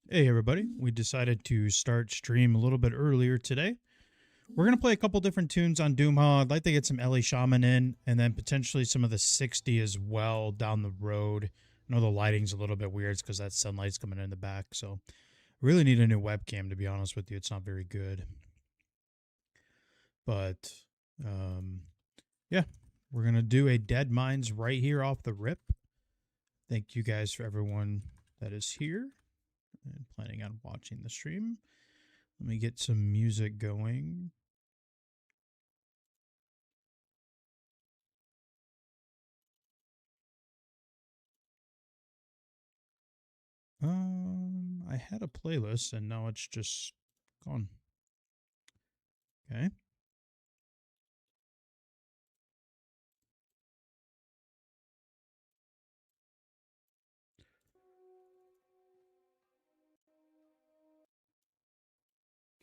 Hey everybody, we decided to start stream a little bit earlier today. We're going to play a couple different tunes on Doomhowl. I'd like to get some LA Shaman in, and then potentially some of the 60 as well down the road. I know the lighting's a little bit weird because that sunlight's coming in the back, so really need a new webcam, to be honest with you. It's not very good. But, yeah, we're going to do a Dead Mines right here off the rip. Thank you guys for everyone that is here and planning on watching the stream. Let me get some music going. I had a playlist and now it's just gone. Okay.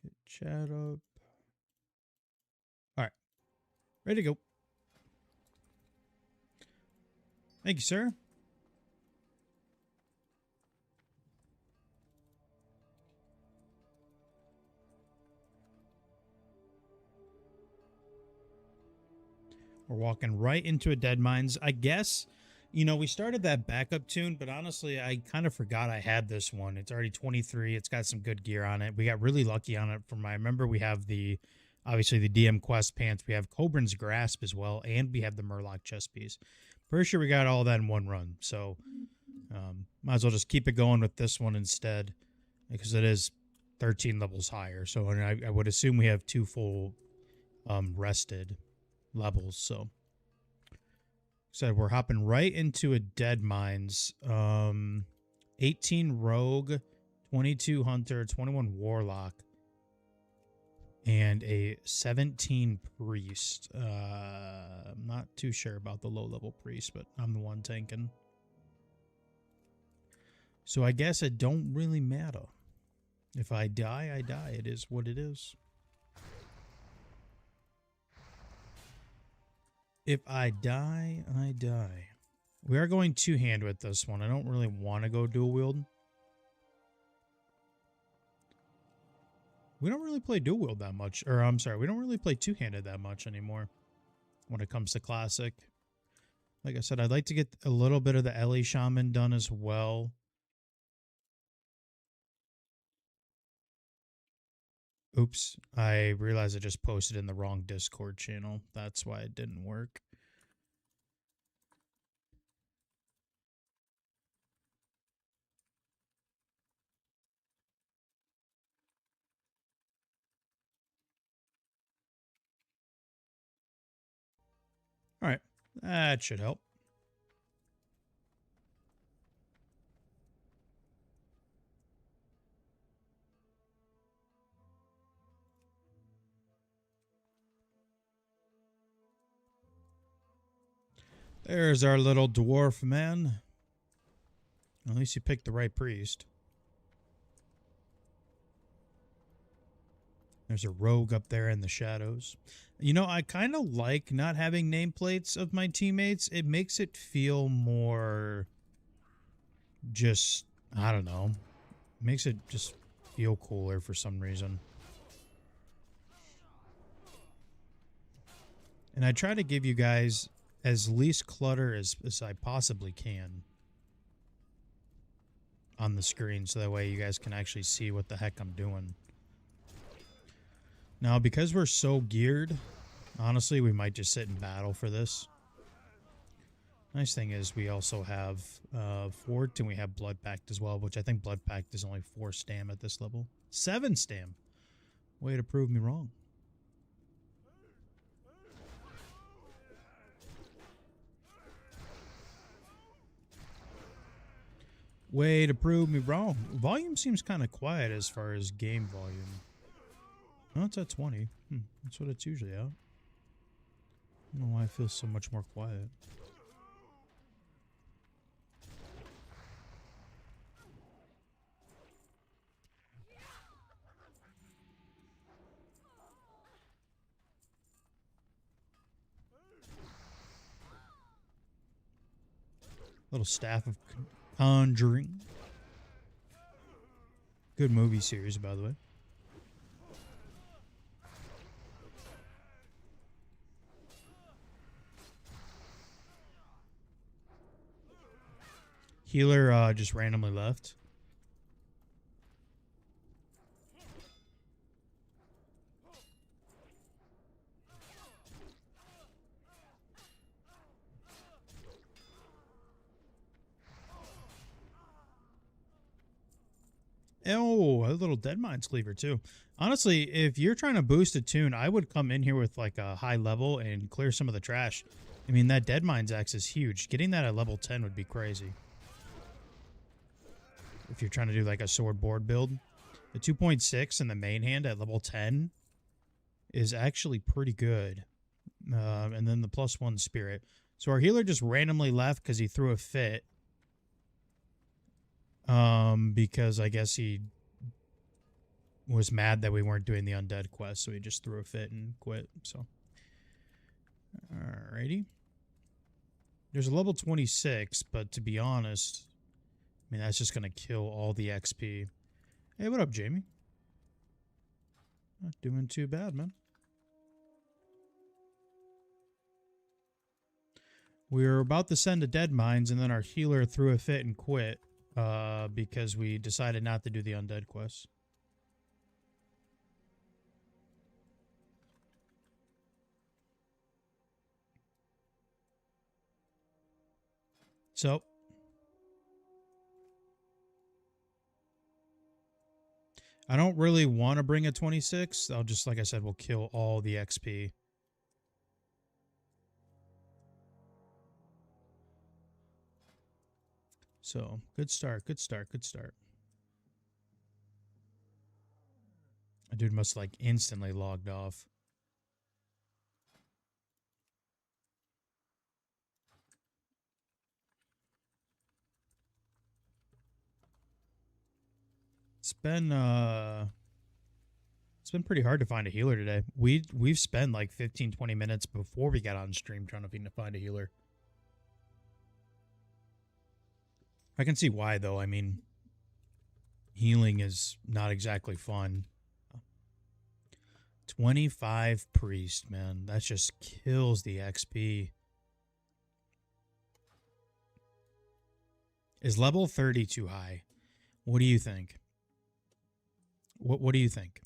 Get chat up. All right. Ready to go. Thank you, sir. We're walking right into a Dead Mines. I guess, you know, we started that backup tune, but honestly, I kind of forgot I had this one. It's already 23. It's got some good gear on it. We got really lucky on it from, I remember we have the, obviously the DM Quest pants. We have Cobran's Grasp as well, and we have the Murloc chest piece. Pretty sure we got all that in one run. So, might as well just keep it going with this one instead, because it is 13 levels higher. So I would assume we have two full rested levels. So we're hopping right into a Dead Mines. 18 Rogue, 22 Hunter, 21 Warlock, and a 17 Priest. I'm not too sure about the low level Priest, but I'm the one tanking. So I guess it don't really matter. If I die, I die. It is what it is. If I die, I die. We are going two-hand with this one. I don't really want to go dual wield. We don't really play dual wield that much. Or, I'm sorry, we don't really play two-handed that much anymore when it comes to Classic. Like I said, I'd like to get a little bit of the LA Shaman done as well. Oops, I realized I just posted in the wrong Discord channel. That's why it didn't work. All right, that should help. There's our little dwarf man. At least you picked the right priest. There's a rogue up there in the shadows. You know, I kind of like not having nameplates of my teammates. It makes it feel more just, I don't know. It makes it just feel cooler for some reason. And I try to give you guys as least clutter as I possibly can on the screen, so that way you guys can actually see what the heck I'm doing. Now, because we're so geared, honestly, we might just sit in battle for this. Nice thing is we also have Fort, and we have Blood Pact as well, which I think Blood Pact is only 4 stam at this level. 7 stam! Way to prove me wrong. Way to prove me wrong. Volume seems kind of quiet as far as game volume. Oh, it's at 20. That's what it's usually at. I don't know why it feels so much more quiet. Little staff of conjuring. Good movie series, by the way. Healer just randomly left. Oh, a little Dead Mines Cleaver too. Honestly, if you're trying to boost a Toon, I would come in here with like a high level and clear some of the trash. I mean, that Dead Mines axe is huge. Getting that at level 10 would be crazy. If you're trying to do like a sword board build. The 2.6 in the main hand at level 10 is actually pretty good. And then the +1 spirit. So our healer just randomly left because he threw a fit. Because I guess he was mad that we weren't doing the undead quest, so he just threw a fit and quit. So, alrighty. There's a level 26, but to be honest, I mean, that's just gonna kill all the XP. Hey, what up, Jamie? Not doing too bad, man. We were about to send a Dead Mines, and then our healer threw a fit and quit. Because we decided not to do the undead quest. So, I don't really want to bring a 26. I'll just, like I said, we'll kill all the XP. So, good start, good start, good start. A dude must like instantly logged off. It's been pretty hard to find a healer today. We've spent like 15-20 minutes before we got on stream trying to find a healer. I can see why though. I mean, healing is not exactly fun. 25 priest, man. That just kills the XP. Is level 30 too high? What do you think? What do you think?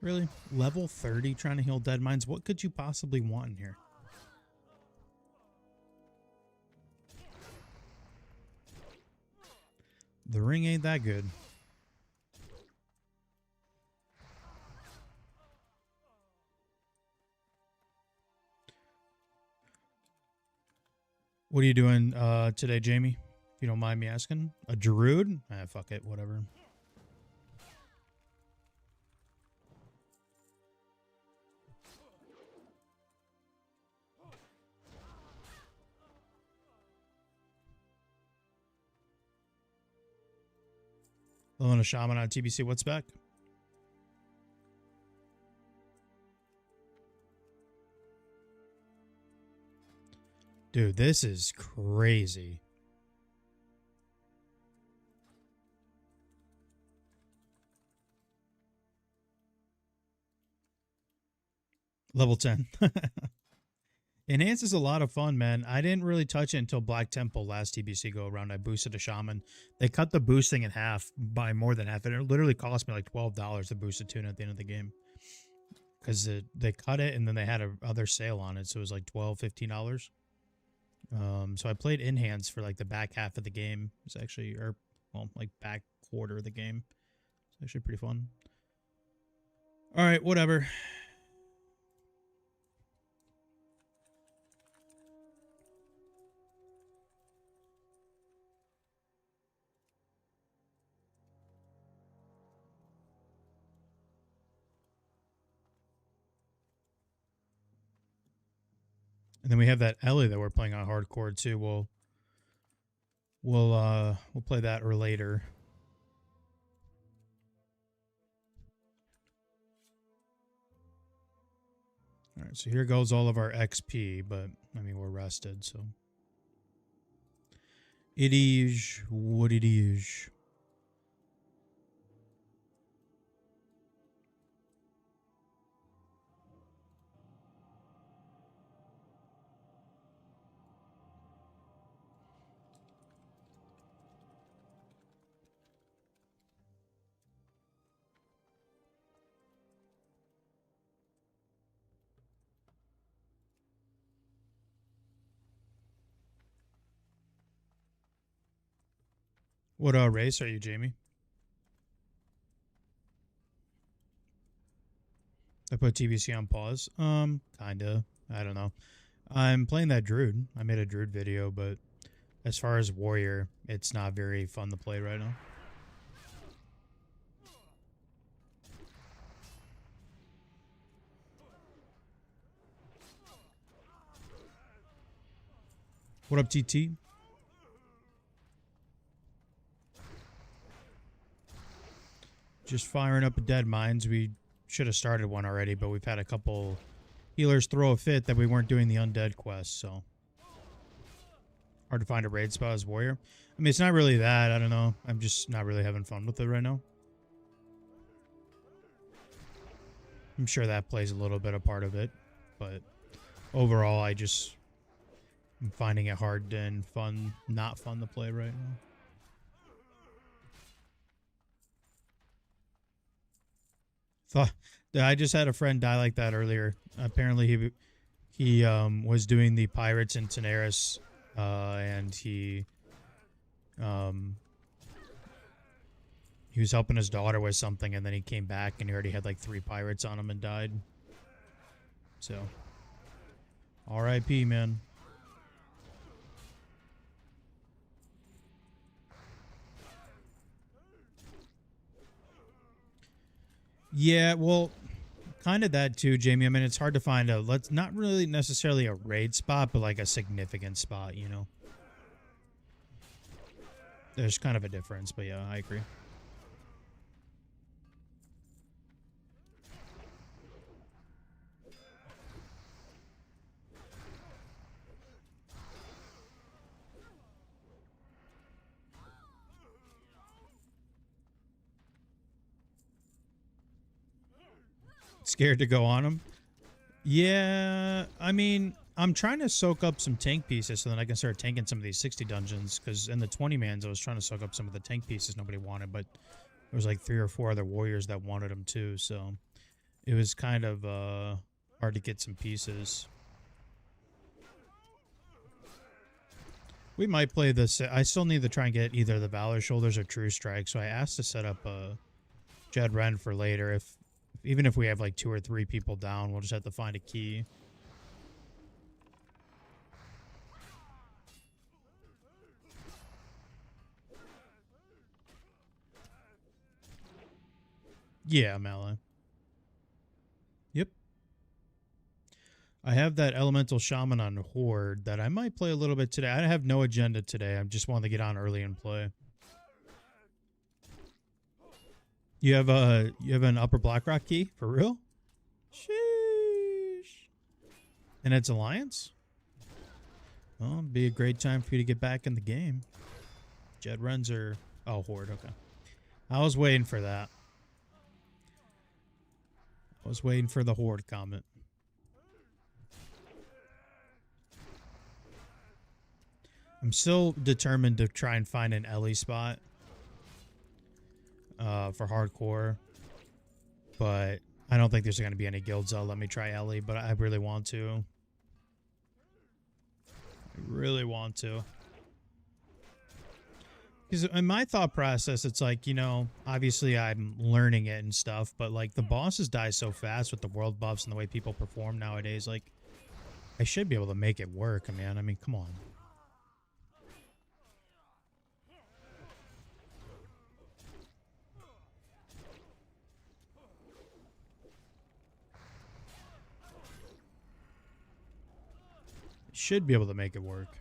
Really? Level 30 trying to heal Dead Mines? What could you possibly want in here? The ring ain't that good. What are you doing today, Jamie? If you don't mind me asking. A Druid? Ah, fuck it, whatever. Warrior Shaman on TBC, what's back? Dude, this is crazy. Level 10. Enhance is a lot of fun, man. I didn't really touch it until Black Temple last TBC go around. I boosted a Shaman. They cut the boosting in half, by more than half. And it literally cost me like $12 to boost a Toon at the end of the game. Because they cut it and then they had a other sale on it. So it was like $12, $15. So I played Enhance for like the back half of the game. It's actually, or well, like back quarter of the game. It's actually pretty fun. All right, whatever. And then we have that Ellie that we're playing on hardcore too. We'll play that or later. All right, so here goes all of our XP, but I mean we're rested, so it is what it is. What race are you, Jamie? I put TVC on pause. Kinda. I don't know. I'm playing that Druid. I made a Druid video, but as far as Warrior, it's not very fun to play right now. What up, TT? Just firing up a Dead Mines. We should have started one already, but we've had a couple healers throw a fit that we weren't doing the undead quest, so hard to find a raid spot as Warrior. I mean, it's not really that. I don't know. I'm just not really having fun with it right now. I'm sure that plays a little bit a part of it, but overall, I'm finding it hard and not fun to play right now. I just had a friend die like that earlier. Apparently, he was doing the pirates in Tenaris, and he was helping his daughter with something, and then he came back and he already had like 3 pirates on him and died. So, R.I.P. man. Yeah, well, kind of that too, Jamie. I mean, it's hard to find not really necessarily a raid spot, but like a significant spot, you know? There's kind of a difference, but yeah, I agree. Scared to go on them? Yeah, I mean, I'm trying to soak up some tank pieces so then I can start tanking some of these 60 dungeons, because in the 20-mans I was trying to soak up some of the tank pieces nobody wanted, but there was like 3 or 4 other warriors that wanted them too, so it was kind of hard to get some pieces. We might play this. I still need to try and get either the Valor Shoulders or True Strike, so I asked to set up a Jed Ren for later. Even if we have like 2 or 3 people down, we'll just have to find a key. Yeah, melee. Yep. I have that Elemental Shaman on Horde that I might play a little bit today. I have no agenda today. I just wanted to get on early and play. You have an Upper Blackrock key? For real? Sheesh. And it's Alliance? Well, it'd be a great time for you to get back in the game. Jed runs are... Oh, Horde, okay. I was waiting for that. I was waiting for the Horde comment. I'm still determined to try and find an Ellie spot for hardcore, but I don't think there's going to be any guilds that'll let me try Ellie, but I really want to. I really want to. Because in my thought process, it's like, you know, obviously I'm learning it and stuff, but like the bosses die so fast with the world buffs and the way people perform nowadays, like I should be able to make it work, man. I mean, come on. should be able to make it work.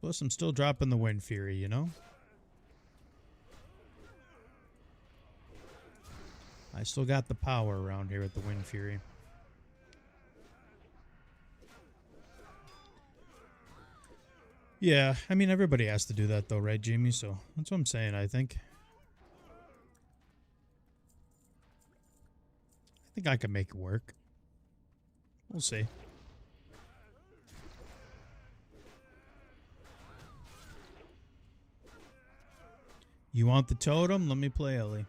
Plus, I'm still dropping the Wind Fury, you know? I still got the power around here with the Wind Fury. Yeah, I mean, everybody has to do that though, right, Jamie? So that's what I'm saying, I think. I think I can make it work. We'll see. You want the totem? Let me play Ellie.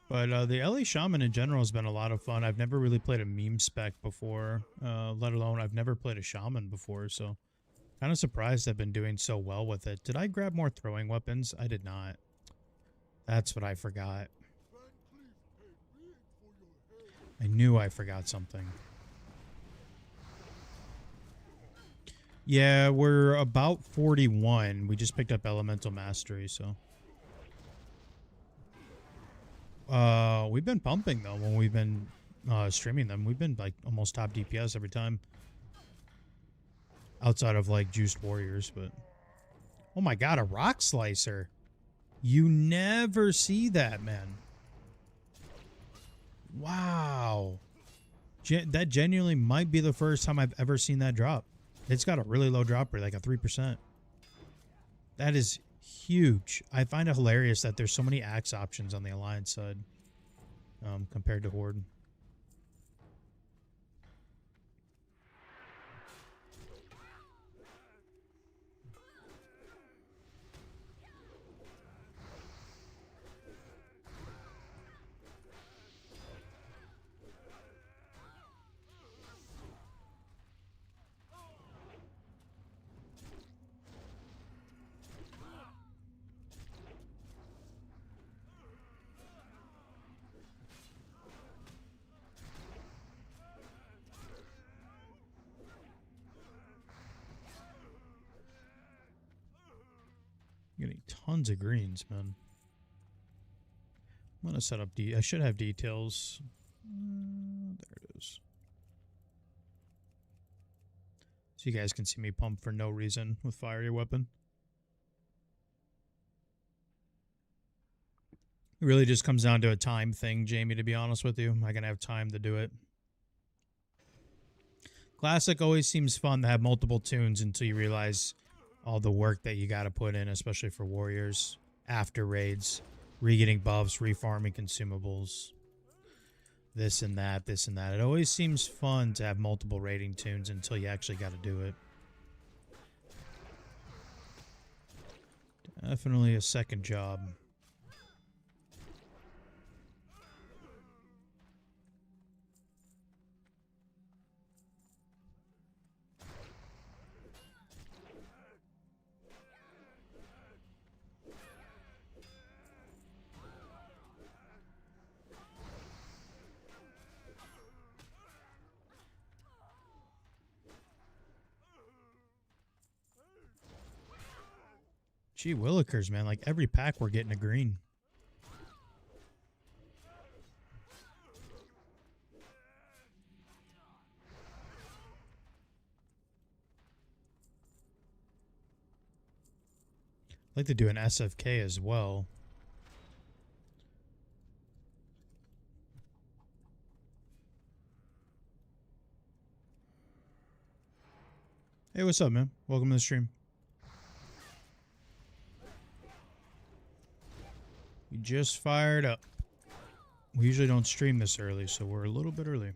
But the Ellie Shaman in general has been a lot of fun. I've never really played a meme spec before, let alone I've never played a Shaman before, so kind of surprised I've been doing so well with it. Did I grab more throwing weapons? I did not. That's what I forgot. I knew I forgot something. Yeah, we're about 41. We just picked up Elemental Mastery, so... we've been pumping though when we've been streaming them. We've been like almost top DPS every time. Outside of like juiced warriors, but oh my god, a rock slicer. You never see that, man. Wow. That genuinely might be the first time I've ever seen that drop. It's got a really low drop rate, like a 3%. That is huge. I find it hilarious that there's so many axe options on the Alliance side compared to Horde. Getting tons of greens, man. I'm gonna set up I should have details. There it is. So you guys can see me pump for no reason with fiery weapon. It really just comes down to a time thing, Jamie, to be honest with you. I can have time to do it. Classic always seems fun to have multiple tunes until you realize all the work that you got to put in, especially for warriors, after raids, re-getting buffs, refarming consumables, this and that, this and that. It always seems fun to have multiple raiding tunes until you actually got to do it. Definitely a second job. Gee willikers, man. Like every pack we're getting a green. I'd like to do an SFK as well. Hey, what's up, man? Welcome to the stream. We just fired up. We usually don't stream this early, so we're a little bit early.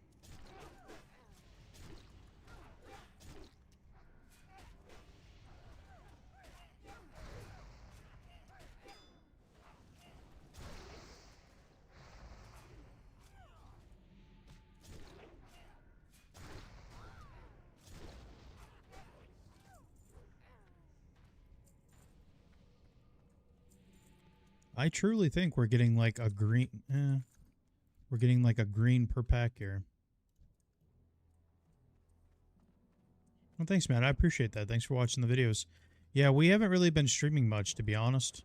I truly think we're getting like a green... we're getting like a green per pack here. Well, thanks, man. I appreciate that. Thanks for watching the videos. Yeah, we haven't really been streaming much, to be honest.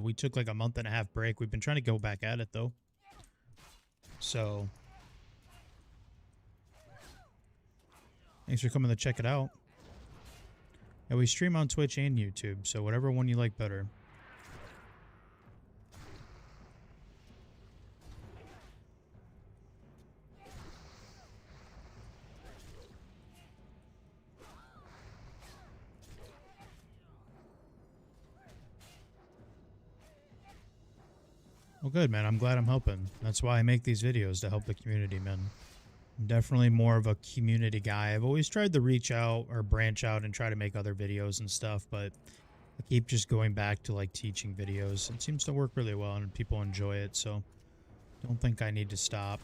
We took like a month and a half break. We've been trying to go back at it though. So thanks for coming to check it out. Yeah, we stream on Twitch and YouTube, so whatever one you like better. Well, good, man. I'm glad I'm helping. That's why I make these videos, to help the community, man. I'm definitely more of a community guy. I've always tried to reach out or branch out and try to make other videos and stuff, but I keep just going back to like teaching videos. It seems to work really well and people enjoy it, so don't think I need to stop.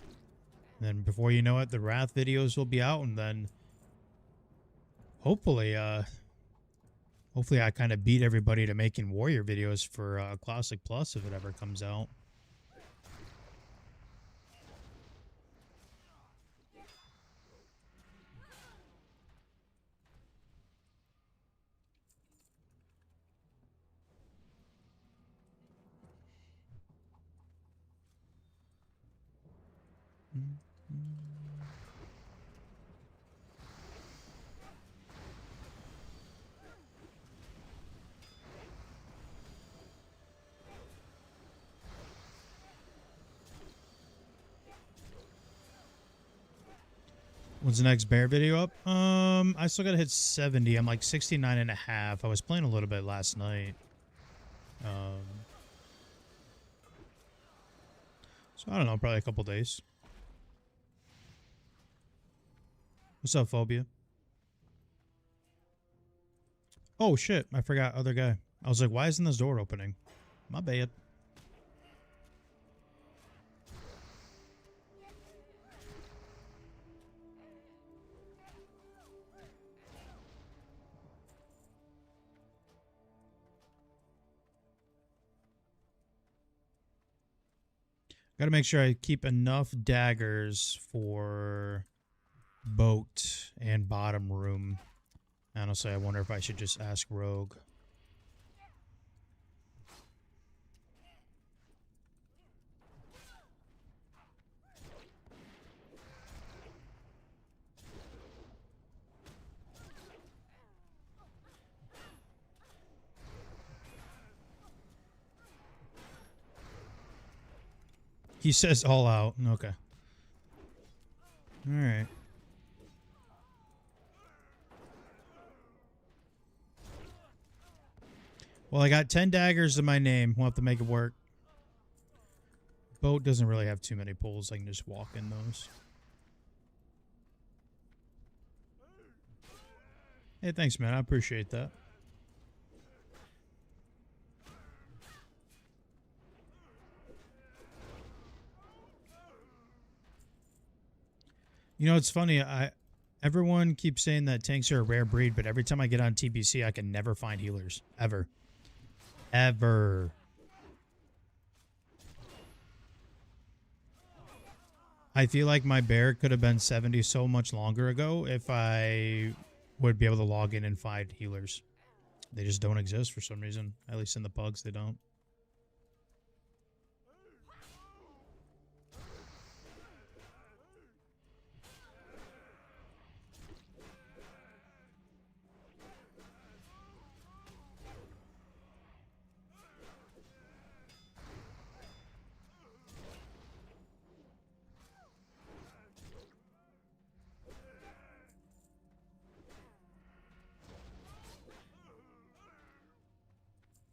And then before you know it, the Wrath videos will be out, and then hopefully I kind of beat everybody to making Warrior videos for Classic Plus if it ever comes out. When's the next bear video up? I still gotta hit 70. I'm like 69 and a half. I was playing a little bit last night. So I don't know, probably a couple days. What's up, Phobia? Oh shit, I forgot other guy. I was like, why isn't this door opening? My bad. Gotta make sure I keep enough daggers for boat and bottom room. Honestly, I wonder if I should just ask Rogue. He says all out. Okay. All right. Well, I got 10 daggers in my name. We'll have to make it work. Boat doesn't really have too many pulls. I can just walk in those. Hey, thanks, man. I appreciate that. You know, it's funny. Everyone keeps saying that tanks are a rare breed, but every time I get on TBC, I can never find healers. Ever. Ever. I feel like my bear could have been 70 so much longer ago if I would be able to log in and find healers. They just don't exist for some reason. At least in the pugs, they don't.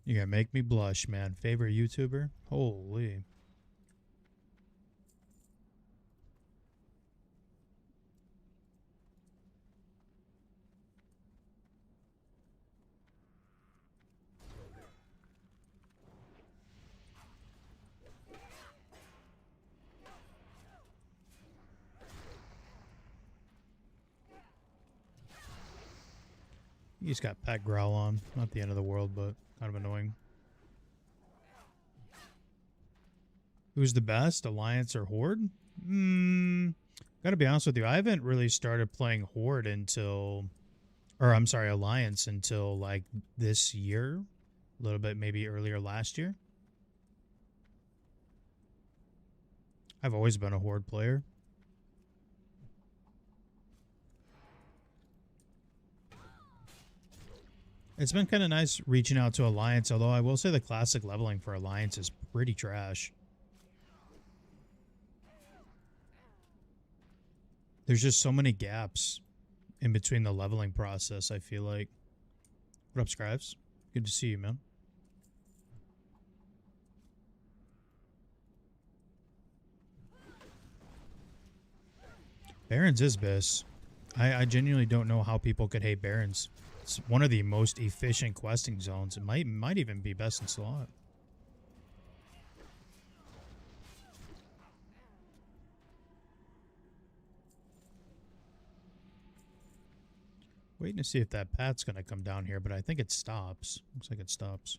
You gotta make me blush, man. Favorite YouTuber? Holy. He's got Pet Growl on. Not the end of the world, but kind of annoying. Who's the best? Alliance or Horde? Gotta be honest with you. I haven't really started playing Horde until... Or, I'm sorry, Alliance until, like, this year. A little bit maybe earlier last year. I've always been a Horde player. It's been kind of nice reaching out to Alliance, although I will say the classic leveling for Alliance is pretty trash. There's just so many gaps in between the leveling process, I feel like. What up, Scribes? Good to see you, man. Barons is BIS. I genuinely don't know how people could hate Barons. It's one of the most efficient questing zones. It might even be best in slot. Waiting to see if that path's going to come down here, but I think it stops. Looks like it stops.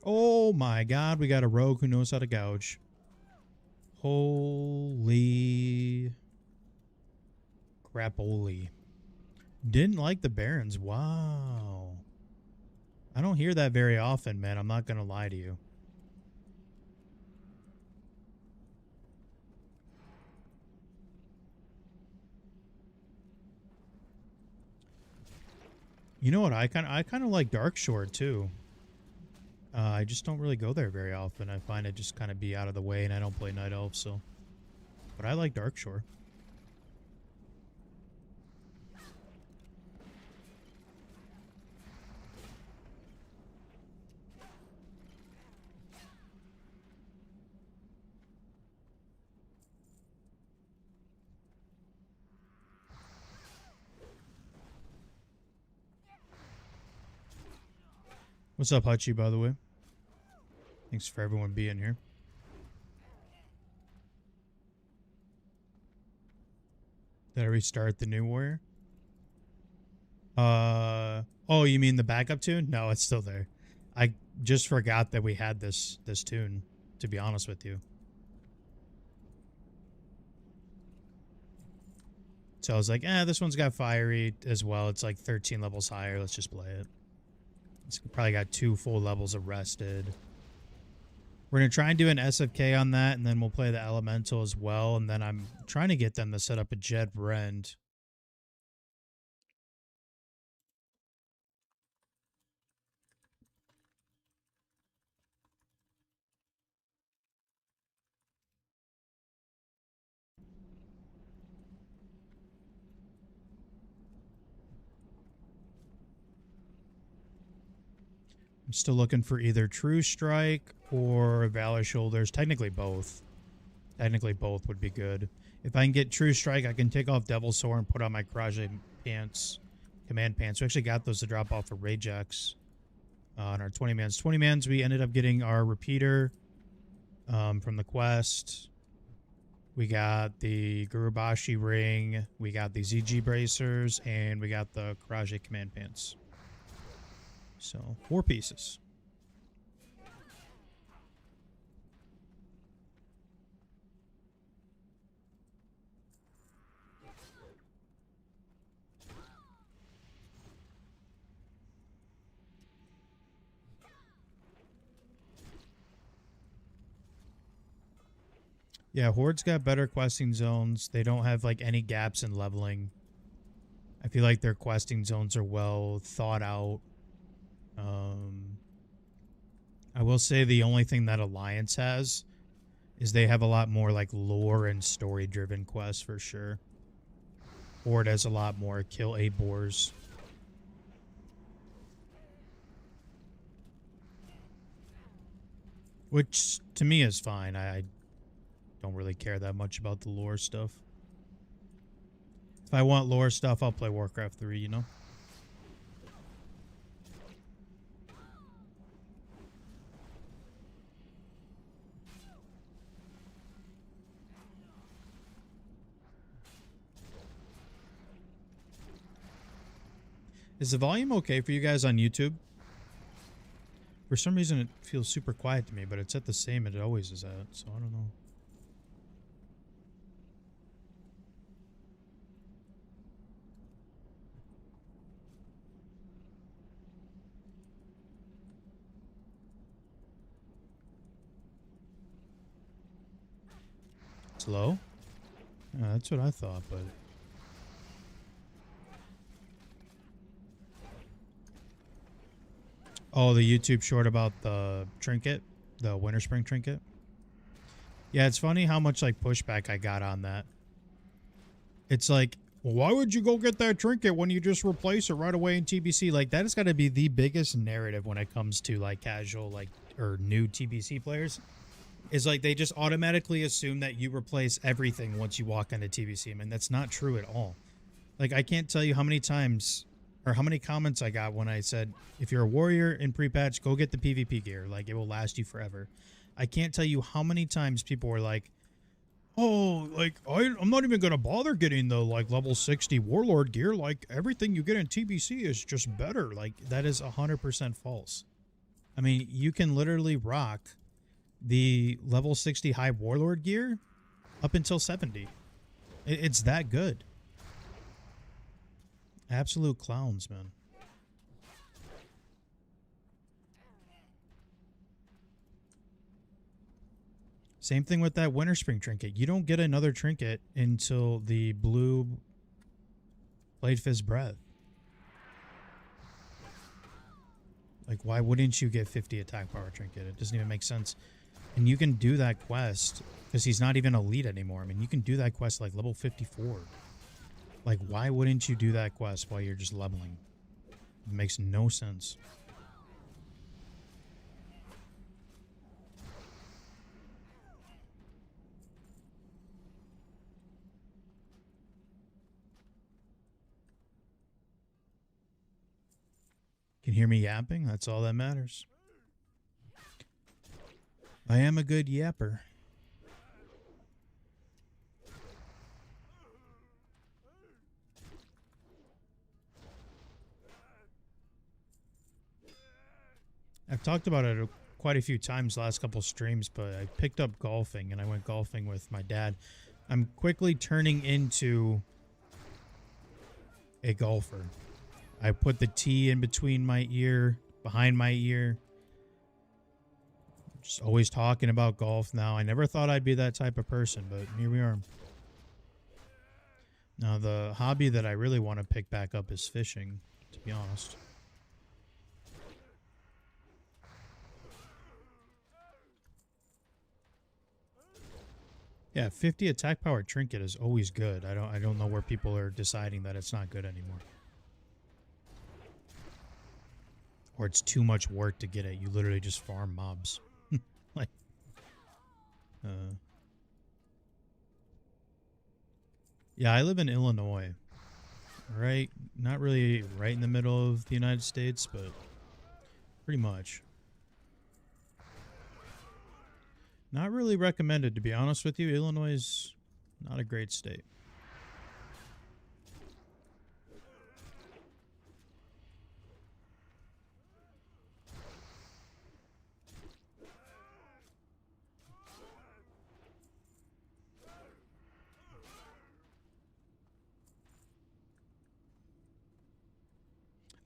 Oh my god, we got a rogue who knows how to gouge. Holy crapoli. Didn't like the Barons. Wow. I don't hear that very often, man. I'm not going to lie to you. You know what? I kind of like Darkshore too. I just don't really go there very often. I find it just kind of be out of the way, and I don't play Night Elf, so. But I like Darkshore. What's up, Hachi, by the way? Thanks for everyone being here. Did I restart the new Warrior? Oh, you mean the backup tune? No, it's still there. I just forgot that we had this tune, to be honest with you. So I was like, this one's got fiery as well. It's like 13 levels higher. Let's just play it. It's probably got 2 full levels of rested. We're going to try and do an SFK on that, and then we'll play the Elemental as well. And then I'm trying to get them to set up a Jed Rend. I'm still looking for either True Strike or Valor Shoulders. Technically both. Technically both would be good. If I can get True Strike, I can take off Devil's Sword and put on my Karage pants, command pants. We actually got those to drop off for Rajax on our 20-mans. 20-mans, we ended up getting our repeater from the quest. We got the Gurubashi ring. We got the ZG bracers, and we got the Karage command pants. So, 4 pieces. Yeah, Horde's got better questing zones. They don't have like any gaps in leveling. I feel like their questing zones are well thought out. I will say the only thing that Alliance has is they have a lot more like lore and story driven quests for sure. Horde has a lot more kill 8 boars. Which to me is fine. I don't really care that much about the lore stuff. If I want lore stuff, I'll play Warcraft 3, you know? Is the volume okay for you guys on YouTube? For some reason, it feels super quiet to me, but it's at the same it always is at, so I don't know. It's low? Yeah, that's what I thought, but... Oh, the YouTube short about the trinket? The Winter Spring trinket? Yeah, it's funny how much, like, pushback I got on that. It's like, well, why would you go get that trinket when you just replace it right away in TBC? Like, that has got to be the biggest narrative when it comes to, like, casual, like, or new TBC players. Is like, they just automatically assume that you replace everything once you walk into TBC. I mean, that's not true at all. Like, I can't tell you how many times... or how many comments I got when I said, if you're a warrior in pre-patch, go get the PvP gear. Like, it will last you forever. I can't tell you how many times people were like, oh, like, I'm not even going to bother getting the, like, level 60 warlord gear. Like, everything you get in TBC is just better. Like, that is 100% false. I mean, you can literally rock the level 60 high warlord gear up until 70. It's that good. Absolute clowns, man. Same thing with that Winter Spring trinket. You don't get another trinket until the blue Blade Fist Breath. Like, why wouldn't you get 50 attack power trinket? It doesn't even make sense. And you can do that quest because he's not even elite anymore. I mean, you can do that quest like level 54. Like, why wouldn't you do that quest while you're just leveling? It makes no sense. Can hear me yapping? That's all that matters. I am a good yapper. I've talked about it quite a few times last couple streams, but I picked up golfing and I went golfing with my dad. I'm quickly turning into a golfer. I put the tee in between my ear, behind my ear. Just always talking about golf now. I never thought I'd be that type of person, but here we are. Now, the hobby that I really want to pick back up is fishing, to be honest. Yeah, 50 attack power trinket is always good. I don't know where people are deciding that it's not good anymore. Or it's too much work to get it. You literally just farm mobs. Like, yeah, I live in Illinois. Right? Not really right in the middle of the United States, but pretty much. Not really recommended, to be honest with you. Illinois is not a great state.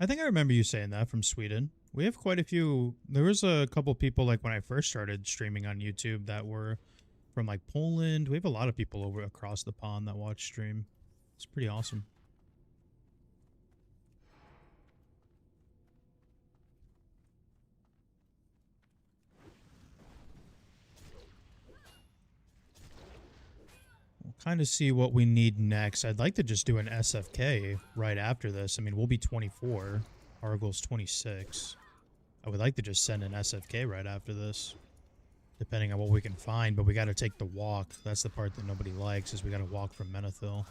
I think I remember you saying that from Sweden. We have quite a few. There was a couple people, like, when I first started streaming on YouTube that were from, like, Poland. We have a lot of people over across the pond that watch stream. It's pretty awesome. We'll kind of see what we need next. I'd like to just do an SFK right after this. I mean, we'll be 24. Argle's 26. I would like to just send an SFK right after this, depending on what we can find, but we got to take the walk. That's the part that nobody likes, is we got to walk from Menethil.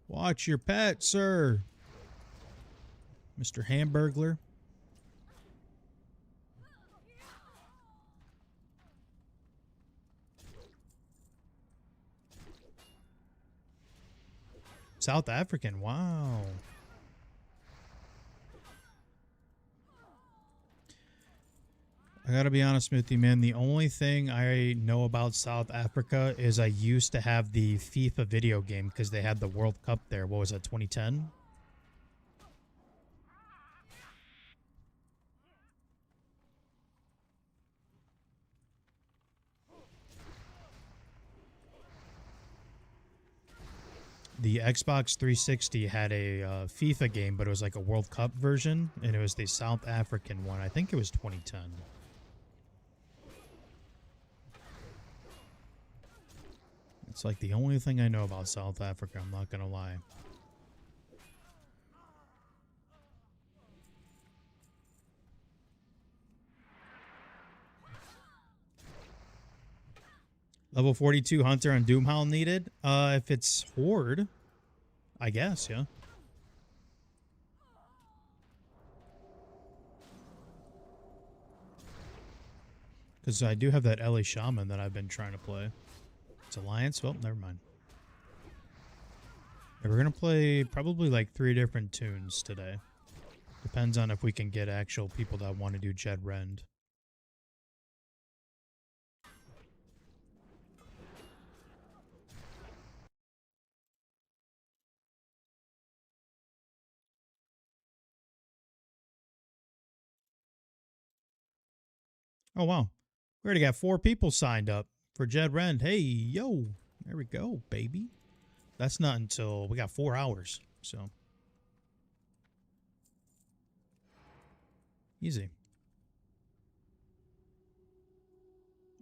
Watch your pet, sir. Mr. Hamburglar. South African, wow. I gotta be honest with you, man. The only thing I know about South Africa is I used to have the FIFA video game because they had the World Cup there. What was that, 2010? the Xbox 360 had a FIFA game, but it was like a World Cup version, and it was the South African one. I think it was 2010. It's like the only thing I know about South Africa, I'm not gonna lie. Level 42 Hunter on Doomhowl needed? If it's Horde, I guess, yeah. Because I do have that LA Shaman that I've been trying to play. It's Alliance? Well, never mind. Yeah, we're going to play probably like 3 different tunes today. Depends on if we can get actual people that want to do Jed Rend. Oh, wow. We already got 4 people signed up for Jed Rend. Hey, yo. There we go, baby. That's not until we got 4 hours, so. Easy.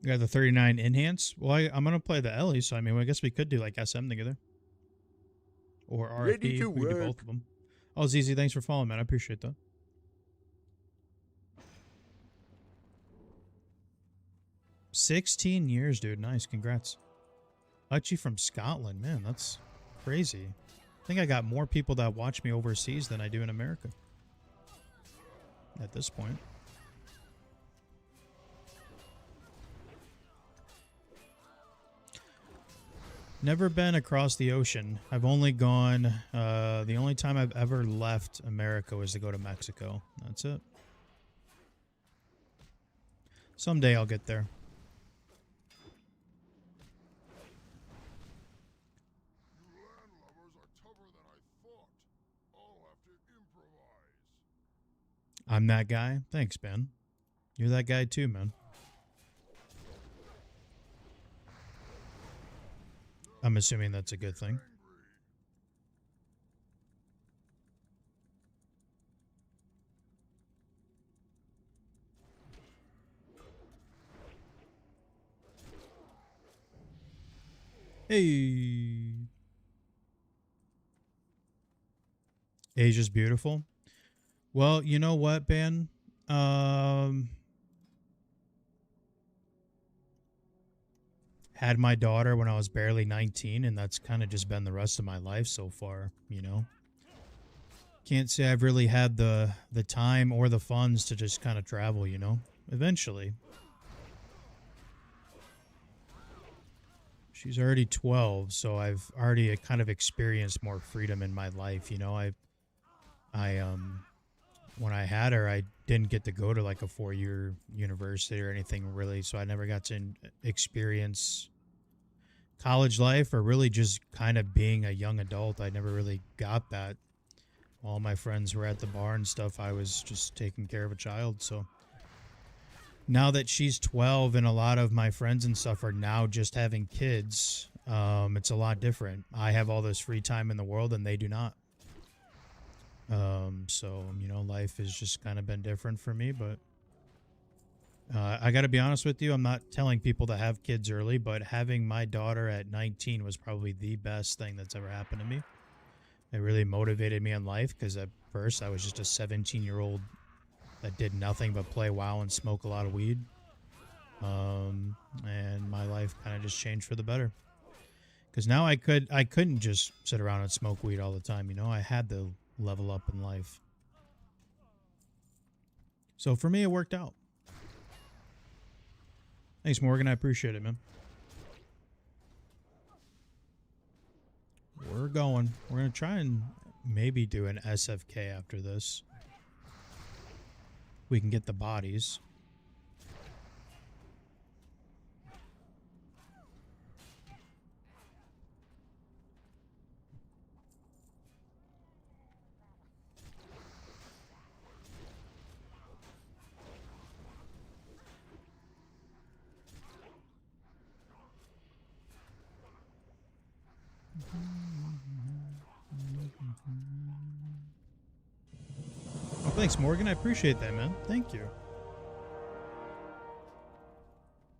We got the 39 enhance. Well, I'm going to play the Ellie, so I mean, I guess we could do like SM together. Or RFP. Ready to we can do work. both of them. Oh, ZZ, thanks for following, man. I appreciate that. $16 years, dude. Nice. Congrats. Actually from Scotland. Man, that's crazy. I think I got more people that watch me overseas than I do in America. At this point. Never been across the ocean. I've only gone, the only time I've ever left America was to go to Mexico. That's it. Someday I'll get there. I'm that guy. Thanks, Ben. You're that guy too, man. I'm assuming that's a good thing. Hey. Asia's beautiful. Well, you know what, Ben? Had my daughter when I was barely 19, and that's kind of just been the rest of my life so far, you know? Can't say I've really had the time or the funds to just kind of travel, you know? Eventually. She's already 12, so I've already kind of experienced more freedom in my life, you know? When I had her, I didn't get to go to like a 4-year university or anything really, so I never got to experience college life or really just kind of being a young adult. I never really got that. All my friends were at the bar and stuff. I was just taking care of a child, so now that she's 12 and a lot of my friends and stuff are now just having kids, it's a lot different. I have all this free time in the world and they do not. So, you know, life has just kind of been different for me, but I got to be honest with you. I'm not telling people to have kids early, but having my daughter at 19 was probably the best thing that's ever happened to me. It really motivated me in life because at first I was just a 17-year-old that did nothing but play WoW and smoke a lot of weed. And my life kind of just changed for the better. Because now I couldn't just sit around and smoke weed all the time, you know? I had to level up in life. So for me, it worked out. Thanks, Morgan. I appreciate it, man. We're going. We're going to try and maybe do an SFK after this. We can get the bodies. Thanks, Morgan. I appreciate that, man. Thank you.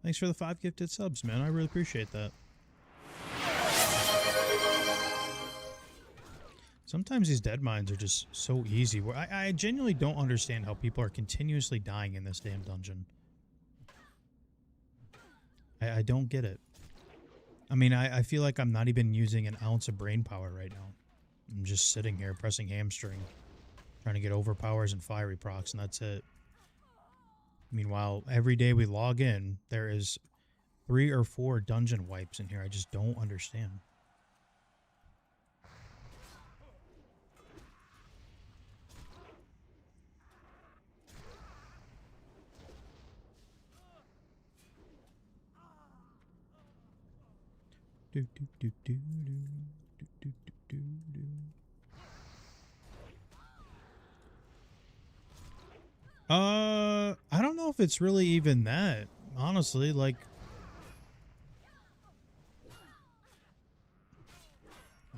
Thanks for the 5 gifted subs, man. I really appreciate that. Sometimes these dead mines are just so easy. I genuinely don't understand how people are continuously dying in this damn dungeon. I don't get it. I mean, I feel like I'm not even using an ounce of brain power right now. I'm just sitting here pressing hamstring, trying to get overpowers and fiery procs, and that's it. Meanwhile, every day we log in, there is 3 or 4 dungeon wipes in here. I just don't understand. I don't know if it's really even that, honestly. Like,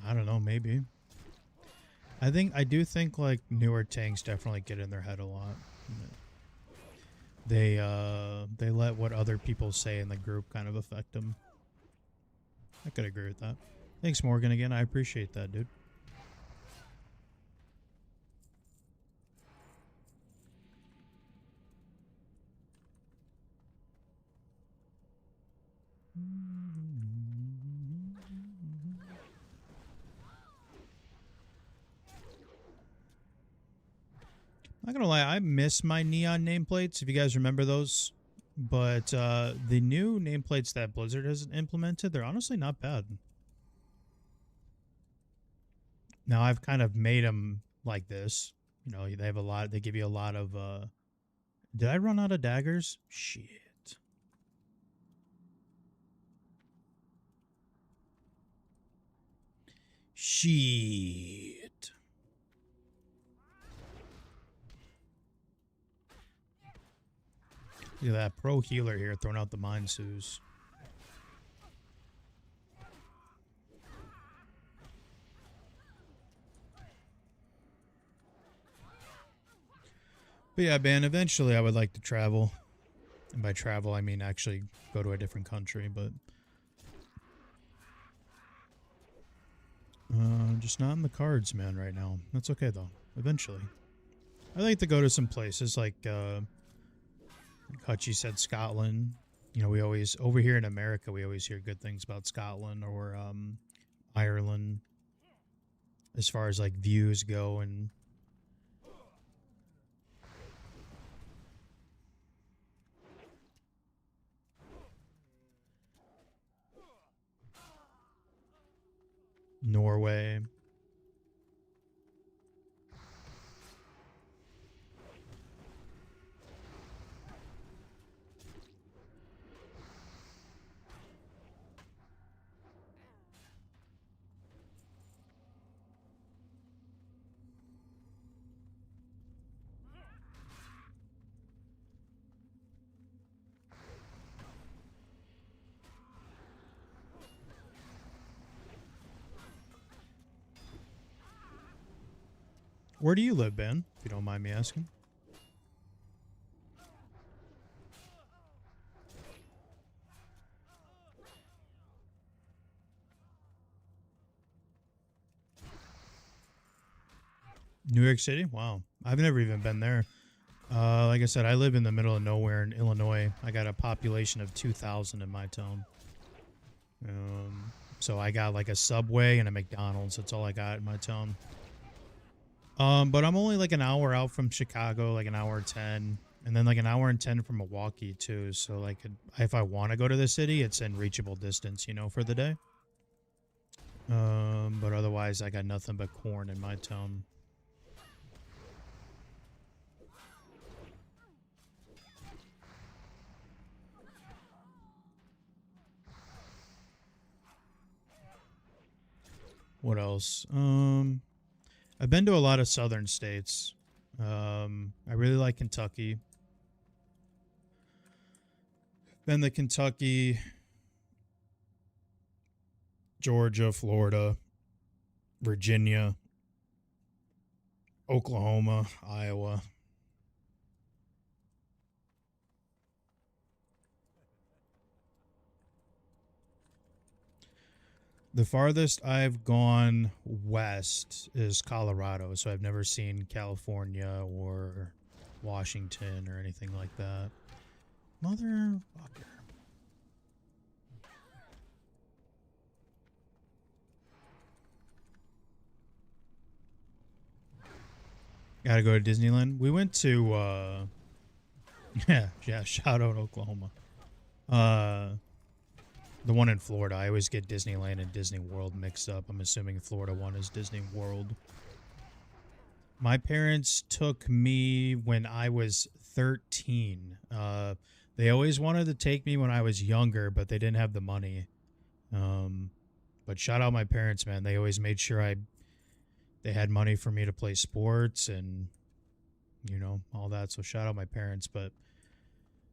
I don't know, maybe. I do think like newer tanks definitely get in their head a lot. They let what other people say in the group kind of affect them. I could agree with that. Thanks, Morgan, again. I appreciate that, dude. Not gonna lie, I miss my neon nameplates, if you guys remember those. But the new nameplates that Blizzard has implemented, they're honestly not bad. Now I've kind of made them like this. You know, they have a lot. They give you a lot of. Did I run out of daggers? Shit. Shit. Look at that pro healer here throwing out the Mind Sues. But yeah, man, eventually I would like to travel. And by travel, I mean actually go to a different country, but... just not in the cards, man, right now. That's okay, though. Eventually. I'd like to go to some places like Hutchie said, Scotland. You know, we always, over here in America, we always hear good things about Scotland or Ireland as far as like views go and Norway. Where do you live, Ben? If you don't mind me asking. New York City? Wow. I've never even been there. Like I said, I live in the middle of nowhere in Illinois. I got a population of 2,000 in my town. So I got like a Subway and a McDonald's. That's all I got in my town. But I'm only like an hour out from Chicago, like an hour 10, and then like an hour and 10 from Milwaukee too. So like if I want to go to the city, it's in reachable distance, you know, for the day. But otherwise I got nothing but corn in my town. What else? I've been to a lot of southern states. I really like Kentucky. Been to Kentucky, Georgia, Florida, Virginia. Oklahoma, Iowa. The farthest I've gone west is Colorado, so I've never seen California or Washington or anything like that. Motherfucker. Gotta go to Disneyland. We went to, yeah, shout out Oklahoma. The one in Florida. I always get Disneyland and Disney World mixed up. I'm assuming Florida one is Disney World. My parents took me when I was 13. They always wanted to take me when I was younger, but they didn't have the money. But shout out my parents, man. They always made sure they had money for me to play sports and, you know, all that. So shout out my parents. But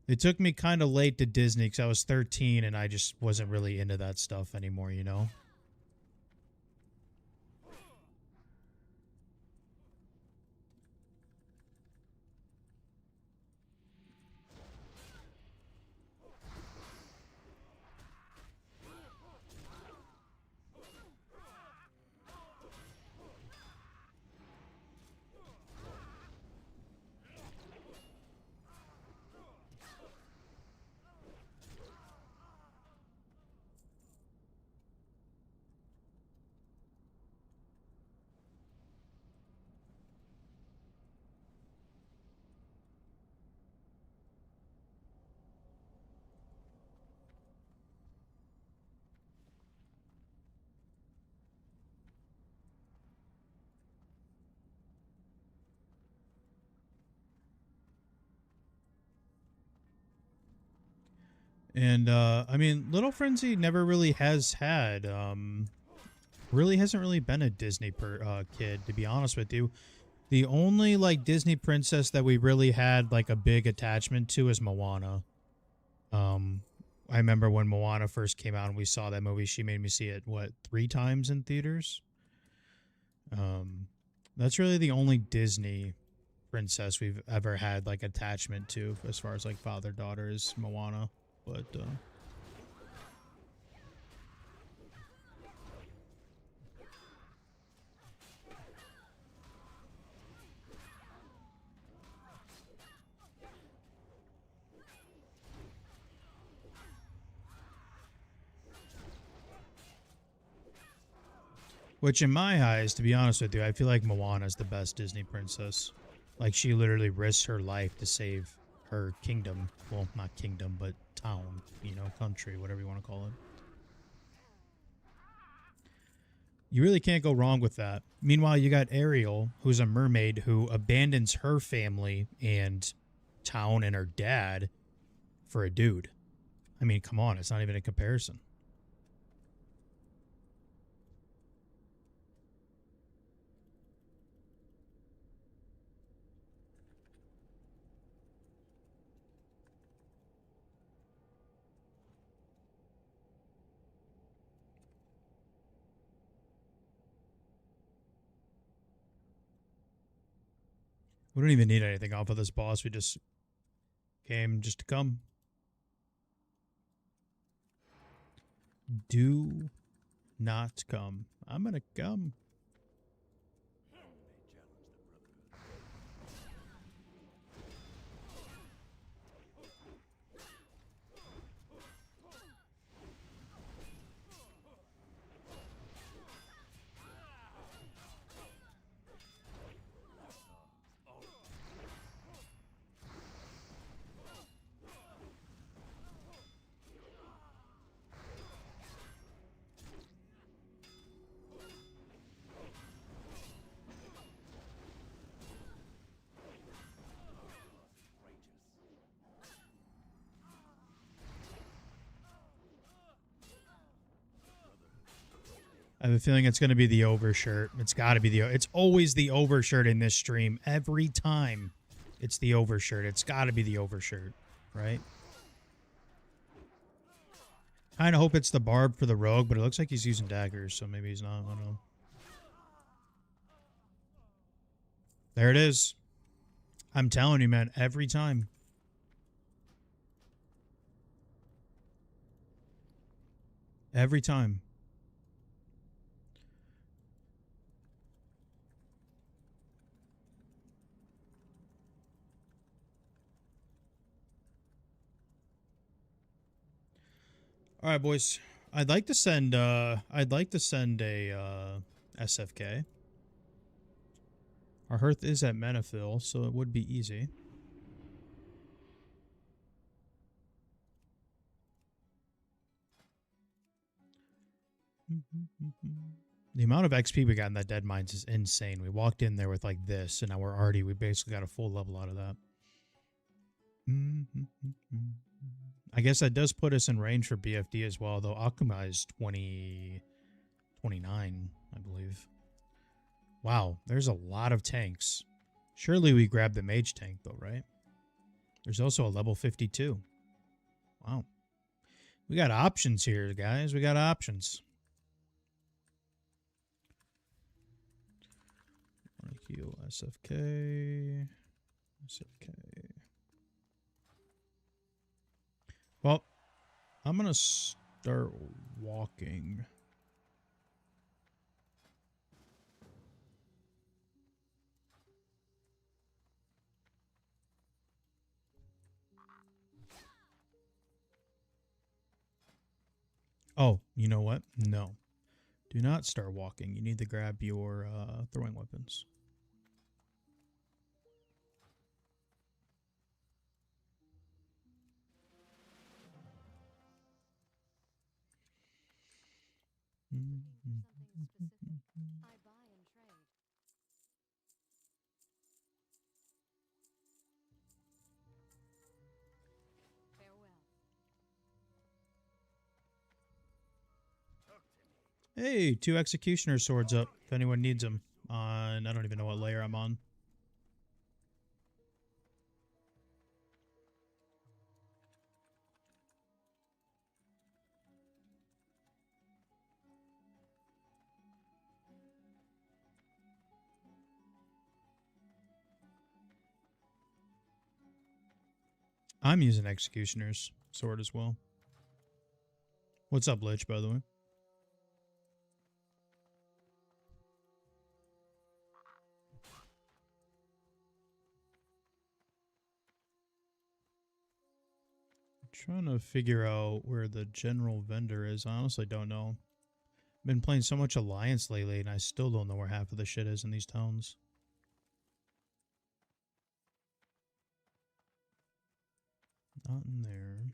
they took me kind of late to Disney because I was 13 and I just wasn't really into that stuff anymore, you know? And I mean, Little Frenzy never really has had really hasn't really been a Disney kid, to be honest with you. The only like Disney princess that we really had like a big attachment to is Moana. I remember when Moana first came out and we saw that movie, she made me see it what 3 times in theaters. That's really the only Disney princess we've ever had like attachment to as far as like father daughter is Moana. But which in my eyes, to be honest with you, I feel like Moana is the best Disney princess. Like she literally risks her life to save her kingdom. Well, not kingdom, but town, you know, country, whatever you want to call it. You really can't go wrong with that. Meanwhile, you got Ariel, who's a mermaid who abandons her family and town and her dad for a dude. I mean, come on, it's not even a comparison. We don't even need anything off of this boss. We just came just to come. Do not come. I'm gonna come. I have a feeling it's going to be the overshirt. It's got to be it's always the overshirt in this stream. Every time it's the overshirt. It's got to be the overshirt, right? Kind of hope it's the barb for the rogue, but it looks like he's using daggers, so maybe he's not. I don't know. There it is. I'm telling you, man, every time. Every time. All right, boys. I'd like to send a SFK. Our hearth is at Menafil, so it would be easy. The amount of XP we got in that Dead Mines is insane. We walked in there with like this, and now we basically got a full level out of that. I guess that does put us in range for BFD as well, though Akuma is 29, I believe. Wow, there's a lot of tanks. Surely we grab the mage tank, though, right? There's also a level 52. Wow. We got options here, guys. We got options. Heal SFK. SFK. Well, I'm going to start walking. Oh, you know what? No. Do not start walking. You need to grab your throwing weapons. Hey, 2 Executioner swords up, if anyone needs them. I don't even know what layer I'm on. I'm using Executioner's sword as well. What's up, Lich, by the way? Trying to figure out where the general vendor is. I honestly don't know. I've been playing so much Alliance lately, and I still don't know where half of the shit is in these towns. Not in there.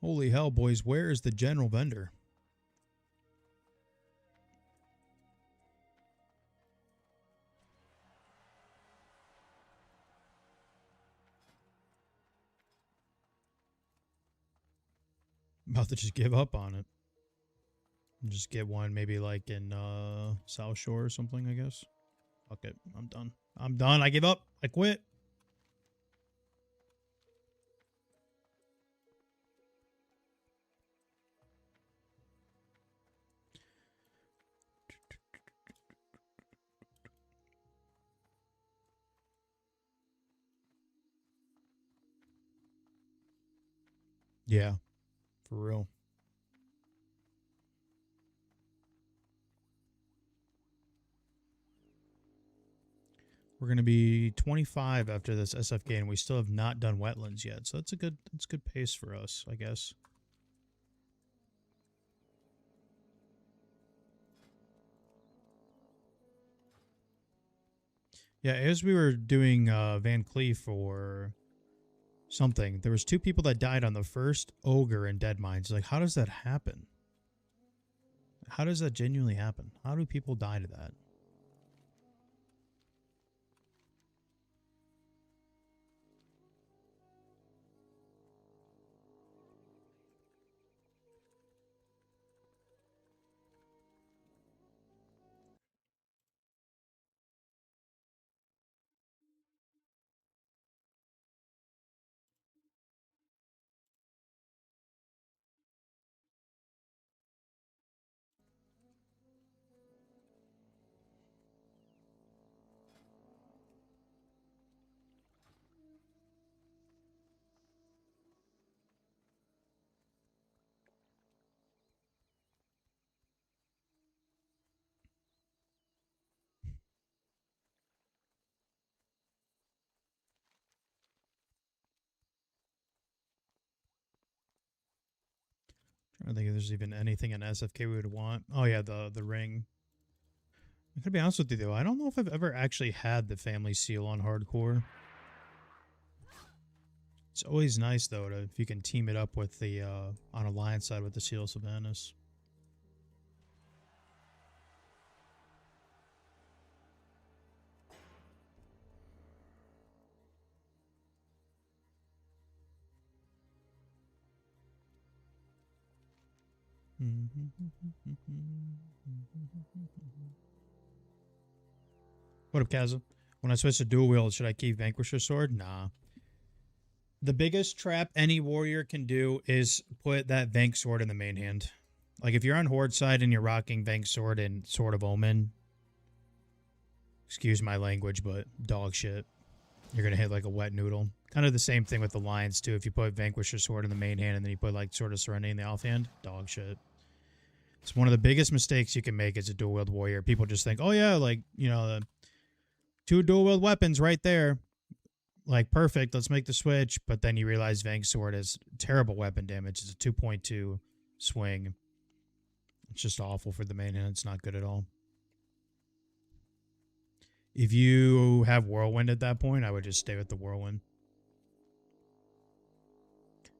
Holy hell, boys, where is the general vendor? I'm about to just give up on it. And just get one maybe like in South Shore or something, I guess. Fuck it. I'm done. I'm done. I give up. I quit. Yeah, for real. We're gonna be 25 after this SFK, and we still have not done wetlands yet. So that's a good pace for us, I guess. Yeah, as we were doing Van Cleef or something, there was 2 people that died on the first ogre in Dead Mines. Like, how does that happen? How does that genuinely happen? How do people die to that? I don't think there's even anything in SFK we would want. Oh yeah, the ring. I gotta be honest with you though, I don't know if I've ever actually had the family seal on hardcore. It's always nice though to if you can team it up with the on alliance side with the Seal of Sylvanas. What up, Kazza? When I switch to dual wield, should I keep Vanquisher Sword? Nah. The biggest trap any warrior can do is put that Vank Sword in the main hand. Like if you're on Horde side and you're rocking Vank Sword and Sword of Omen, excuse my language, but dog shit. You're gonna hit like a wet noodle. Kind of the same thing with the Lions too. If you put Vanquisher Sword in the main hand and then you put like Sword of Serenity in the offhand, dog shit. It's one of the biggest mistakes you can make as a dual wield warrior. People just think, oh yeah, like, you know, the 2 dual wield weapons right there. Like, perfect, let's make the switch. But then you realize Vank Sword has terrible weapon damage. It's a 2.2 swing. It's just awful for the main hand. It's not good at all. If you have Whirlwind at that point, I would just stay with the Whirlwind.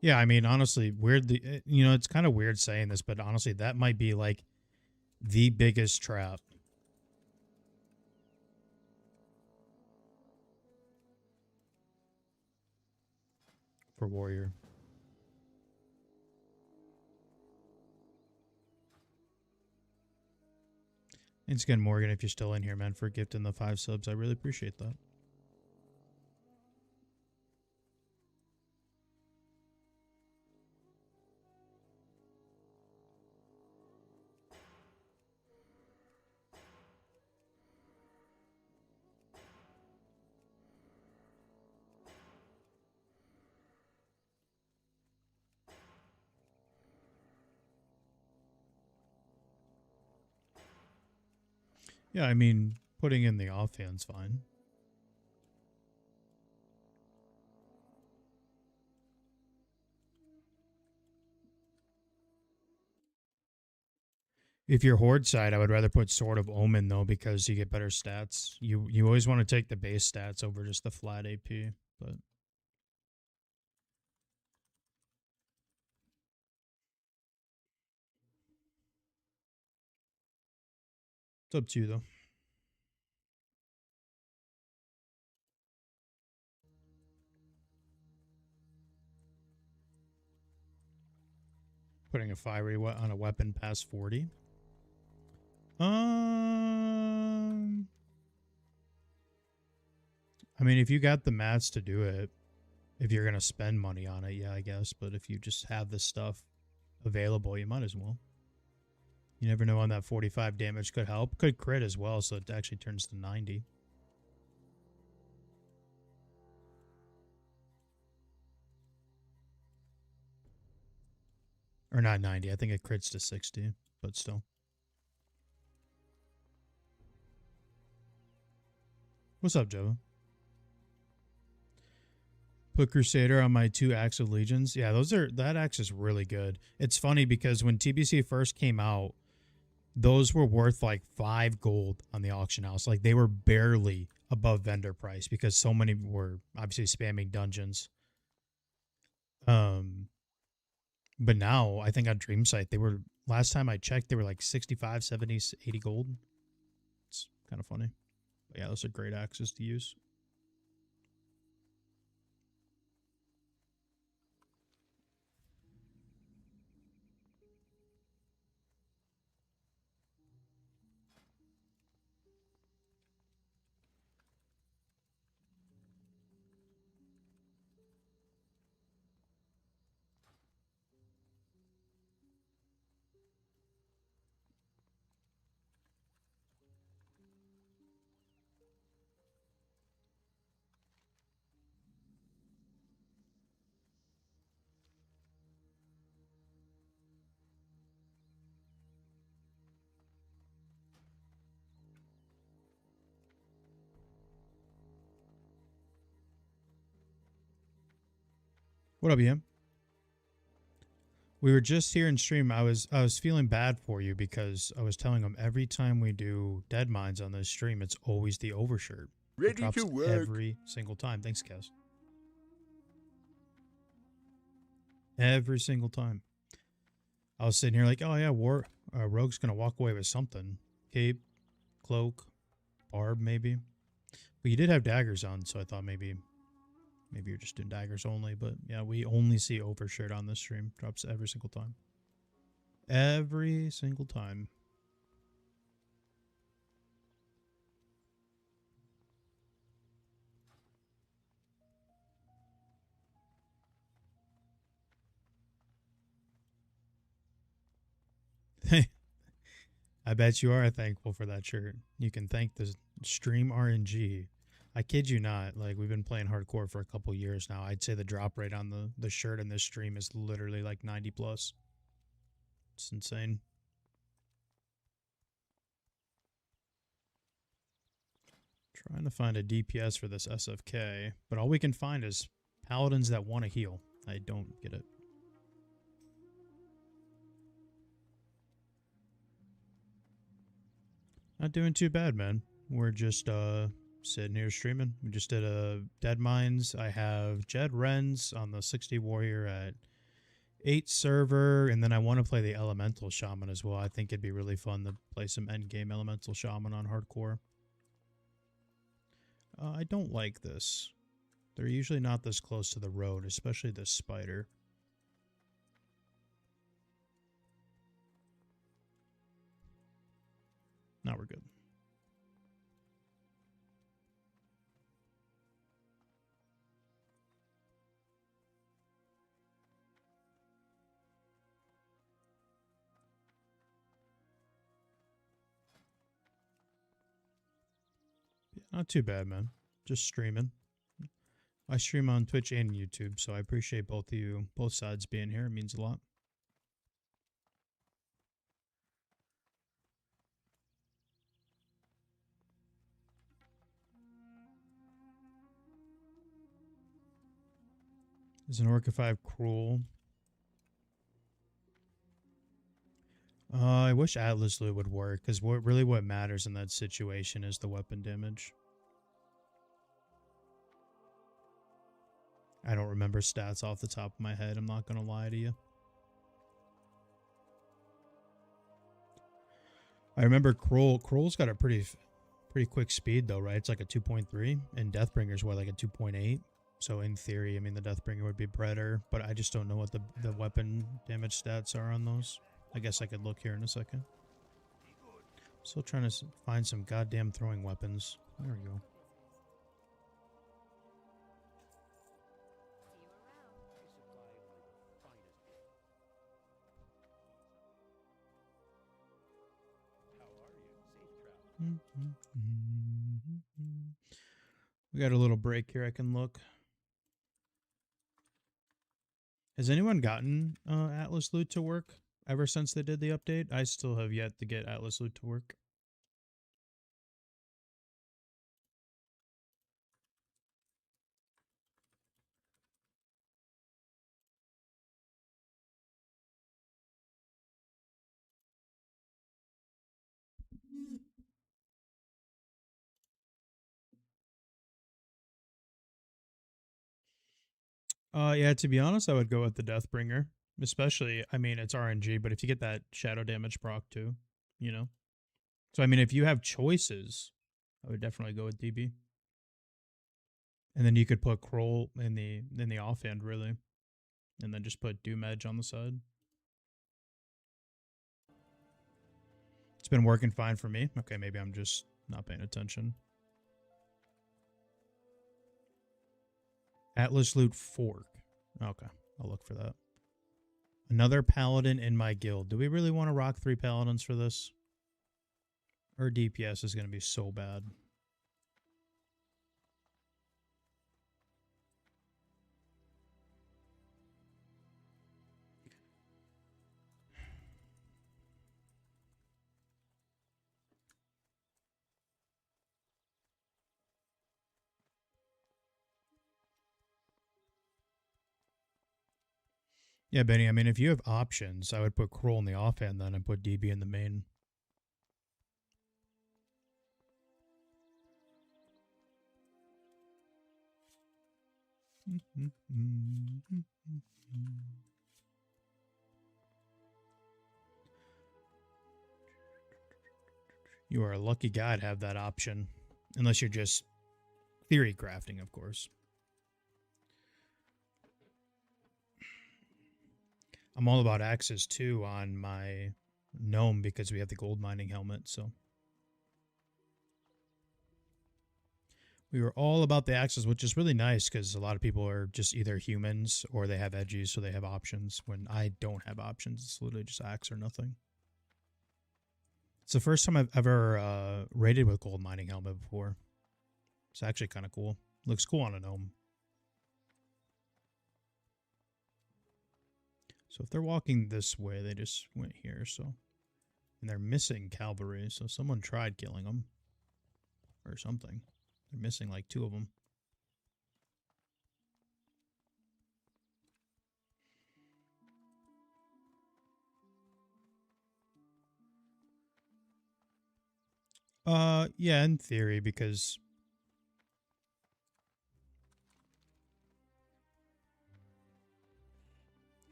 Yeah, I mean, honestly, weirdly, you know, it's kind of weird saying this, but honestly, that might be like the biggest trap. For Warrior. Thanks again, Morgan, if you're still in here, man, for gifting the 5 subs. I really appreciate that. Yeah, I mean, putting in the offhand's fine. If you're Horde side, I would rather put Sword of Omen, though, because you get better stats. You always want to take the base stats over just the flat AP, but... It's up to you, though. Putting a fiery on a weapon past 40. I mean, if you got the mats to do it, if you're going to spend money on it, yeah, I guess. But if you just have this stuff available, you might as well. You never know when that 45 damage could help. Could crit as well, so it actually turns to 90. Or not 90, I think it crits to 60, but still. What's up, Jova? Put Crusader on my 2 Acts of Legions. Yeah, that axe is really good. It's funny because when TBC first came out, those were worth like 5 gold on the auction house. Like they were barely above vendor price because so many were obviously spamming dungeons. But now I think on Dreamsite they were, last time I checked, they were like 65, 70, 80 gold. It's kind of funny. But yeah, those are great axes to use. What up, Ian? We were just here in stream. I was feeling bad for you because I was telling him every time we do dead mines on this stream, it's always the overshirt. It Ready drops to work. every single time. Thanks, Kaz. Every single time. I was sitting here like, oh yeah, Rogue's gonna walk away with something. Cape, cloak, barb, maybe. But you did have daggers on, so I thought maybe you're just doing daggers only. But yeah, we only see overshirt on this stream. Drops every single time. Every single time. I bet you are thankful for that shirt. You can thank the stream RNG. I kid you not. Like, we've been playing hardcore for a couple years now. I'd say the drop rate on the shirt in this stream is literally like 90 plus. It's insane. Trying to find a DPS for this SFK, but all we can find is paladins that want to heal. I don't get it. Not doing too bad, man. We're just sitting here streaming. We just did a Dead Mines. I have Jed Renz on the 60 Warrior at 8 server, and then I want to play the Elemental Shaman as well. I think it'd be really fun to play some endgame Elemental Shaman on hardcore. I don't like this. They're usually not this close to the road, especially this spider. Now we're good. Yeah, not too bad, man. Just streaming. I stream on Twitch and YouTube, so I appreciate both of you, both sides being here. It means a lot. Is an Orca 5 cruel? I wish Atlas Loot would work, because what matters in that situation is the weapon damage. I don't remember stats off the top of my head, I'm not going to lie to you. I remember Kroll's got a pretty quick speed though, right? It's like a 2.3, and Deathbringer's what, like a 2.8? So in theory, I mean, the Deathbringer would be better, but I just don't know what the weapon damage stats are on those. I guess I could look here in a second. Still trying to find some goddamn throwing weapons. There we go. We got a little break here. I can look. Has anyone gotten Atlas Loot to work ever since they did the update? I still have yet to get Atlas Loot to work. Yeah, to be honest, I would go with the Deathbringer. Especially, I mean, it's RNG, but if you get that shadow damage proc too, you know? So, I mean, if you have choices, I would definitely go with DB. And then you could put Kroll in the offhand, really. And then just put Doom Edge on the side. It's been working fine for me. Okay, maybe I'm just not paying attention. Atlas Loot Fork. Okay, I'll look for that. Another paladin in my guild. Do we really want to rock 3 paladins for this? Our DPS is going to be so bad. Yeah, Benny, I mean, if you have options, I would put Kroll in the offhand then and put DB in the main. You are a lucky guy to have that option. Unless you're just theory crafting, of course. I'm all about axes too on my gnome because we have the gold mining helmet, so. We were all about the axes, which is really nice because a lot of people are just either humans or they have edgies, so they have options. When I don't have options, it's literally just axe or nothing. It's the first time I've ever raided with gold mining helmet before. It's actually kind of cool. Looks cool on a gnome. So if they're walking this way, they just went here, so. And they're missing cavalry, so someone tried killing them. Or something. They're missing like 2 of them. Yeah, in theory, because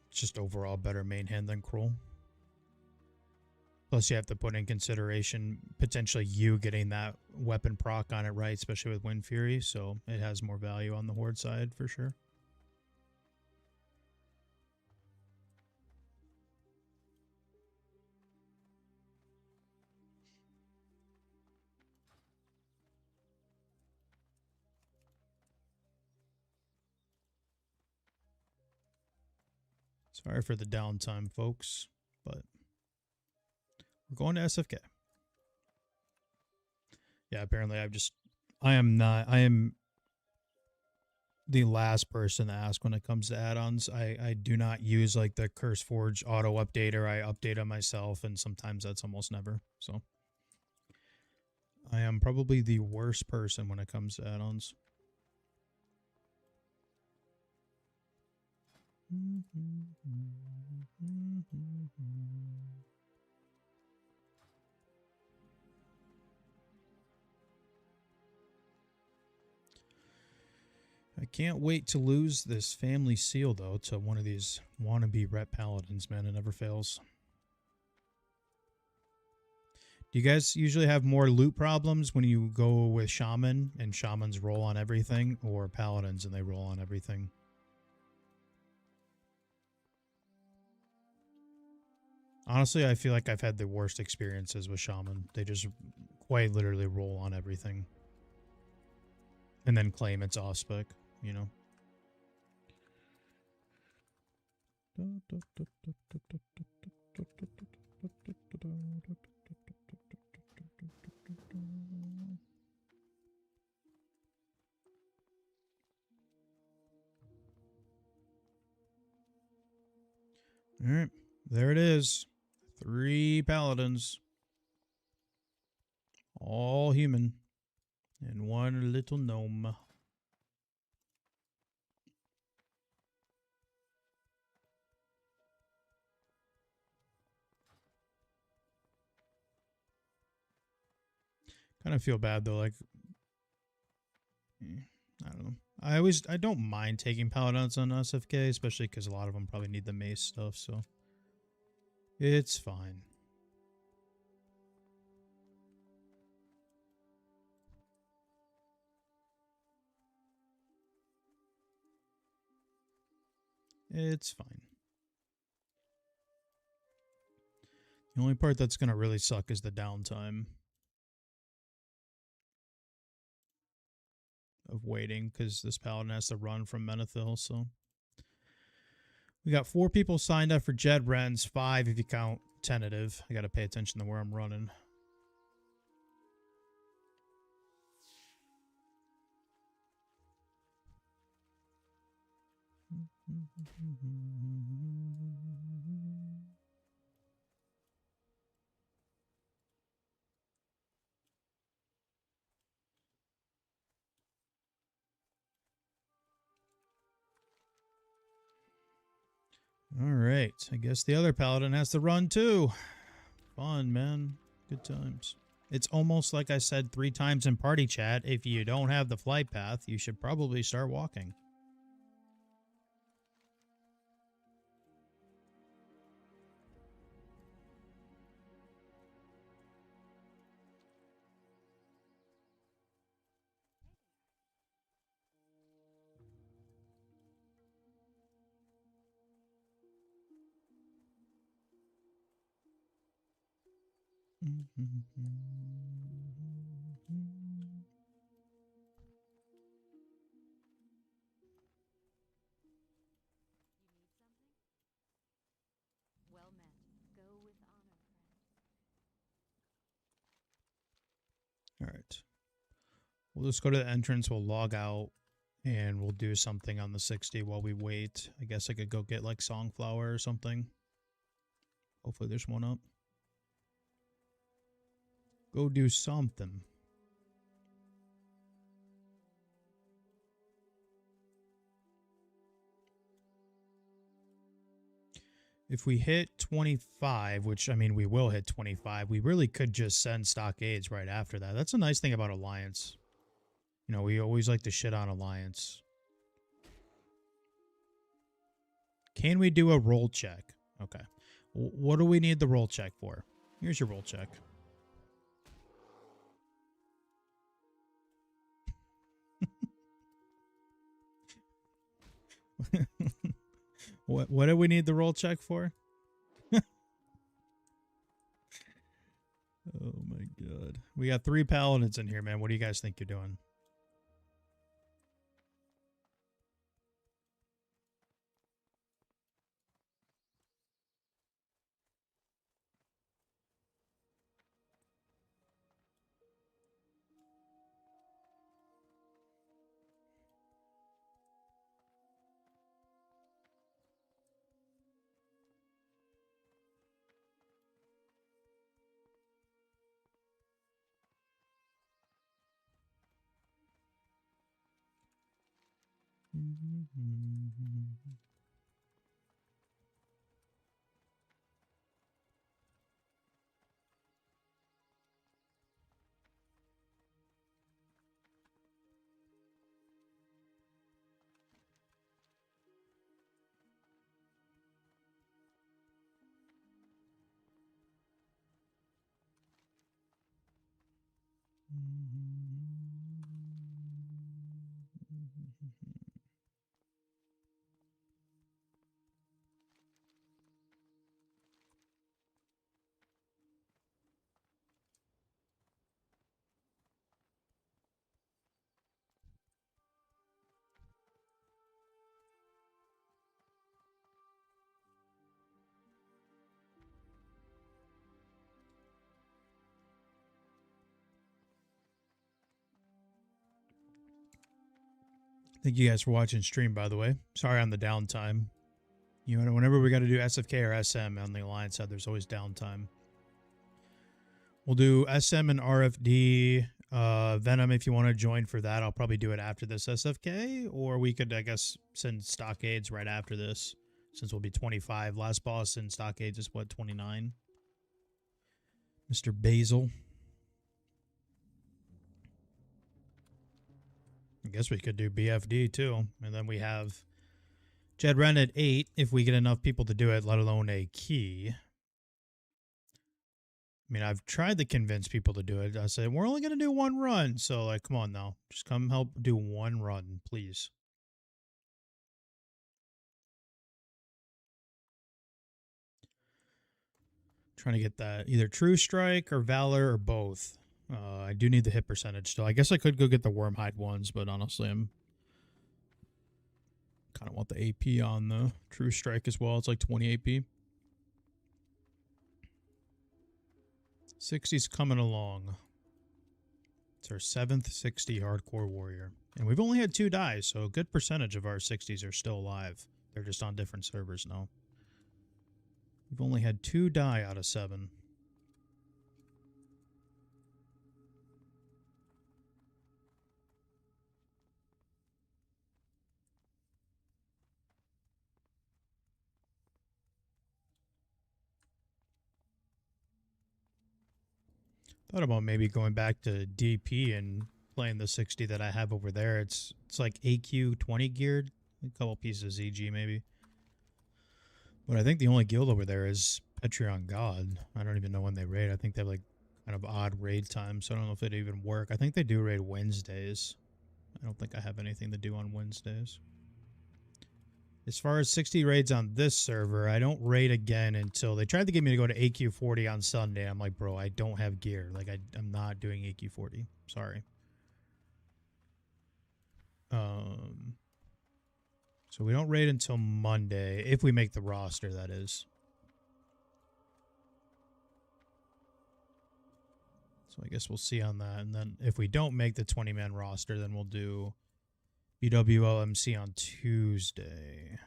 it's just overall better main hand than Kroll. Plus, you have to put in consideration potentially you getting that weapon proc on it right, especially with Wind Fury, so it has more value on the Horde side for sure. Sorry for the downtime, folks, but we're going to SFK. Yeah, apparently I am the last person to ask when it comes to add-ons. I do not use like the CurseForge auto updater. I update them myself, and sometimes that's almost never. So I am probably the worst person when it comes to add-ons. I can't wait to lose this family seal, though, to one of these wannabe rep paladins, man. It never fails. Do you guys usually have more loot problems when you go with shaman and shamans roll on everything, or paladins and they roll on everything? Honestly, I feel like I've had the worst experiences with shaman. They just quite literally roll on everything. And then claim it's off-spec, you know? Alright, there it is. 3 paladins. All human. And 1 little gnome. Kind of feel bad though, like, I don't know. I don't mind taking paladins on SFK, especially because a lot of them probably need the mace stuff, so it's fine. It's fine. The only part that's going to really suck is the downtime of waiting, because this paladin has to run from Menethil, so. We got 4 people signed up for Jed Rens, 5 if you count tentative. I got to pay attention to where I'm running. All right. I guess the other paladin has to run too. Fun, man. Good times. It's almost like I said 3 times in party chat. If you don't have the flight path, you should probably start walking. Well met. Go with honor, friends. All right. We'll just go to the entrance. We'll log out. And we'll do something on the 60 while we wait. I guess I could go get like Songflower or something. Hopefully there's one up. Go do something. If we hit 25, which, I mean, we will hit 25, we really could just send stockades right after that. That's a nice thing about Alliance. You know, we always like to shit on Alliance. Can we do a roll check? Okay. What do we need the roll check for? Here's your roll check. What do we need the roll check for? Oh my god. We got 3 paladins in here, man. What do you guys think you're doing? Thank you guys for watching stream, by the way. Sorry on the downtime. You know, whenever we got to do SFK or SM on the Alliance side, there's always downtime. We'll do SM and RFD. Venom, if you want to join for that, I'll probably do it after this SFK. Or we could, I guess, send stockades right after this, since we'll be 25. Last boss in stockades is, what, 29? Mr. Basil. I guess we could do BFD too. And then we have Jed Ren at 8 if we get enough people to do it, let alone a key. I mean, I've tried to convince people to do it. I said, we're only going to do 1 run. So, like, come on now. Just come help do 1 run, please. Trying to get that either True Strike or Valor or both. I do need the hit percentage still. I guess I could go get the Wormhide ones, but honestly, I'm kind of want the AP on the True Strike as well. It's like 20 AP. 60's coming along. It's our 7th 60 Hardcore Warrior. And we've only had 2 die, so a good percentage of our 60s are still alive. They're just on different servers now. We've only had 2 die out of 7. Thought about maybe going back to DP and playing the 60 that I have over there. It's like AQ 20 geared, a couple pieces of ZG maybe. But I think the only guild over there is Patreon God. I don't even know when they raid. I think they have like kind of odd raid times, so I don't know if it'd even work. I think they do raid Wednesdays. I don't think I have anything to do on Wednesdays. As far as 60 raids on this server, I don't raid again until they tried to get me to go to AQ 40 on Sunday. I'm like, bro, I don't have gear. Like, I'm not doing AQ 40. Sorry. So we don't raid until Monday, if we make the roster, that is. So I guess we'll see on that. And then if we don't make the 20-man roster, then we'll do BWLMC on Tuesday.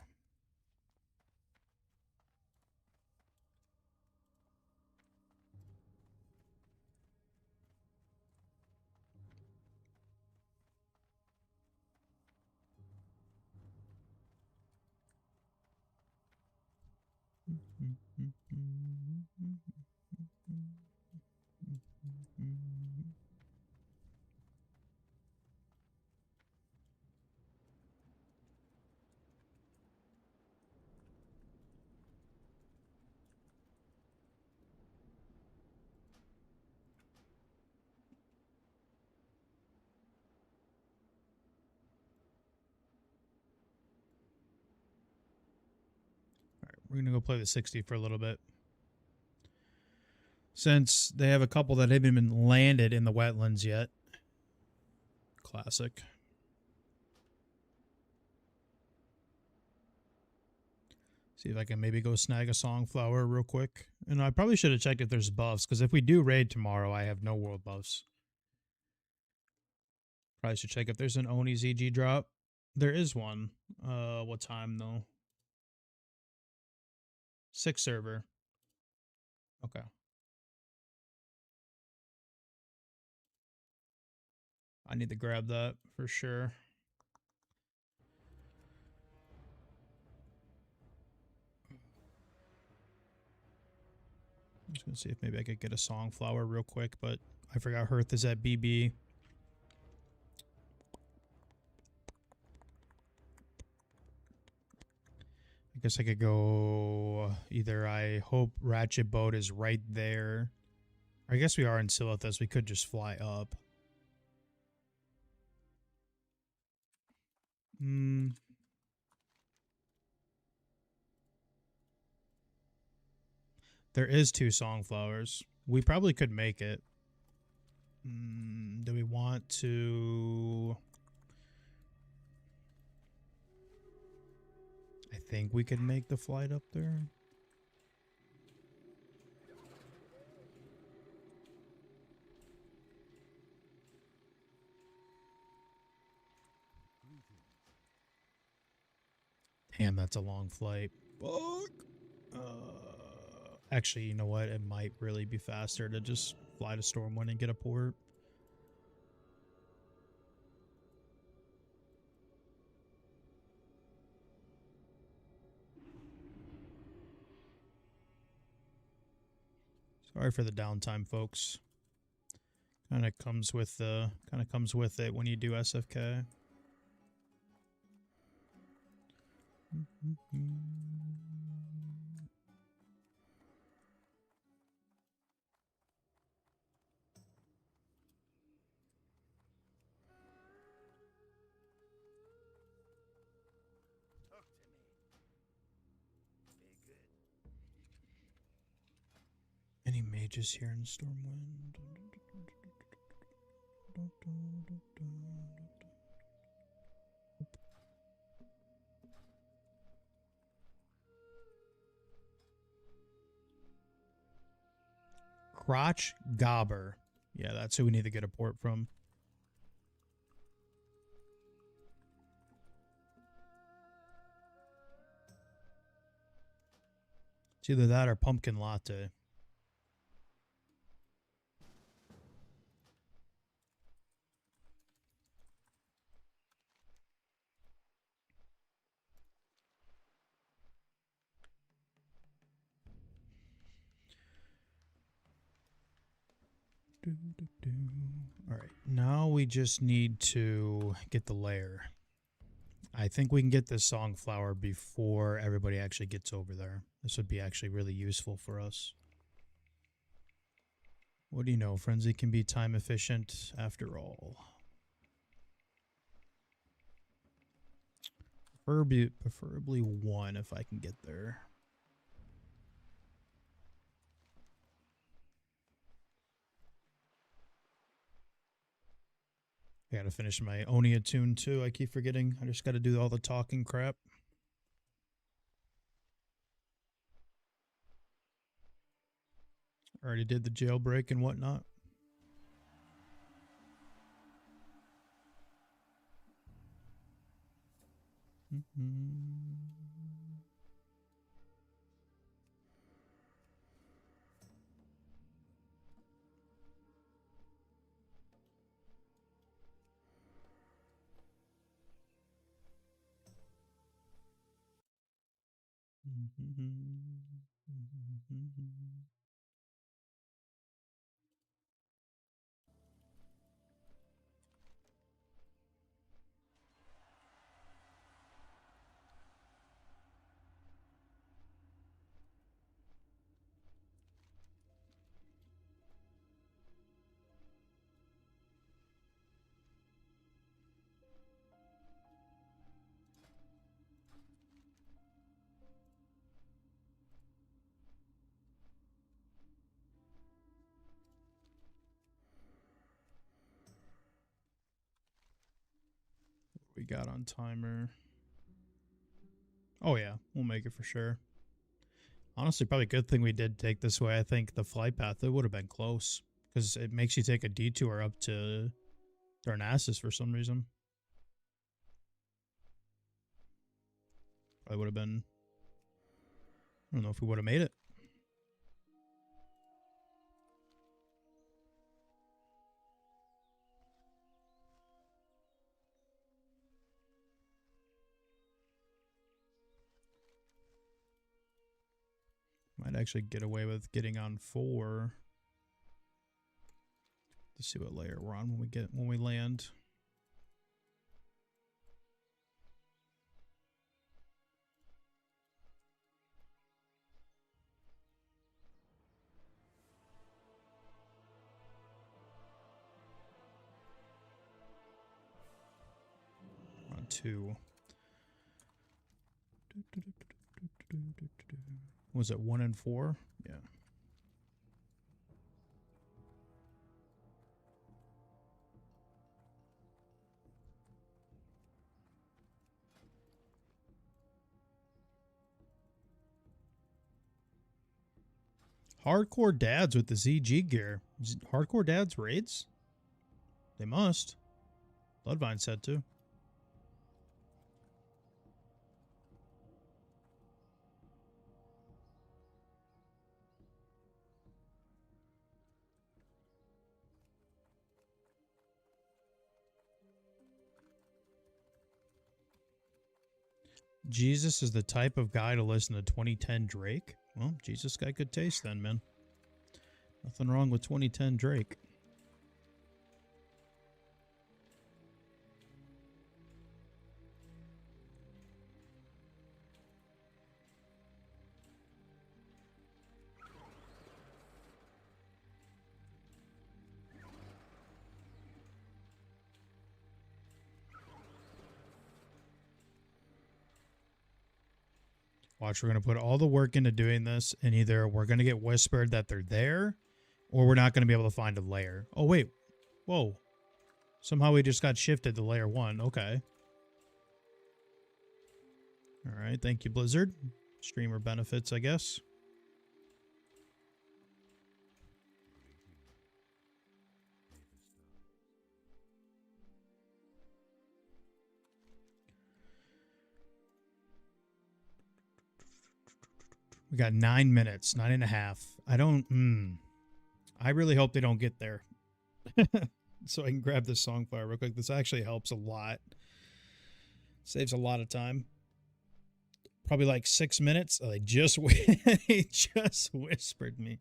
We're going to go play the 60 for a little bit. Since they have a couple that haven't been landed in the wetlands yet. Classic. See if I can maybe go snag a Songflower real quick. And I probably should have checked if there's buffs, because if we do raid tomorrow, I have no world buffs. Probably should check if there's an Oni ZG drop. There is one. What time, though? 6 server. Okay. I need to grab that for sure. I'm just gonna see if maybe I could get a Songflower real quick, but I forgot Hearth is at BB. I guess I could go either. I hope Ratchet Boat is right there. I guess we are in Silithus. We could just fly up. There is 2 Songflowers. We probably could make it. Do we want to... I think we could make the flight up there. Damn, that's a long flight. Fuck. Actually, you know what? It might really be faster to just fly to Stormwind and get a port. Sorry for the downtime, folks. Kind of comes with it when you do SFK. Any mages here in Stormwind? Crotch Gobber. Yeah, that's who we need to get a port from. It's either that or Pumpkin Latte. All right, now we just need to get the lair. I think we can get this songflower before everybody actually gets over there. This would be actually really useful for us. What do you know? Frenzy can be time efficient after all. Preferably one if I can get there. I gotta finish my Onia tune too. I keep forgetting. I just gotta do all the talking crap. Already did the jailbreak and whatnot. We got on timer. Oh yeah, we'll make it for sure. Honestly, probably a good thing we did take this way. I think the flight path, it would have been close. Because it makes you take a detour up to Darnassus for some reason. Probably would have been... I don't know if we would have made it. Might actually get away with getting on 4. To see what layer we're on when we land. We're on 2. Was it 1 and 4? Yeah. Hardcore dads with the ZG gear. Hardcore dads raids? They must. Bloodvine said too. Jesus is the type of guy to listen to 2010 Drake? Well, Jesus got good taste then, man. Nothing wrong with 2010 Drake. Watch, we're going to put all the work into doing this, and either we're going to get whispered that they're there, or we're not going to be able to find a layer. Oh, wait. Whoa. Somehow we just got shifted to layer 1. Okay. All right. Thank you, Blizzard. Streamer benefits, I guess. We got 9 minutes, 9.5. I really hope they don't get there. So I can grab this songflower real quick. This actually helps a lot. Saves a lot of time. Probably like 6 minutes. Oh, they just whispered me.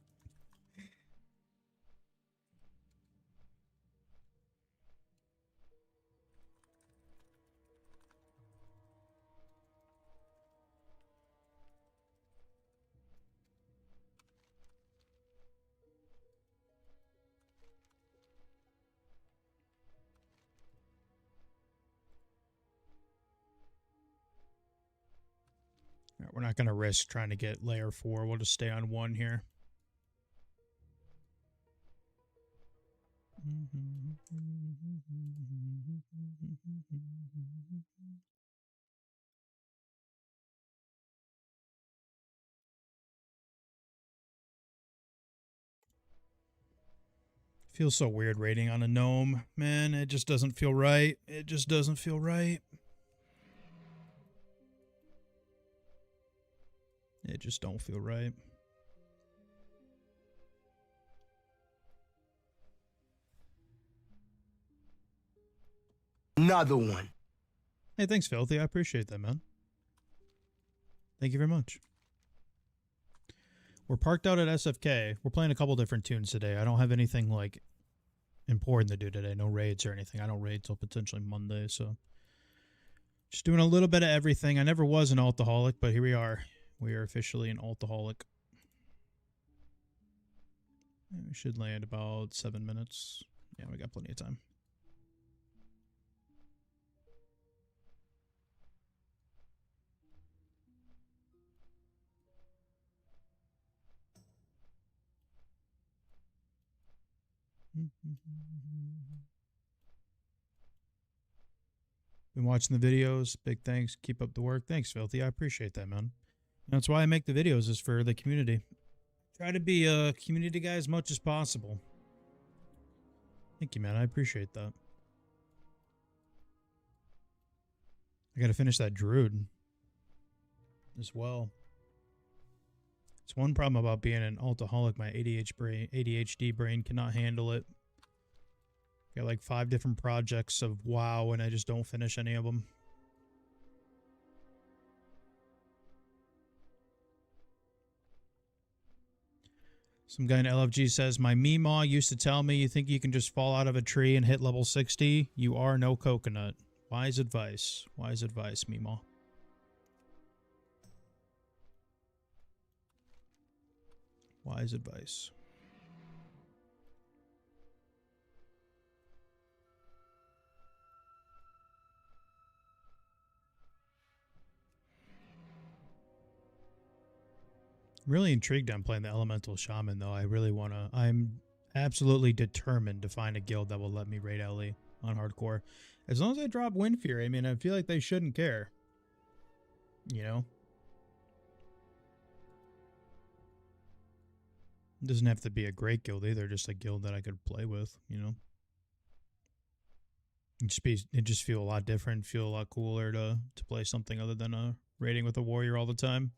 Right, we're not going to risk trying to get layer 4. We'll just stay on 1 here. Feels so weird raiding on a gnome, man. It just doesn't feel right. It just doesn't feel right. It just don't feel right. Another one. Hey, thanks, Filthy. I appreciate that, man. Thank you very much. We're parked out at SFK. We're playing a couple different tunes today. I don't have anything, like, important to do today. No raids or anything. I don't raid till potentially Monday, so... Just doing a little bit of everything. I never was an altaholic, but here we are. We are officially an altaholic. We should land about 7 minutes. Yeah, we got plenty of time. Been watching the videos. Big thanks. Keep up the work. Thanks, Filthy. I appreciate that, man. That's why I make the videos, is for the community. Try to be a community guy as much as possible. Thank you, man. I appreciate that. I gotta finish that Druid as well. It's one problem about being an altaholic. My ADHD brain cannot handle it. Got like 5 different projects of WoW, and I just don't finish any of them. Some guy in LFG says, my Meemaw used to tell me, you think you can just fall out of a tree and hit level 60? You are no coconut. Wise advice. Wise advice, Meemaw. Wise advice. Really intrigued on playing the Elemental Shaman, though. I really want to... I'm absolutely determined to find a guild that will let me raid Ellie on hardcore. As long as I drop Wind Fury, I mean, I feel like they shouldn't care. You know? It doesn't have to be a great guild either, just a guild that I could play with, you know? It just feel a lot different, feel a lot cooler to play something other than raiding with a warrior all the time.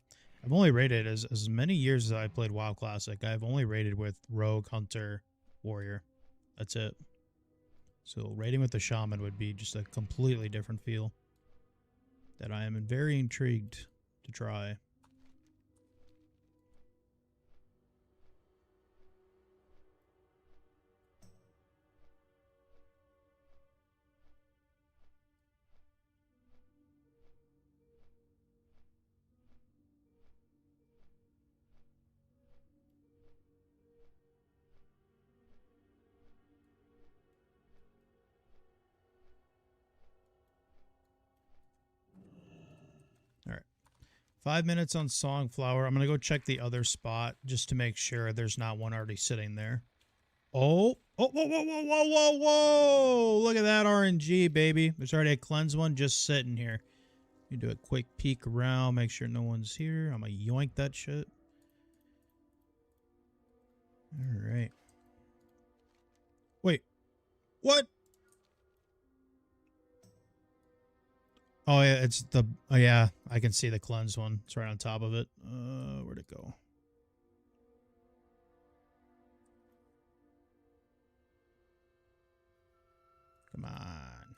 I've only raided as many years as I played WoW Classic. I've only raided with Rogue, Hunter, Warrior. That's it. So raiding with the Shaman would be just a completely different feel that I am very intrigued to try. All right. 5 minutes on Songflower. I'm going to go check the other spot just to make sure there's not one already sitting there. Oh, whoa, whoa, whoa, whoa, whoa, whoa. Look at that RNG, baby. There's already a cleanse one just sitting here. You do a quick peek around, make sure no one's here. I'm going to yoink that shit. All right. Wait. What? Oh, yeah, it's the... Oh, yeah, I can see the cleanse one. It's right on top of it. Where'd it go? Come on.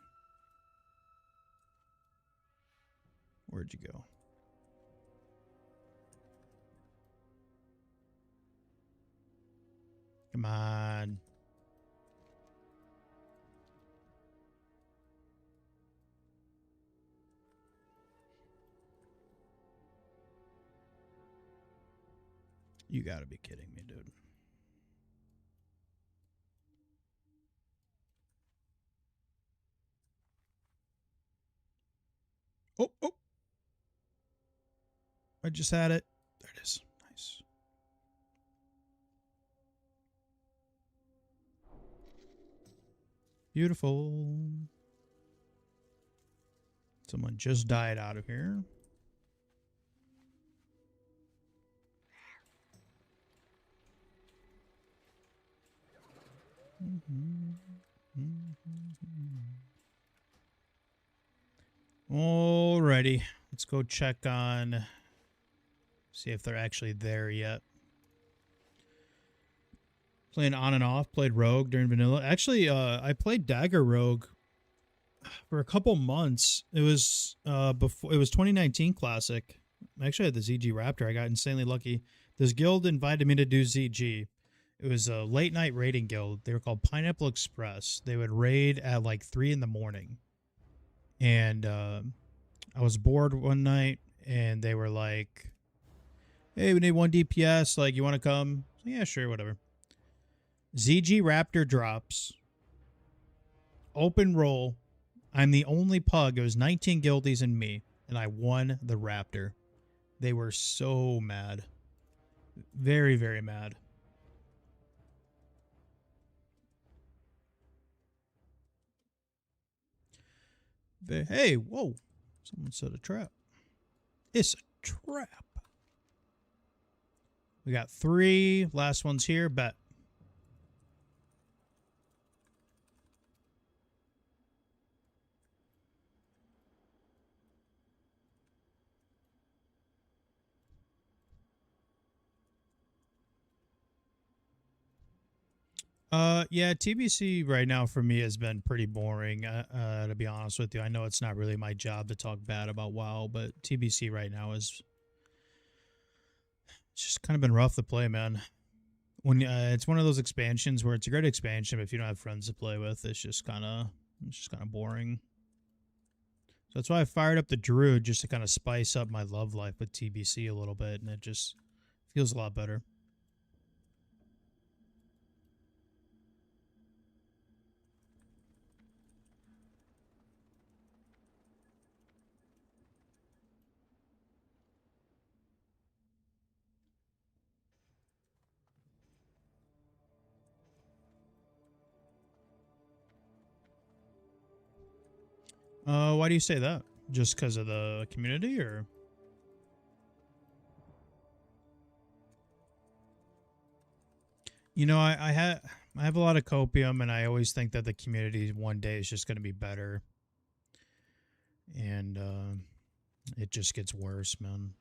Where'd you go? Come on. You gotta be kidding me, dude. Oh, oh. I just had it. There it is. Nice. Beautiful. Someone just died out of here. Alrighty, let's go check on, see if they're actually there yet. Playing on and off, played Rogue during vanilla. Actually, I played Dagger Rogue for a couple months. It was before, it was 2019 Classic. I actually had the ZG Raptor. I got insanely lucky. This guild invited me to do ZG. It was a late night raiding guild. They were called Pineapple Express. They would raid at like 3 in the morning. And I was bored one night, and they were like, "Hey, we need 1 DPS. Like, you want to come?" So, yeah, sure, whatever. ZG Raptor drops. Open roll. I'm the only pug. It was 19 guildies and me, and I won the Raptor. They were so mad. Very, very mad. Hey, whoa. Someone set a trap. It's a trap. We got 3. Last one's here. Bet. Yeah, TBC right now for me has been pretty boring, to be honest with you. I know it's not really my job to talk bad about WoW, but TBC right now is it's just kind of been rough to play, man. When it's one of those expansions where it's a great expansion, but if you don't have friends to play with, it's just kind of boring. So that's why I fired up the Druid, just to kind of spice up my love life with TBC a little bit, and it just feels a lot better. Why do you say that? Just because of the community, or? You know, I have a lot of copium, and I always think that the community one day is just going to be better, and it just gets worse, man.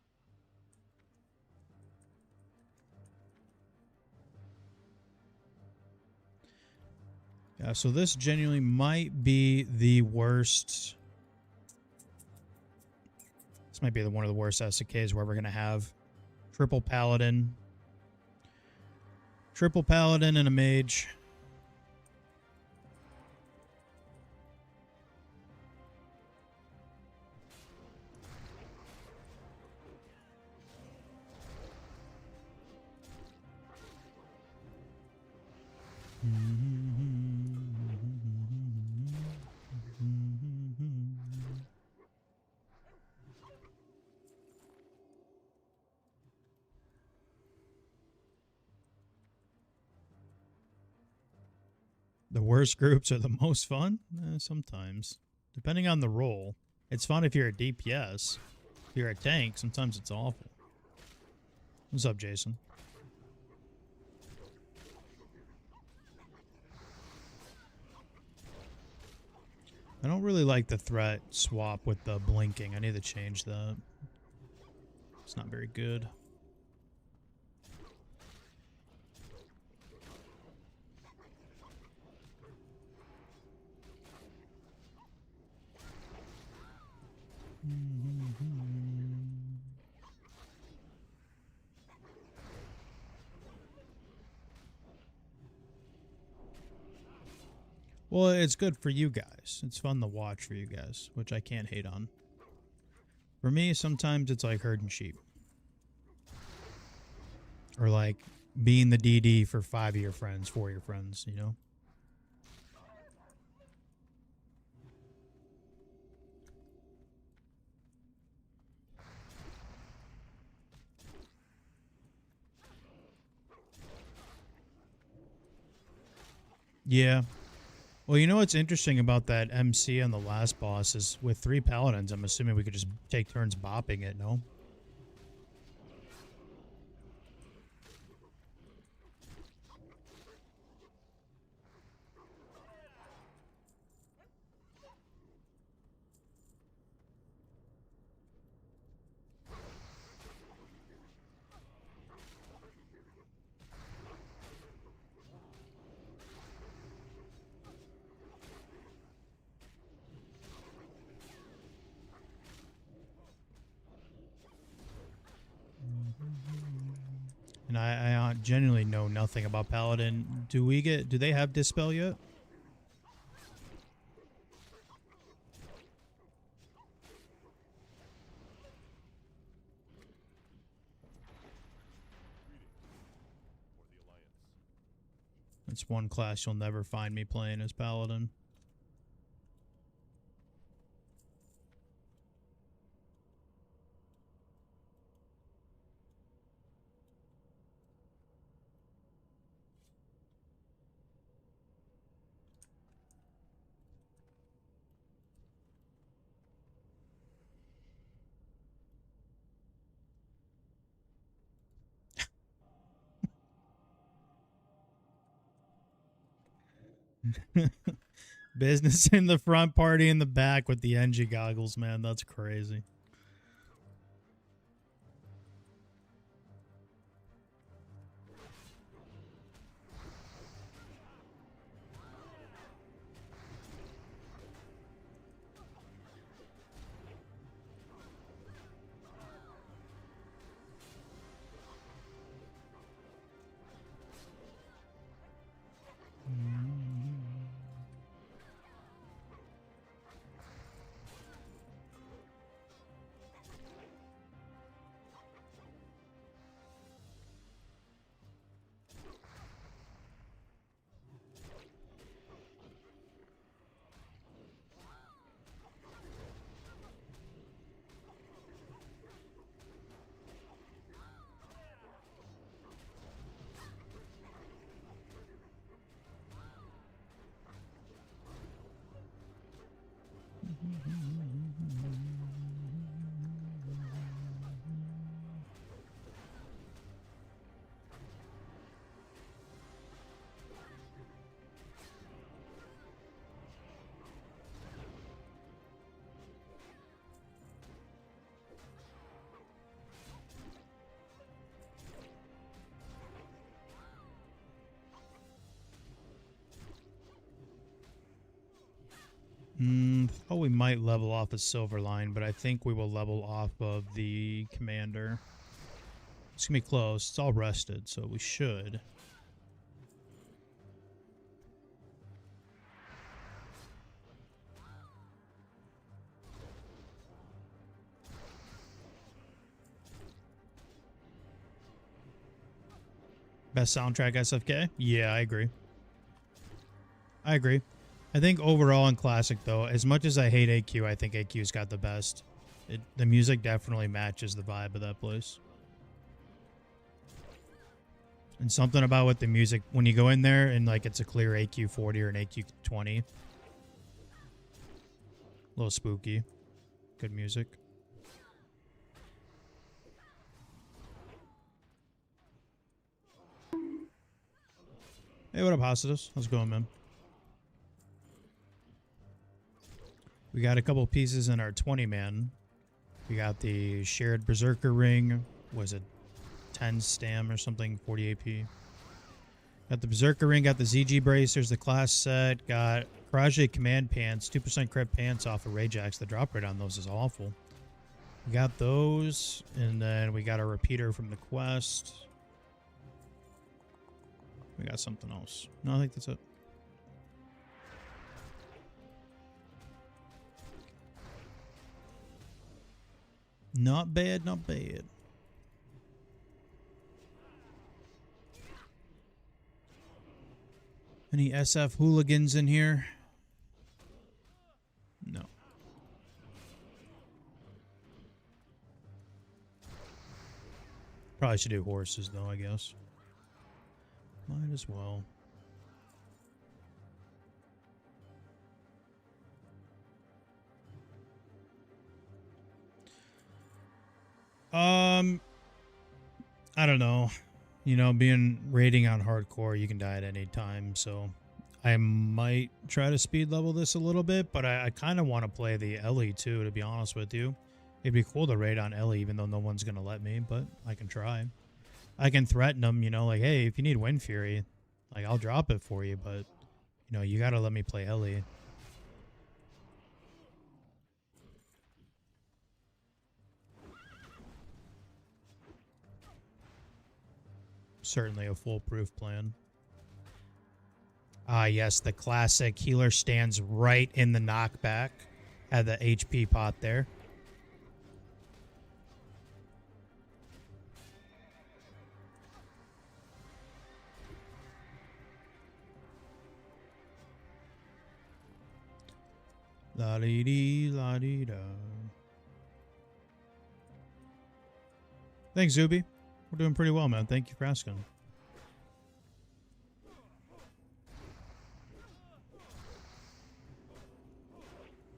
Yeah, so this genuinely might be the worst. This might be one of the worst SDKs where we're going to have triple paladin and a mage. The worst groups are the most fun? Sometimes. Depending on the role. It's fun if you're a DPS. If you're a tank, sometimes it's awful. What's up, Jason? I don't really like the threat swap with the blinking. I need to change that. It's not very good. Well, it's good for you guys. It's fun to watch for you guys, which I can't hate on. For me, sometimes it's like herding sheep. Or like being the DD for 5 of your friends, 4 of your friends, you know? Yeah. Well, you know what's interesting about that MC on the last boss is with 3 paladins, I'm assuming we could just take turns bopping it, no? And I genuinely know nothing about paladin. Do they have dispel yet? It's one class you'll never find me playing as paladin. Business in the front, party in the back with the NG goggles, man. That's crazy. Oh, we might level off a silver line, but I think we will level off of the commander. It's gonna be close. It's all rested, so we should. Best soundtrack SFK? Yeah, I agree. I agree. I think overall in Classic, though, as much as I hate AQ, I think AQ's got the best. The music definitely matches the vibe of that place. And something about with the music, when you go in there and like it's a clear AQ 40 or an AQ 20. A little spooky. Good music. Hey, what up, Hositus? How's it going, man? We got a couple pieces in our 20-man. We got the shared Berserker ring. Was it 10 stam or something? 40 AP. Got the Berserker ring. Got the ZG bracers. The class set. Got Karage command pants. 2% crit pants off of Rajax. The drop rate on those is awful. We got those. And then we got a repeater from the quest. We got something else. No, I think that's it. Not bad, not bad. Any SF hooligans in here? No. Probably should do horses, though, I guess. Might as well. I don't know. You know, being raiding on hardcore, you can die at any time, so I might try to speed level this a little bit, but I kind of want to play the Ellie too, to be honest with you. It'd be cool to raid on Ellie, even though no one's going to let me, but I can try. I can threaten them, you know, like, hey, if you need Wind Fury, like, I'll drop it for you, but, you know, you got to let me play Ellie. Certainly a foolproof plan. Ah, yes, the classic healer stands right in the knockback. Had the HP pot there. La-dee-dee, la-dee-da. Thanks, Zuby. We're doing pretty well, man. Thank you for asking.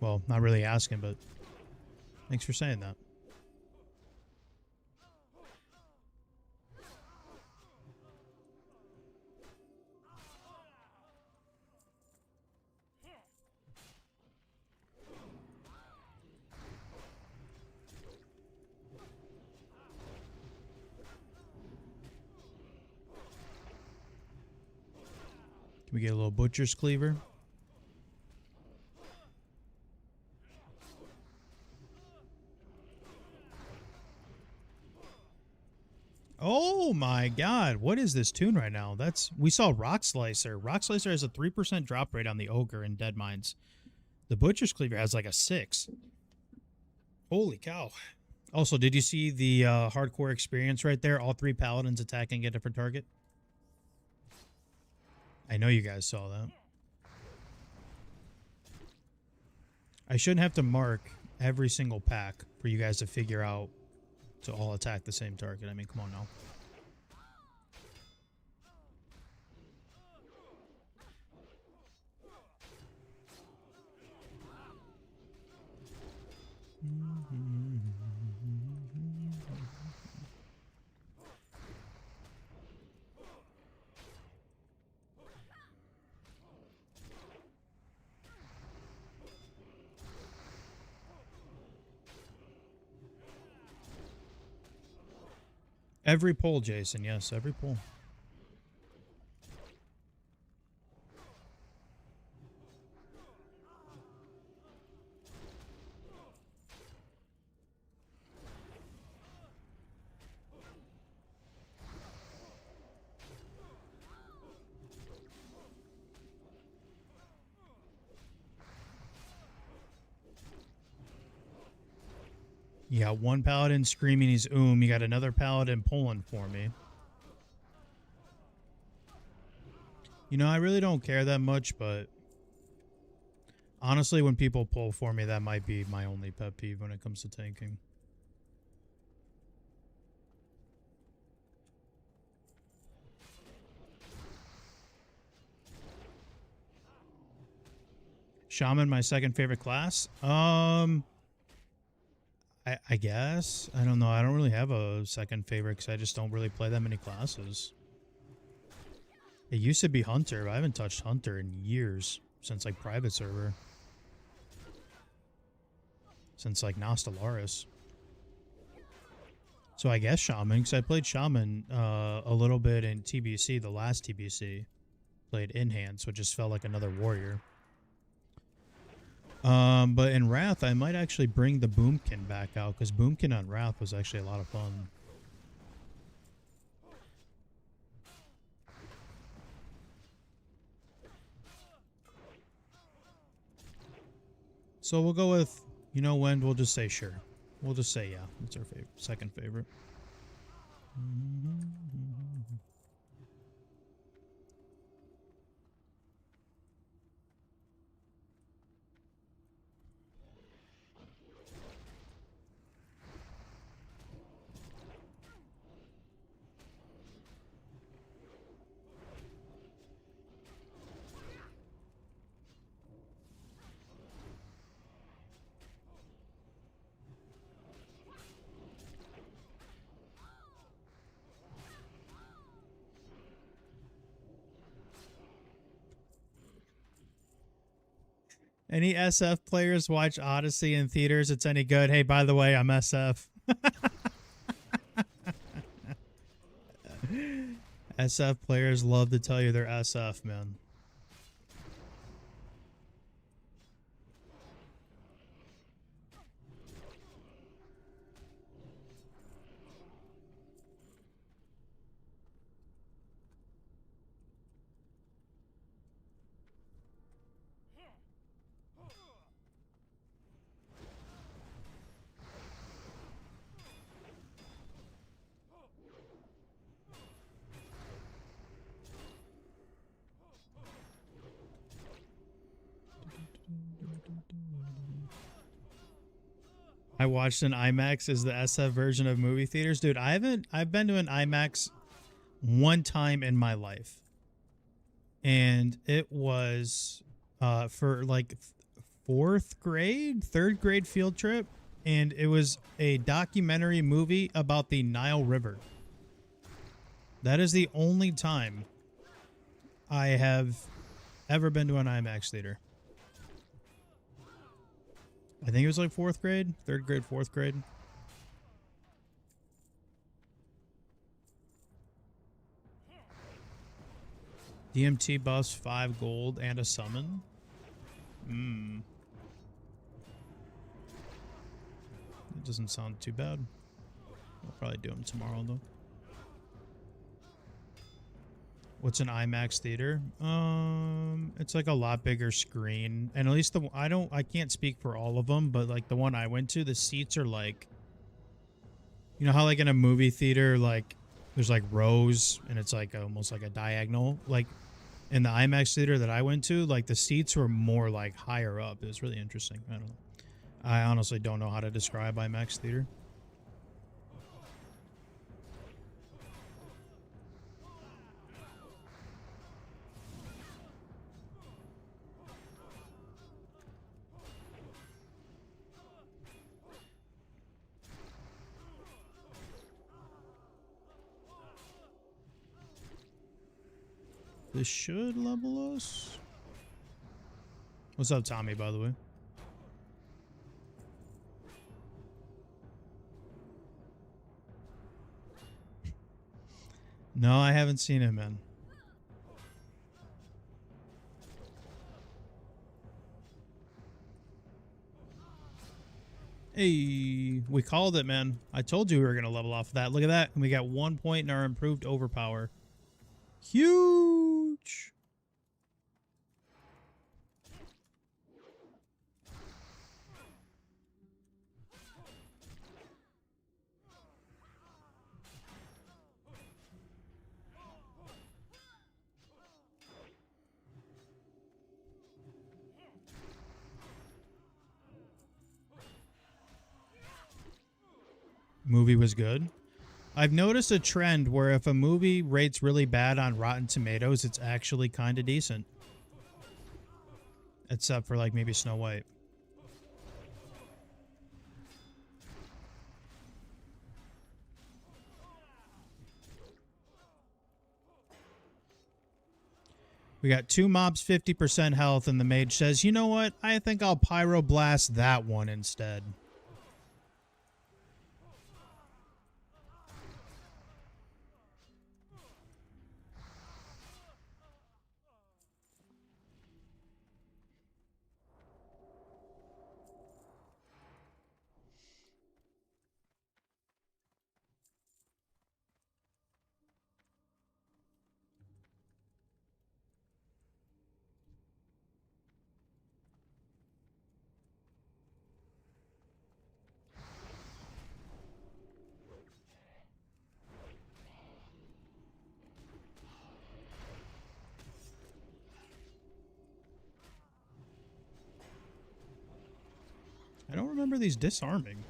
Well, not really asking, but thanks for saying that. Can we get a little butcher's cleaver? Oh my god, what is this tune right now? We saw Rock Slicer. Rock Slicer has a 3% drop rate on the Ogre in Dead Mines. The Butcher's Cleaver has like a 6. Holy cow. Also, did you see the hardcore experience right there? All 3 paladins attacking a different target? I know you guys saw that. I shouldn't have to mark every single pack for you guys to figure out to all attack the same target. I mean, come on now. Every pull, Jason. Yes, every pull. You got one paladin screaming his You got another paladin pulling for me. You know, I really don't care that much, but honestly, when people pull for me, that might be my only pet peeve when it comes to tanking. Shaman, my second favorite class? I guess. I don't know. I don't really have a second favorite because I just don't really play that many classes. It used to be Hunter, but I haven't touched Hunter in years. Since, like, private server. Since, like, Nostalaris. So I guess Shaman, because I played Shaman a little bit in TBC, the last TBC. Played in-hand, so it just felt like another warrior. But in Wrath, I might actually bring the Boomkin back out, because Boomkin on Wrath was actually a lot of fun. So we'll go with, you know, when we'll just say sure. We'll just say yeah. It's our favorite, second favorite. Any SF players watch Odyssey in theaters? It's any good? Hey, by the way, I'm SF. SF players love to tell you they're SF, man. I watched an IMAX as the SF version of movie theaters. Dude, I've been to an IMAX one time in my life. And it was for like third grade field trip, and it was a documentary movie about the Nile River. That is the only time I have ever been to an IMAX theater. I think it was like third grade, fourth grade. DMT buffs 5 gold and a summon. That doesn't sound too bad. I'll probably do them tomorrow though. What's an IMAX theater? It's like a lot bigger screen, and at least I can't speak for all of them, but like the one I went to, the seats are like, you know how like in a movie theater, like there's like rows and it's like almost like a diagonal. Like in the IMAX theater that I went to, like the seats were more like higher up. It was really interesting. I don't know. I honestly don't know how to describe IMAX theater. This should level us. What's up, Tommy, by the way? No, I haven't seen him, man. Hey, we called it, man. I told you we were going to level off of that. Look at that. And we got 1 point in our improved overpower. Huge. Movie was good. I've noticed a trend where if a movie rates really bad on Rotten Tomatoes, it's actually kind of decent. Except for like maybe Snow White. We got 2 mobs, 50% health, and the mage says, you know what? I think I'll pyroblast that one instead. I don't remember these disarming.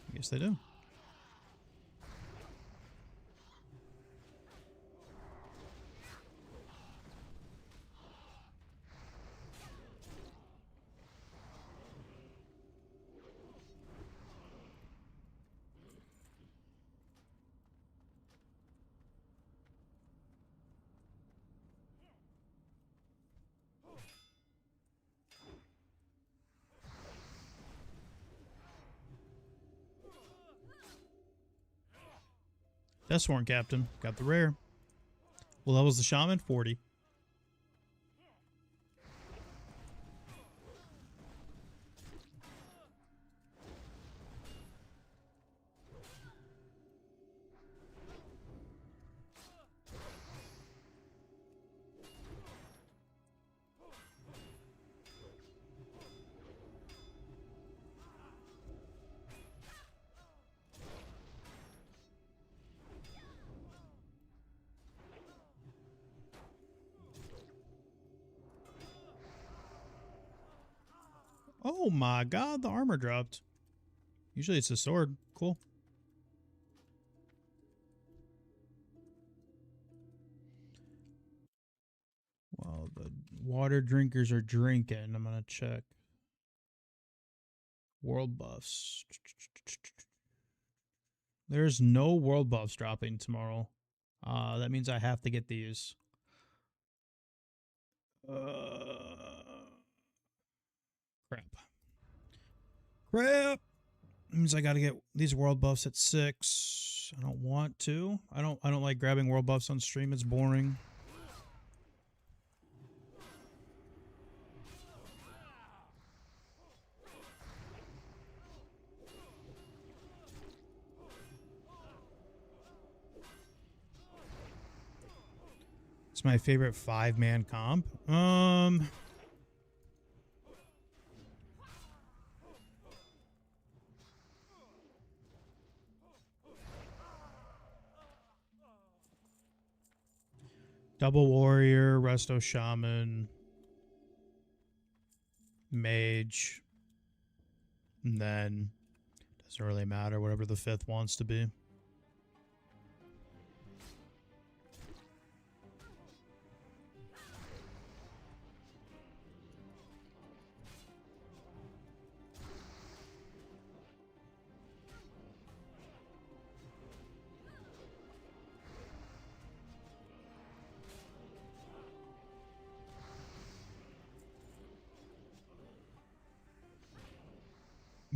I guess they do. Deathsworn Captain. Got the rare. What level's the Shaman? 40. Oh my god, the armor dropped. Usually it's a sword. Cool. Well, the water drinkers are drinking. I'm going to check. World buffs. There's no world buffs dropping tomorrow. That means I have to get these. Crap. Crap. Means I gotta get these world buffs at 6. I don't want to. I don't like grabbing world buffs on stream. It's boring. It's my favorite 5-man comp. Double Warrior, Resto Shaman, Mage, and then doesn't really matter, whatever the 5th wants to be.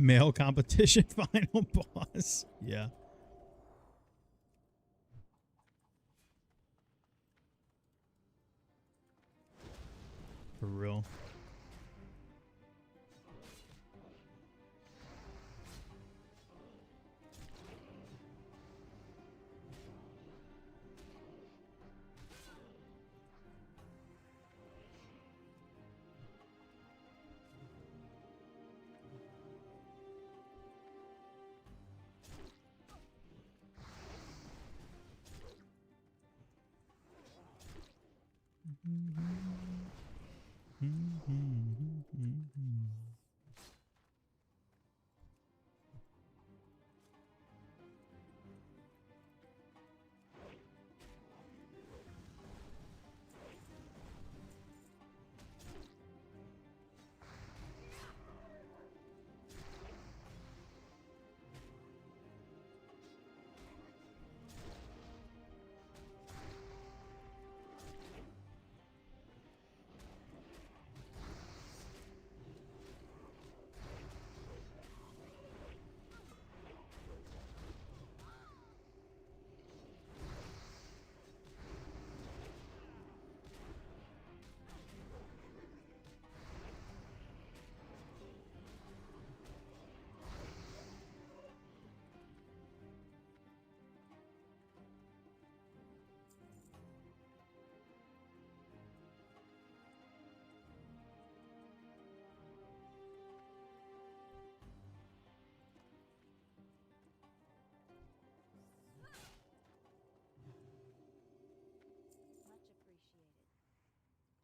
Male competition final boss. Yeah. For real.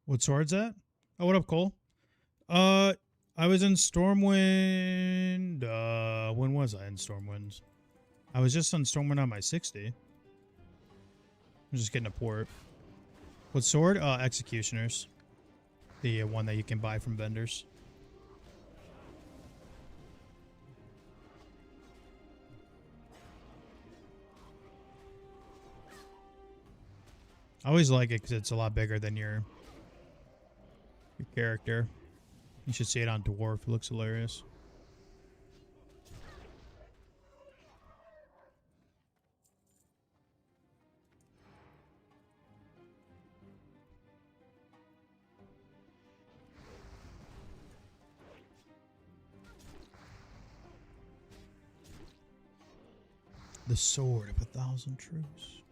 What sword's that? Oh, what up, Cole? I was in Stormwind. When was I in Stormwind? I was just on Stormwind on my 60. I'm just getting a port. What sword? Executioners. The one that you can buy from vendors. I always like it because it's a lot bigger than your character. You should see it on Dwarf. It looks hilarious. The sword of 1,000 truths.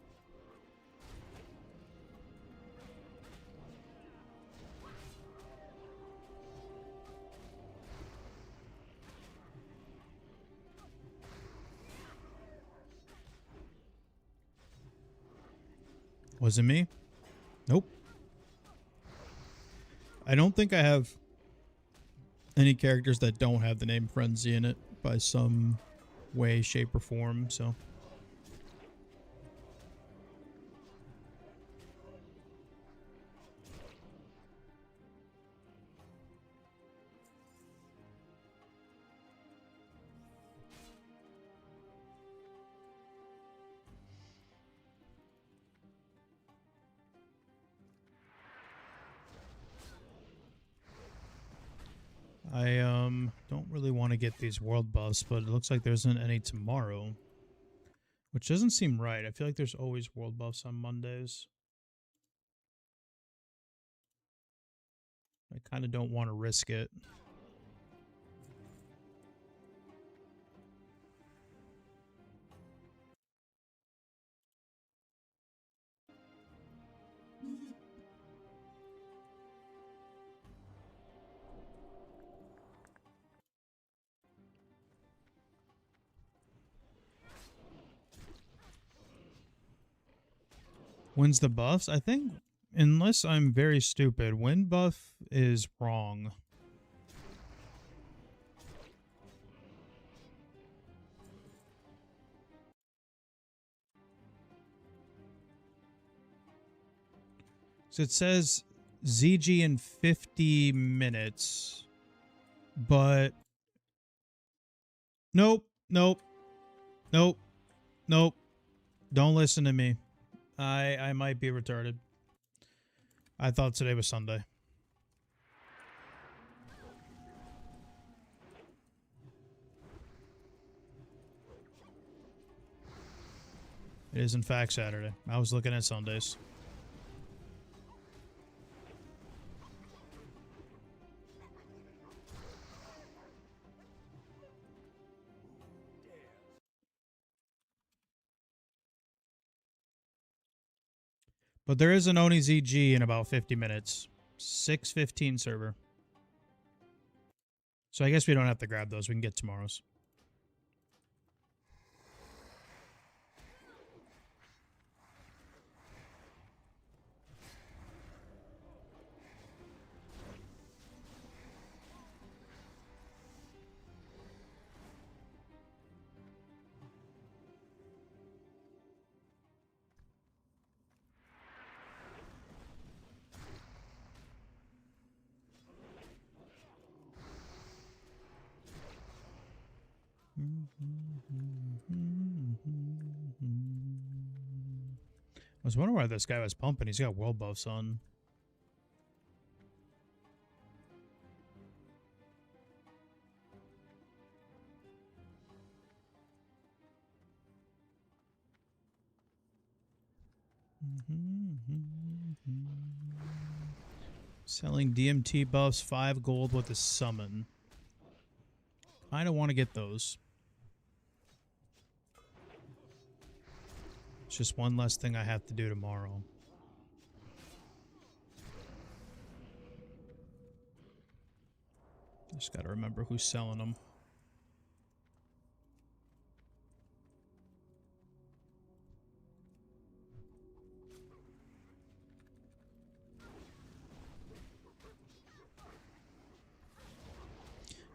Was it me? Nope. I don't think I have any characters that don't have the name Frenzy in it by some way, shape, or form, so. I don't really want to get these world buffs, but it looks like there isn't any tomorrow, which doesn't seem right. I feel like there's always world buffs on Mondays. I kind of don't want to risk it. When's the buffs? I think, unless I'm very stupid, wind buff is wrong. So it says ZG in 50 minutes, but nope, nope, nope, nope. Don't listen to me. I might be retarded. I thought today was Sunday. It is in fact Saturday. I was looking at Sundays. But there is an Oni ZG in about 50 minutes. 6:15 server. So I guess we don't have to grab those. We can get tomorrow's. I was wondering why this guy was pumping. He's got world buffs on. Selling DMT buffs, 5 gold with a summon. I don't want to get those. It's just one less thing I have to do tomorrow. Just gotta remember who's selling them.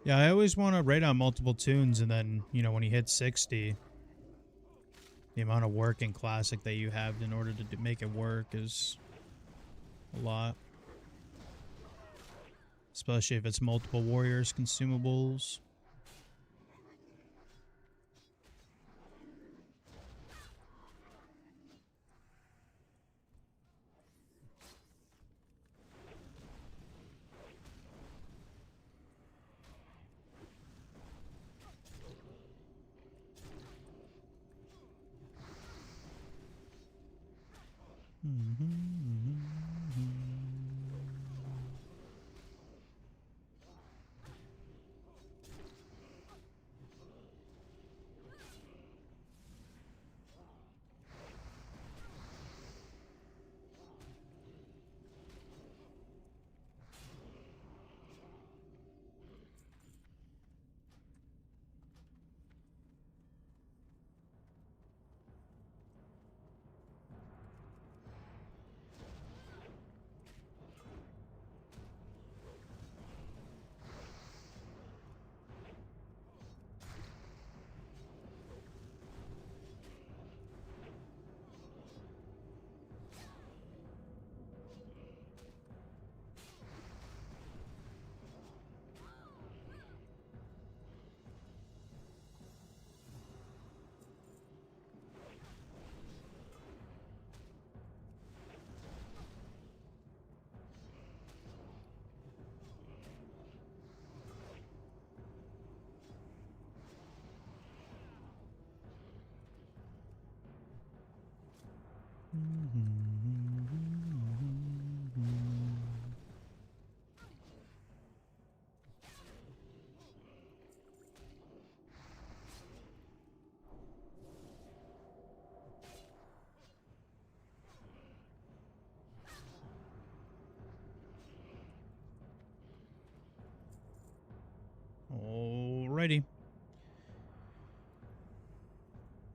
Yeah, I always want to rate on multiple tunes, and then, you know, when you hit 60, the amount of work in Classic that you have in order to make it work is a lot. Especially if it's multiple warriors, consumables.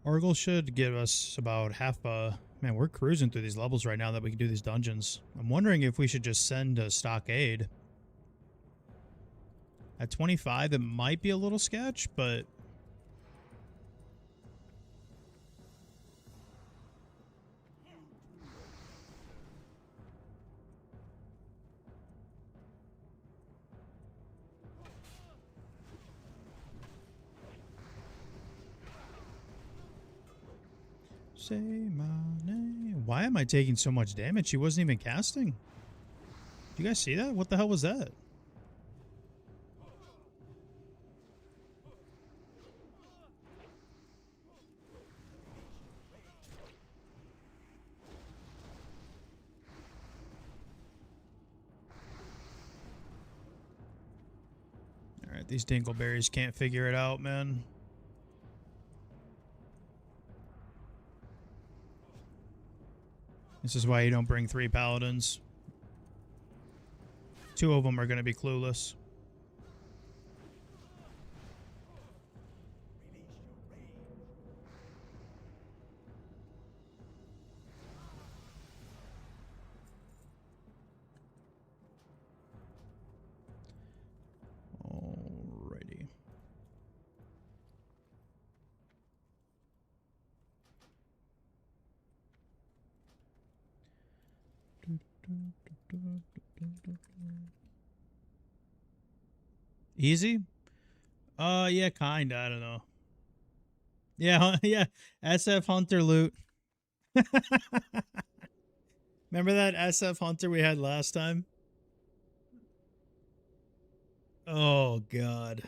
Orgel should give us about half a... Man, we're cruising through these levels right now that we can do these dungeons. I'm wondering if we should just send a stockade. At 25, it might be a little sketch, but... Say my name. Why am I taking so much damage? She wasn't even casting. You guys see that? What the hell was that? Alright, these dingleberries can't figure it out, man. This is why you don't bring 3 paladins. 2 of them are going to be clueless. Alrighty. Easy? Yeah, kinda. I don't know. Yeah, yeah. SF Hunter loot. Remember that SF Hunter we had last time? Oh, God.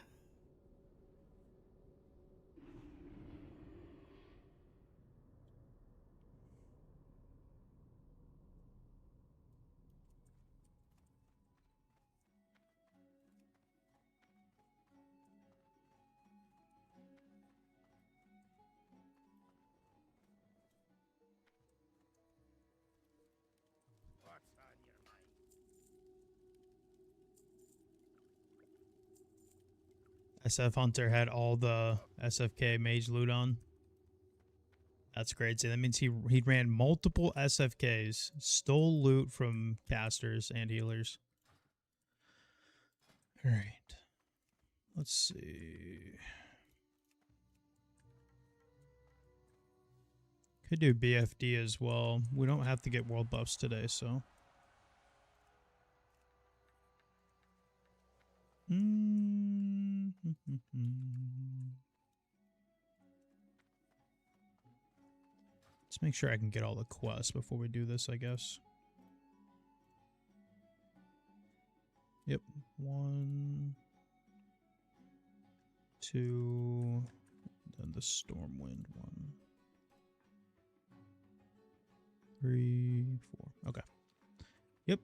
SF Hunter had all the SFK mage loot on. That's great. So that means he ran multiple SFKs, stole loot from casters and healers. All right. Let's see. Could do BFD as well. We don't have to get world buffs today, so. Let's make sure I can get all the quests before we do this, I guess. Yep. 1, 2, then the Stormwind one. 3, 4. Okay. Yep.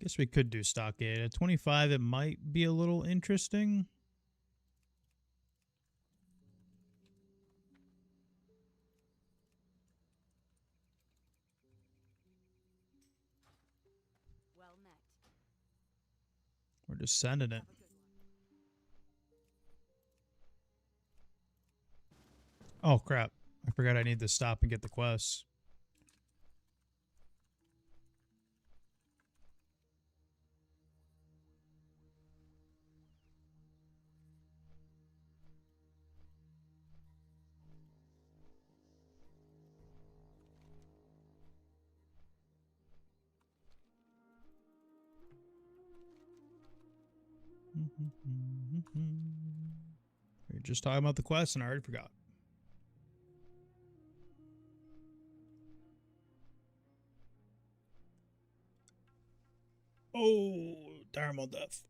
Guess we could do stockade. At 25, it might be a little interesting. Well met. We're just sending it. Have a good one. Oh, crap. I forgot I need to stop and get the quests. We were just talking about the quest and I already forgot. Oh, thermal death.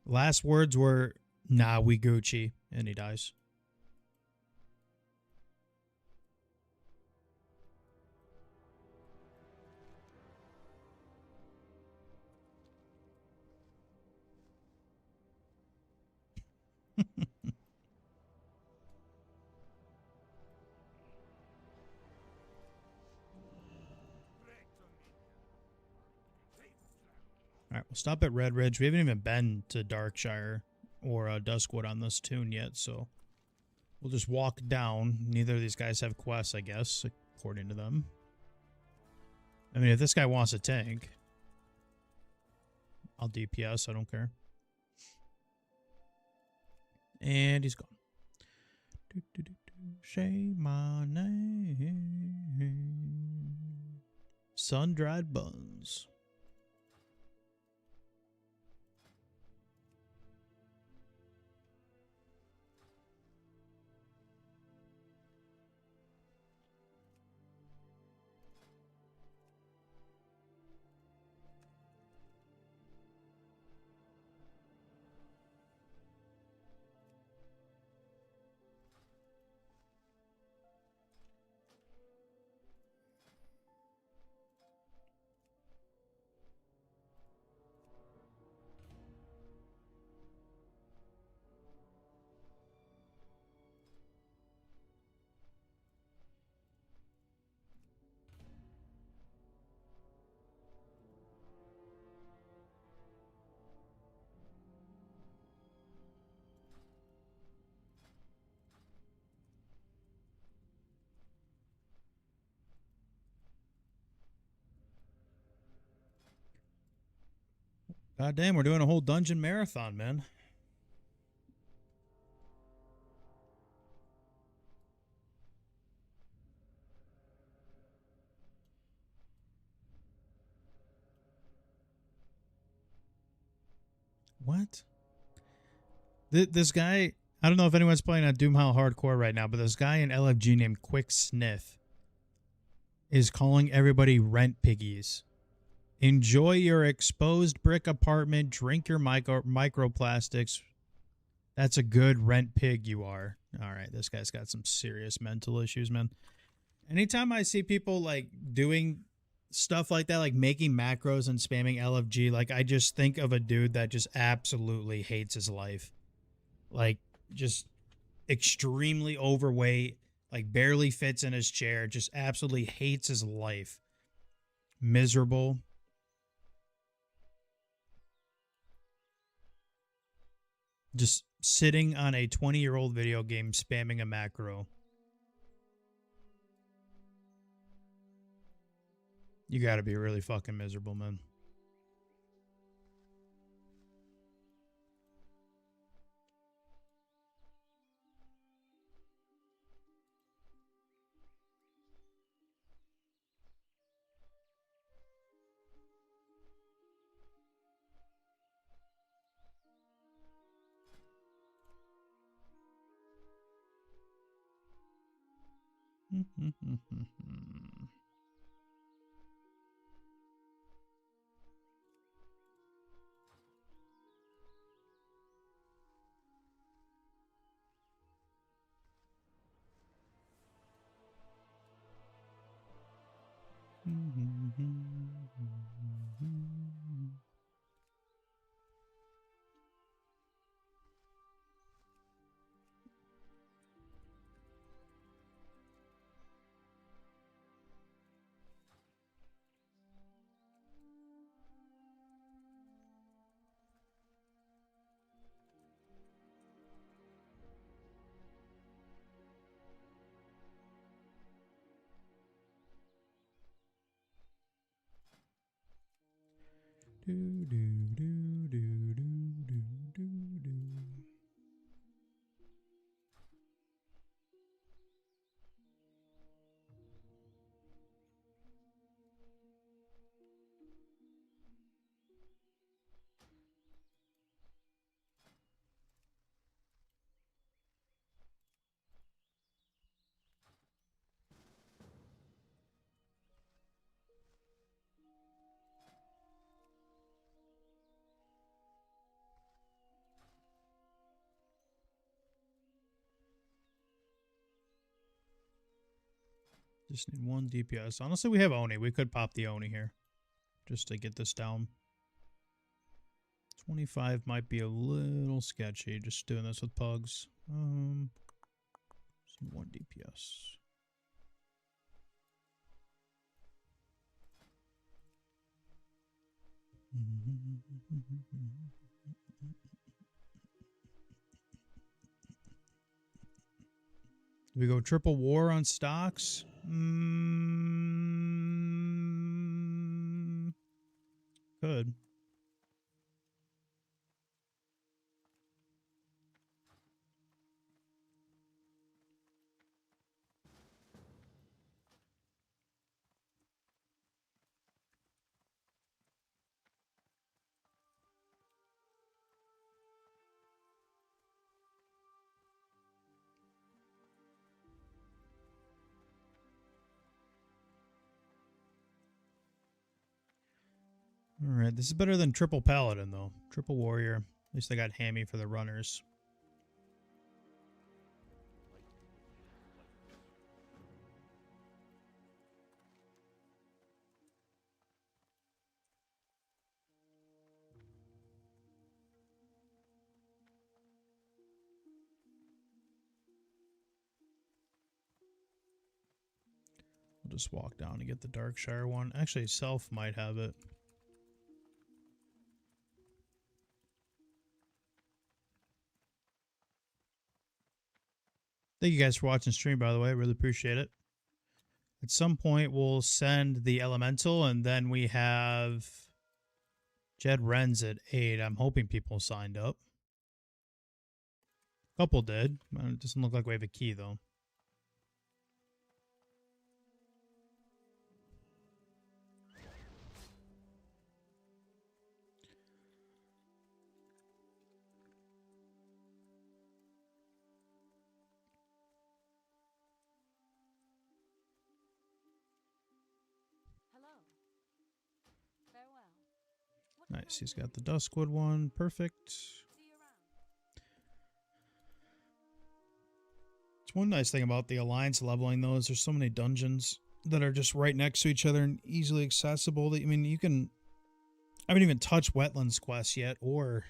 Last words were, nah, we Gucci, and he dies. Alright, we'll stop at Red Ridge. We haven't even been to Darkshire or Duskwood on this tune yet, so we'll just walk down. Neither of these guys have quests, I guess, according to them. I mean, if this guy wants a tank, I'll DPS, I don't care. And he's gone. Say my name. Sun-dried buns. God damn, we're doing a whole dungeon marathon, man. What? This guy, I don't know if anyone's playing on Doomhowl Hardcore right now, but this guy in LFG named Quick Sniff is calling everybody rent piggies. Enjoy your exposed brick apartment, drink your microplastics. That's a good rent pig you are. All right, this guy's got some serious mental issues, man. Anytime I see people like doing stuff like that, like making macros and spamming LFG, like I just think of a dude that just absolutely hates his life. Like just extremely overweight, like barely fits in his chair, just absolutely hates his life. Miserable. Just sitting on a 20-year-old video game spamming a macro. You gotta be really fucking miserable, man. Just need one DPS. Honestly, we have Oni. We could pop the Oni here. Just to get this down. It's 25 might be a little sketchy, just doing this with pugs. Some 1 DPS. Do we go triple war on stocks? Could. Alright, this is better than triple paladin, though. Triple warrior. At least I got hammy for the runners. I'll just walk down and get the Darkshire one. Actually, Self might have it. Thank you guys for watching stream, by the way. I really appreciate it. At some point, we'll send the Elemental, and then we have Jed Ren's at 8. I'm hoping people signed up. A couple did. It doesn't look like we have a key, though. Hello. Farewell. What Nice. can I He's do? got the Duskwood one. Perfect. See you around. It's one nice thing about the Alliance leveling those. There's so many dungeons that are just right next to each other and easily accessible. That, I mean, you can... I haven't even touched Wetlands quest yet, or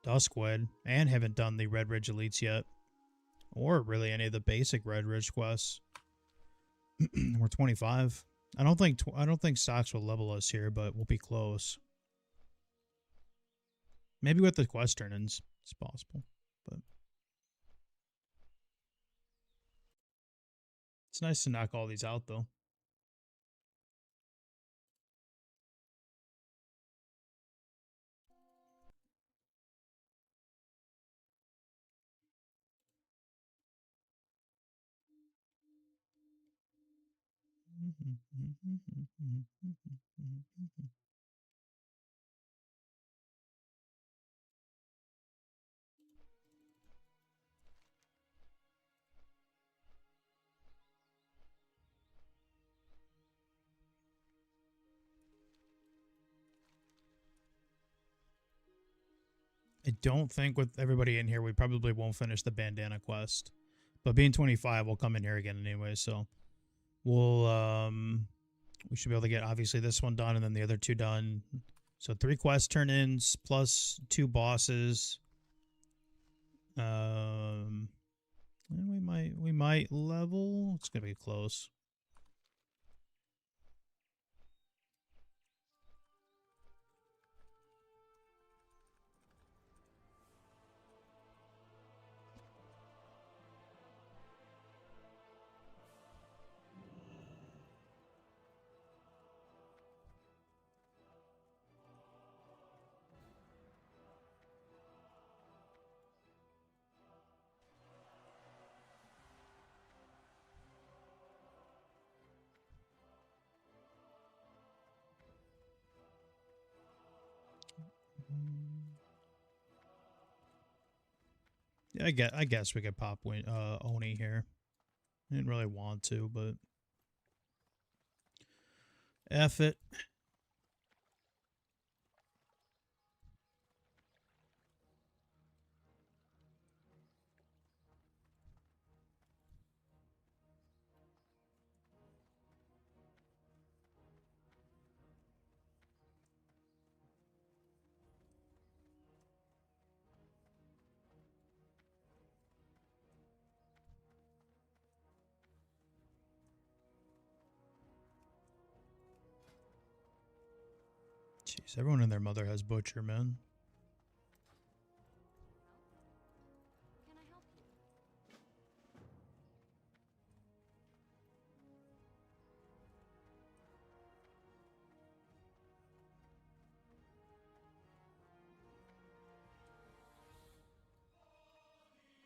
Duskwood, and haven't done the Red Ridge Elites yet, or really any of the basic Red Ridge quests. We're 25. I don't think stocks will level us here, but we'll be close. Maybe with the quest turn-ins, it's possible, but it's nice to knock all these out, though. I don't think with everybody in here, we probably won't finish the bandana quest. But being 25, we'll come in here again anyway, so we'll we should be able to get obviously this one done and then the other 2 done. So 3 quest turn-ins plus 2 bosses. And we might level. It's gonna be close. Yeah, I guess we could pop Oni here. I didn't really want to, but F it. Jeez, everyone and their mother has butcher, man. Can I help you?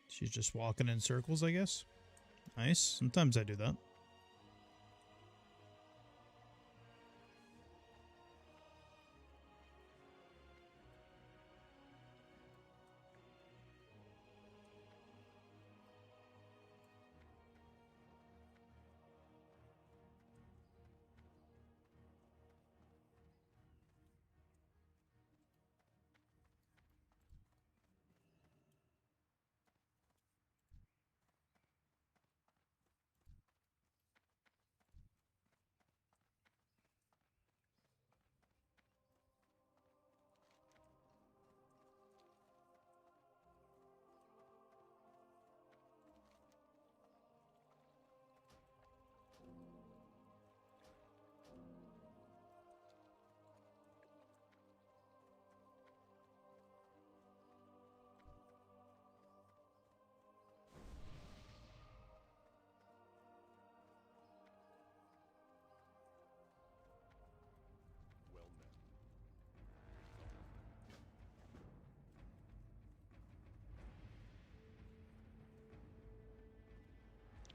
She's just walking in circles, I guess. Nice. Sometimes I do that.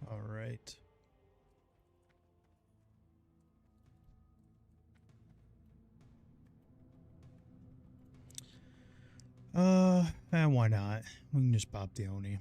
All right. And why not? We can just pop the Oni.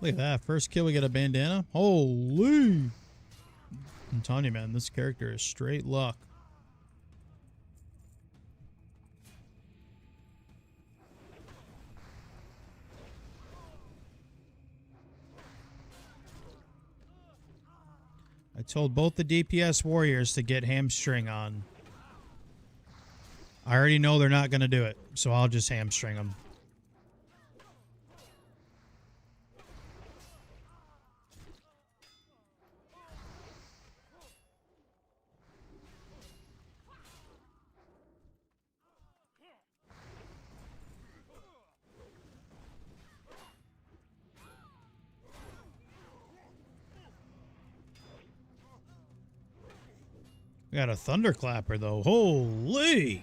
Look at that. First kill, we get a bandana. Holy! I'm telling you, man, this character is straight luck. I told both the DPS warriors to get hamstring on. I already know they're not going to do it, so I'll just hamstring them. We got a thunderclapper, though. Holy!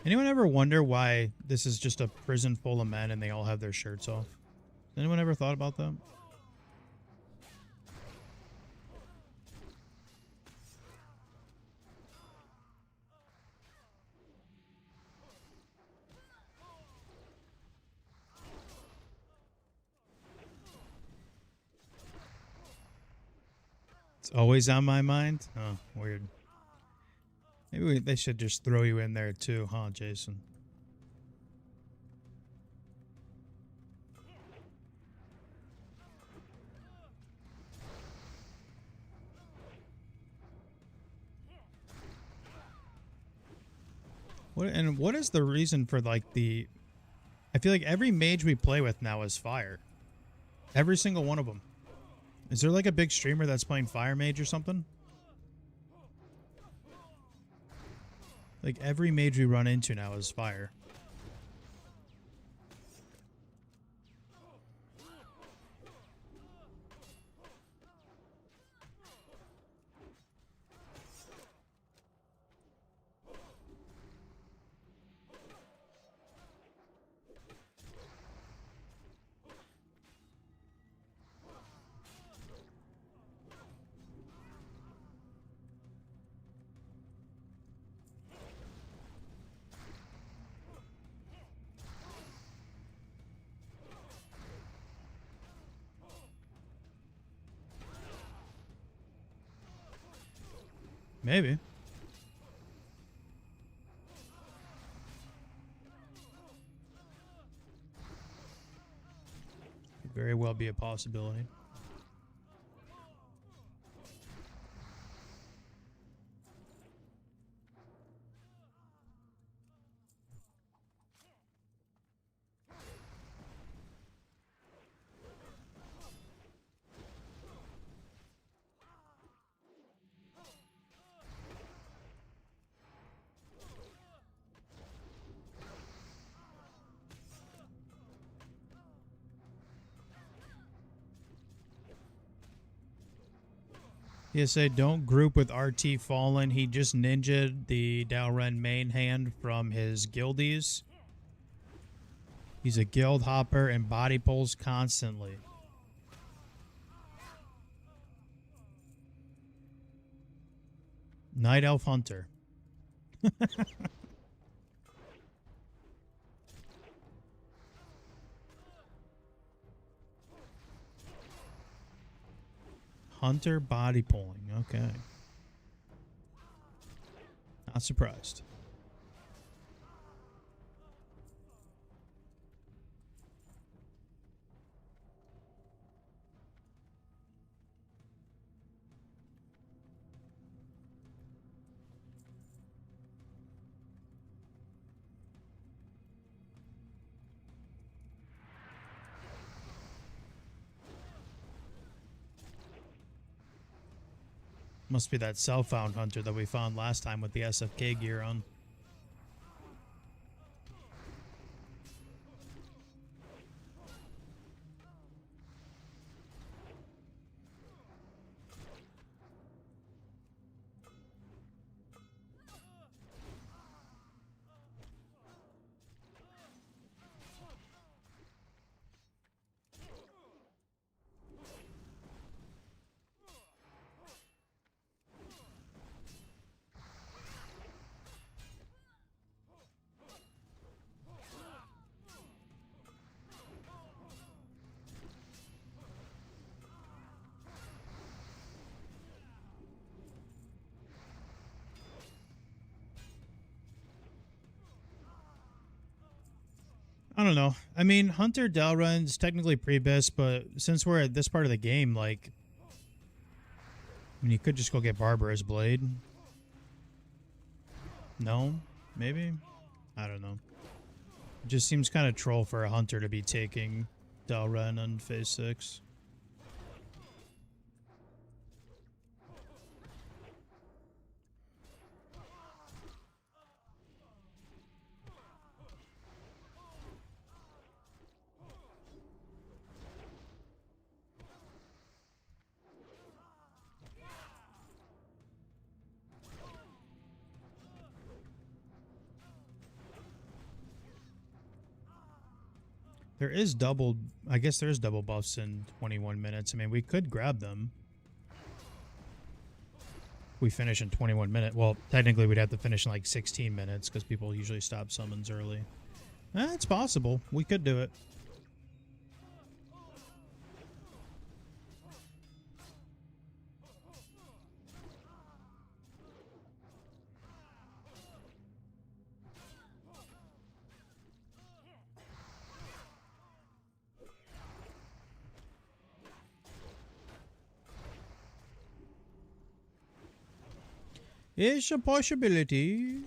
Anyone ever wonder why this is just a prison full of men and they all have their shirts off? Anyone ever thought about that? It's always on my mind? Oh, weird. Maybe they should just throw you in there too, huh, Jason? What is the reason for like the... I feel like every mage we play with now is fire. Every single one of them. Is there like a big streamer that's playing fire mage or something? Like every mage we run into now is fire. Maybe. Could very well be a possibility. PSA, don't group with RT Fallen. He just ninja'd the Dalren main hand from his guildies. He's a guild hopper and body pulls constantly. Night Elf Hunter. Hunter body pulling. Okay. Not surprised. Must be that self-found hunter that we found last time with the SFK gear on. I don't know. I mean, Hunter Dalren's technically pre-bis, but since we're at this part of the game, like, I mean, you could just go get Barbarous Blade. No? Maybe? I don't know. It just seems kind of troll for a Hunter to be taking Dalren on phase 6. There is double, I guess there is double buffs in 21 minutes. I mean, we could grab them. We finish in 21 minutes. Well, technically we'd have to finish in like 16 minutes because people usually stop summons early. It's possible. We could do it. It's a possibility.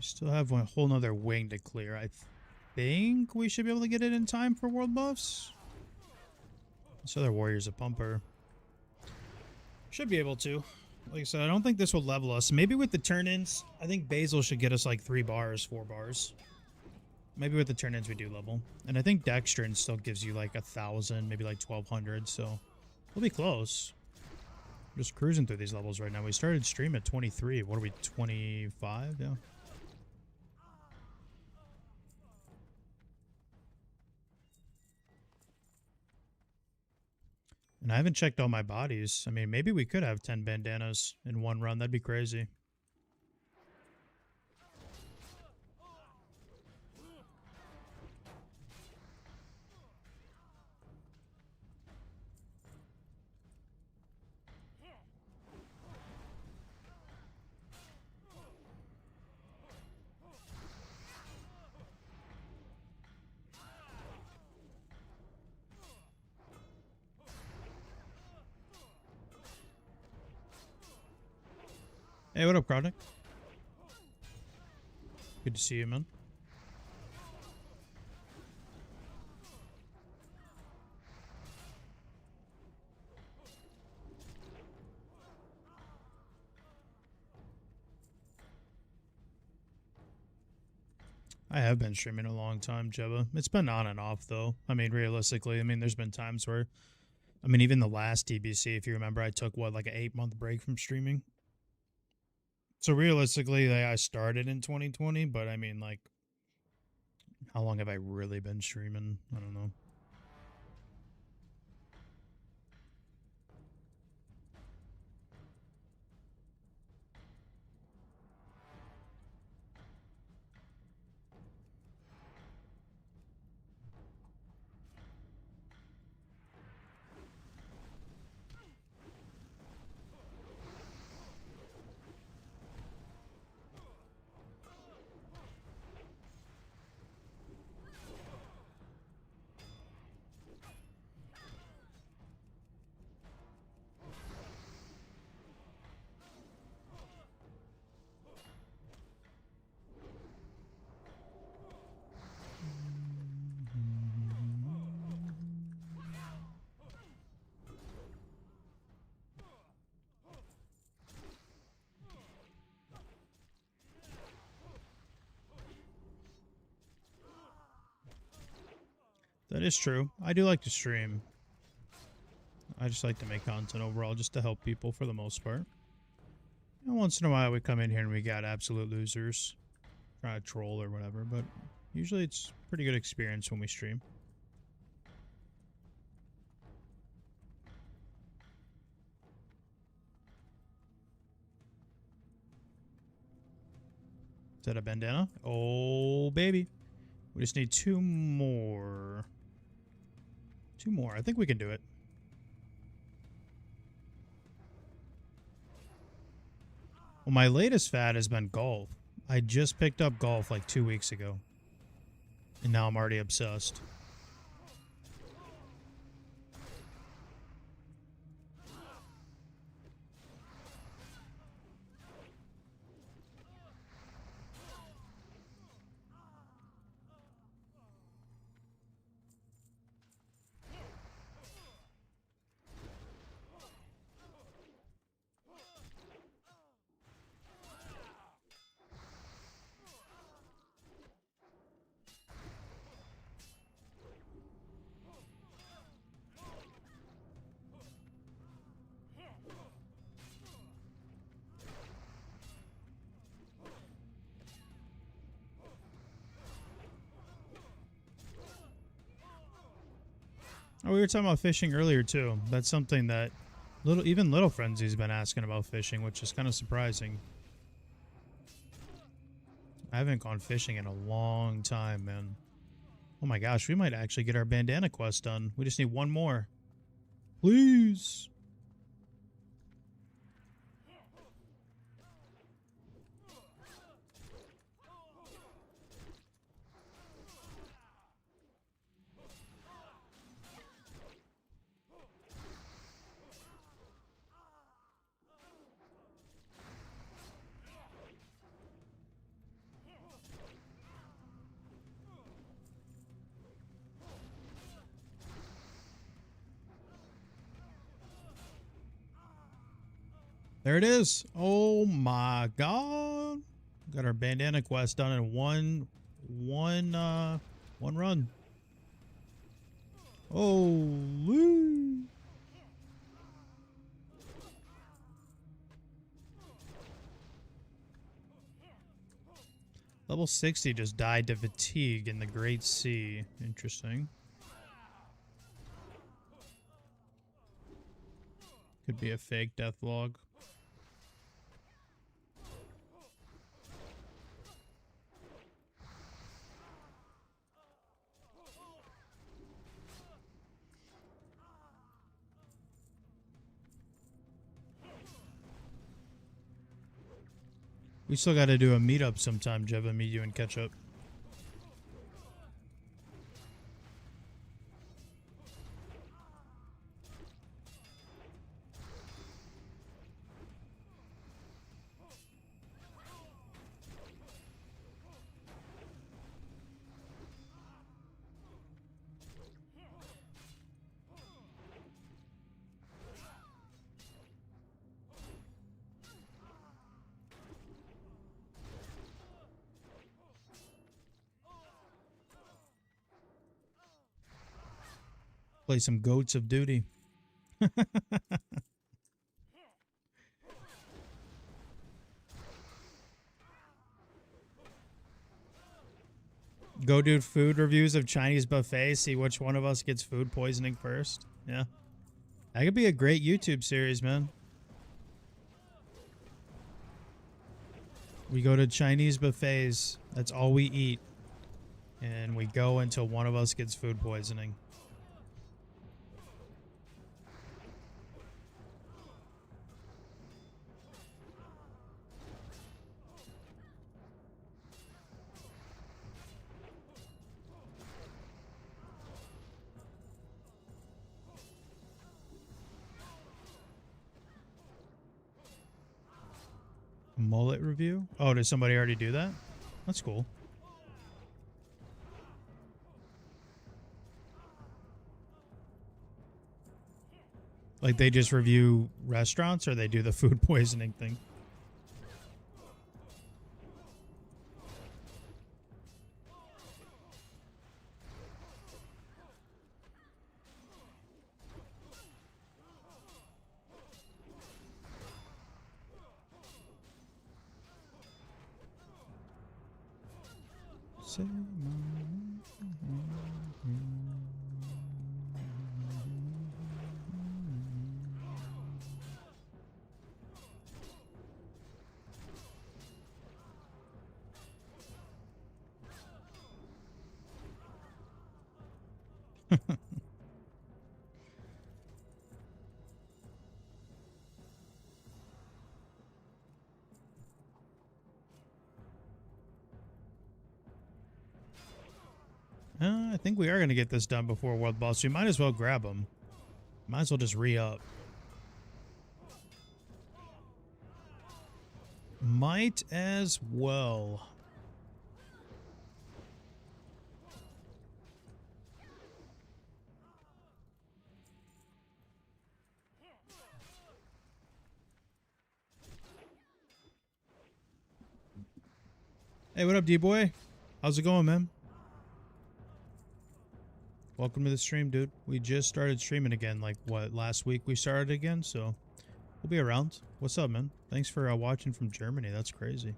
We still have a whole nother wing to clear. I think we should be able to get it in time for world buffs. This other warrior's a pumper. Should be able to. Like I said, I don't think this will level us. Maybe with the turn-ins, I think Basil should get us like 3 bars, 4 bars. Maybe with the turn-ins we do level. And I think Dextrin still gives you like 1,000, maybe like 1,200, so we'll be close. Just cruising through these levels right now. We started stream at 23. What are we, 25? Yeah. And I haven't checked all my bodies. I mean, maybe we could have 10 bandanas in one run. That'd be crazy. Hey, what up, Crowdick? Good to see you, man. I have been streaming a long time, Jebba. It's been on and off, though. I mean, realistically, I mean, there's been times where, I mean, even the last TBC, if you remember, I took, what, like an 8-month break from streaming? So realistically, like, I started in 2020, but I mean, like, how long have I really been streaming? I don't know. That is true. I do like to stream. I just like to make content overall just to help people for the most part. And once in a while we come in here and we got absolute losers trying to troll or whatever, but Usually it's pretty good experience when we stream. Is that a bandana? Oh, baby. We just need 2 more. 2 more. I think we can do it. Well, my latest fad has been golf. I just picked up golf like 2 weeks ago. And now I'm already obsessed. Oh, we were talking about fishing earlier too. That's something that even Little Frenzy's been asking about fishing, which is kind of surprising. I haven't gone fishing in a long time, man. Oh my gosh, we might actually get our bandana quest done. We just need 1 more. Please. There it is. Oh my god. Got our bandana quest done in one run. Holy. Level 60 just died to fatigue in the Great Sea. Interesting. Could be a fake death log. We still got to do a meetup sometime, Jeva, meet you and catch up. Play some Goats of Duty. Go do food reviews of Chinese buffets. See which one of us gets food poisoning first. Yeah. That could be a great YouTube series, man. We go to Chinese buffets. That's all we eat. And we go until one of us gets food poisoning. Mullet review? Oh, did somebody already do that? That's cool. Like they just review restaurants or they do the food poisoning thing? Say my I think we are going to get this done before World Boss. We might as well grab them. Might as well just re-up. Might as well. Hey, what up, D-boy? How's it going, man? Welcome to the stream, dude. We just started streaming again, like, what, last week we started again, so we'll be around. What's up, man? Thanks for watching from Germany. That's crazy.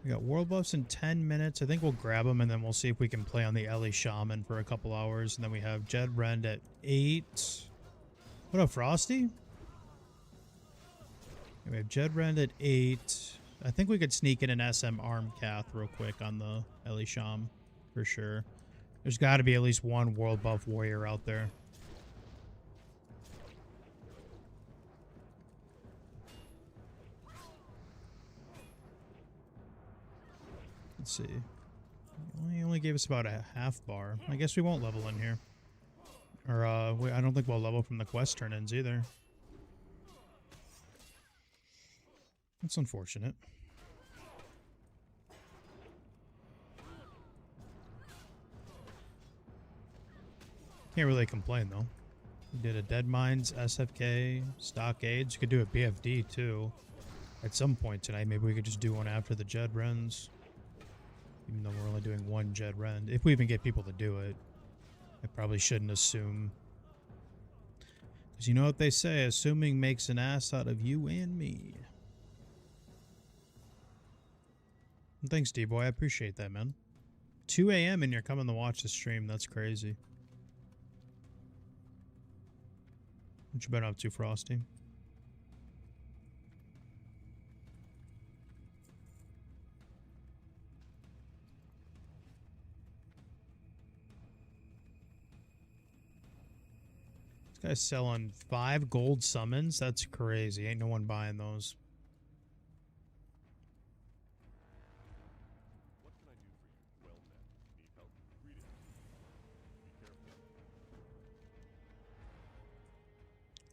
We got world buffs in 10 minutes. I think we'll grab them, and then we'll see if we can play on the Ellie Shaman for a couple hours. And then we have Jed Rend at 8. What up, Frosty? We have Jed Rend at 8. I think we could sneak in an SM Arm Cath real quick on the Ellie Sham, for sure. There's got to be at least one world buff warrior out there. Let's see. He only gave us about a half bar. I guess we won't level in here. Or, I don't think we'll level from the quest turn-ins either. That's unfortunate. Can't really complain, though. We did a Dead Mines, SFK, Stockades. You could do a BFD, too. At some point tonight, maybe we could just do one after the Jed Rends. Even though we're only doing one Jed Rend. If we even get people to do it. I probably shouldn't assume. Because you know what they say, assuming makes an ass out of you and me. Thanks, D-Boy. I appreciate that, man. 2 a.m. and you're coming to watch the stream. That's crazy. What you been up to, Frosty? This guy's selling 5 gold summons? That's crazy. Ain't no one buying those.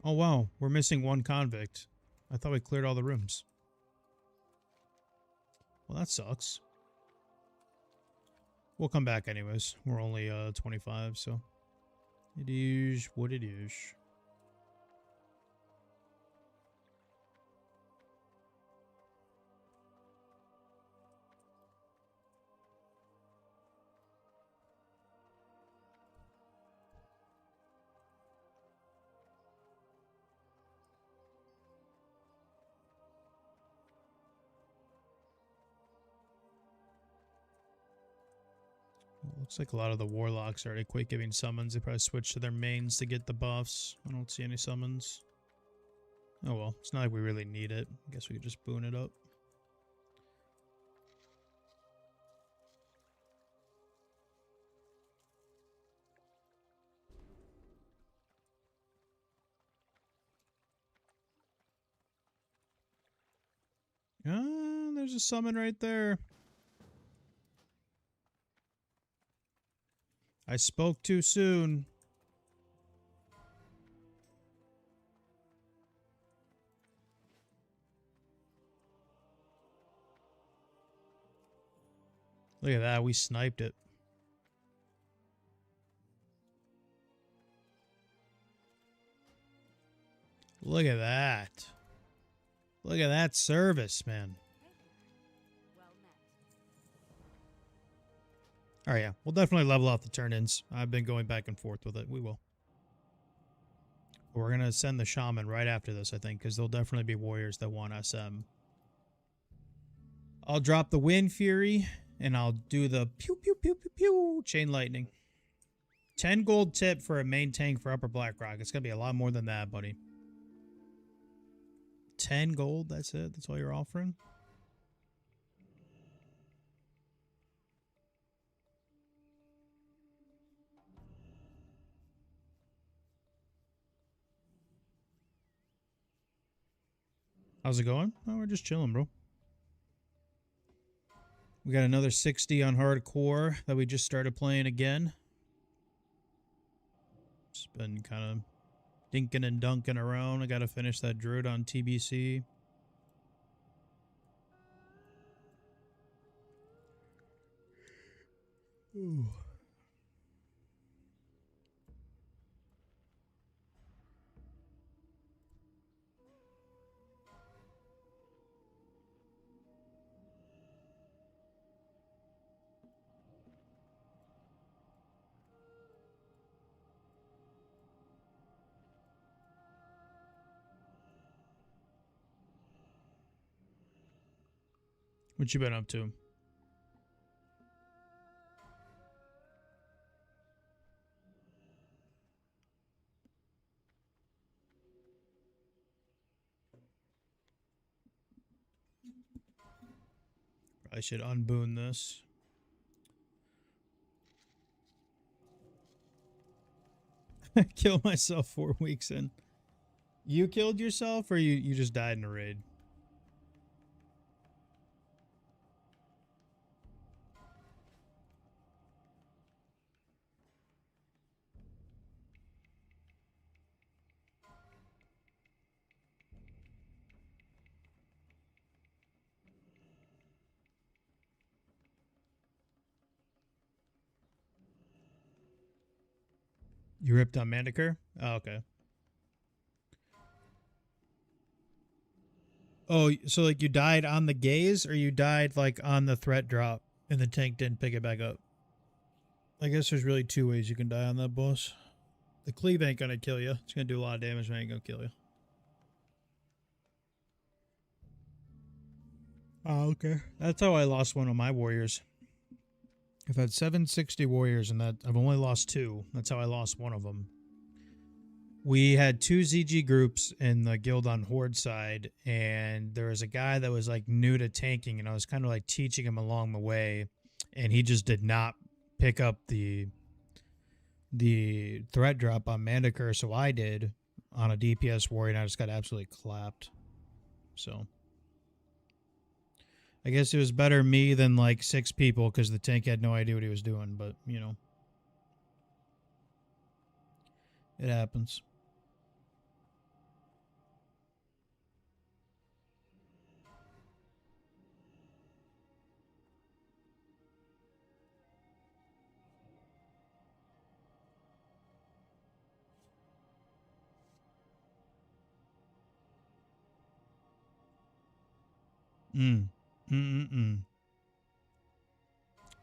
Oh, wow. We're missing one convict. I thought we cleared all the rooms. Well, that sucks. We'll come back anyways. We're only 25, so it is what it is. Looks like a lot of the warlocks already quit giving summons. They probably switched to their mains to get the buffs. I don't see any summons. Oh well, it's not like we really need it. I guess we could just boon it up. Ah, there's a summon right there. I spoke too soon. Look at that, we sniped it. Look at that. Look at that service, man. Alright, yeah. We'll definitely level out the turn-ins. I've been going back and forth with it. We will. We're going to send the shaman right after this, I think, because there'll definitely be warriors that want SM. I'll drop the Wind Fury, and I'll do the pew, pew, pew, pew, pew, Chain Lightning. 10 gold tip for a main tank for Upper Blackrock. It's going to be a lot more than that, buddy. 10 gold, that's it? That's all you're offering? How's it going? Oh, we're just chilling, bro. We got another 60 on hardcore that we just started playing again. It's been kind of dinking and dunking around. I got to finish that druid on TBC. Ooh. What you been up to? I should unboon this. I killed myself 4 weeks in. You killed yourself or you just died in a raid? You ripped on Manticore? Oh, okay. Oh, so like you died on the gaze or you died like on the threat drop and the tank didn't pick it back up? I guess there's really 2 ways you can die on that boss. The cleave ain't gonna kill you. It's gonna do a lot of damage, but it ain't gonna kill you. Oh, okay. That's how I lost one of my warriors. I've had 760 warriors and that I've only lost 2. That's how I lost one of them. We had 2 ZG groups in the guild on Horde side, and there was a guy that was like new to tanking, and I was kind of like teaching him along the way, and he just did not pick up the threat drop on Manticore, so I did on a DPS warrior, and I just got absolutely clapped. So I guess it was better me than like 6 people because the tank had no idea what he was doing, but you know, it happens.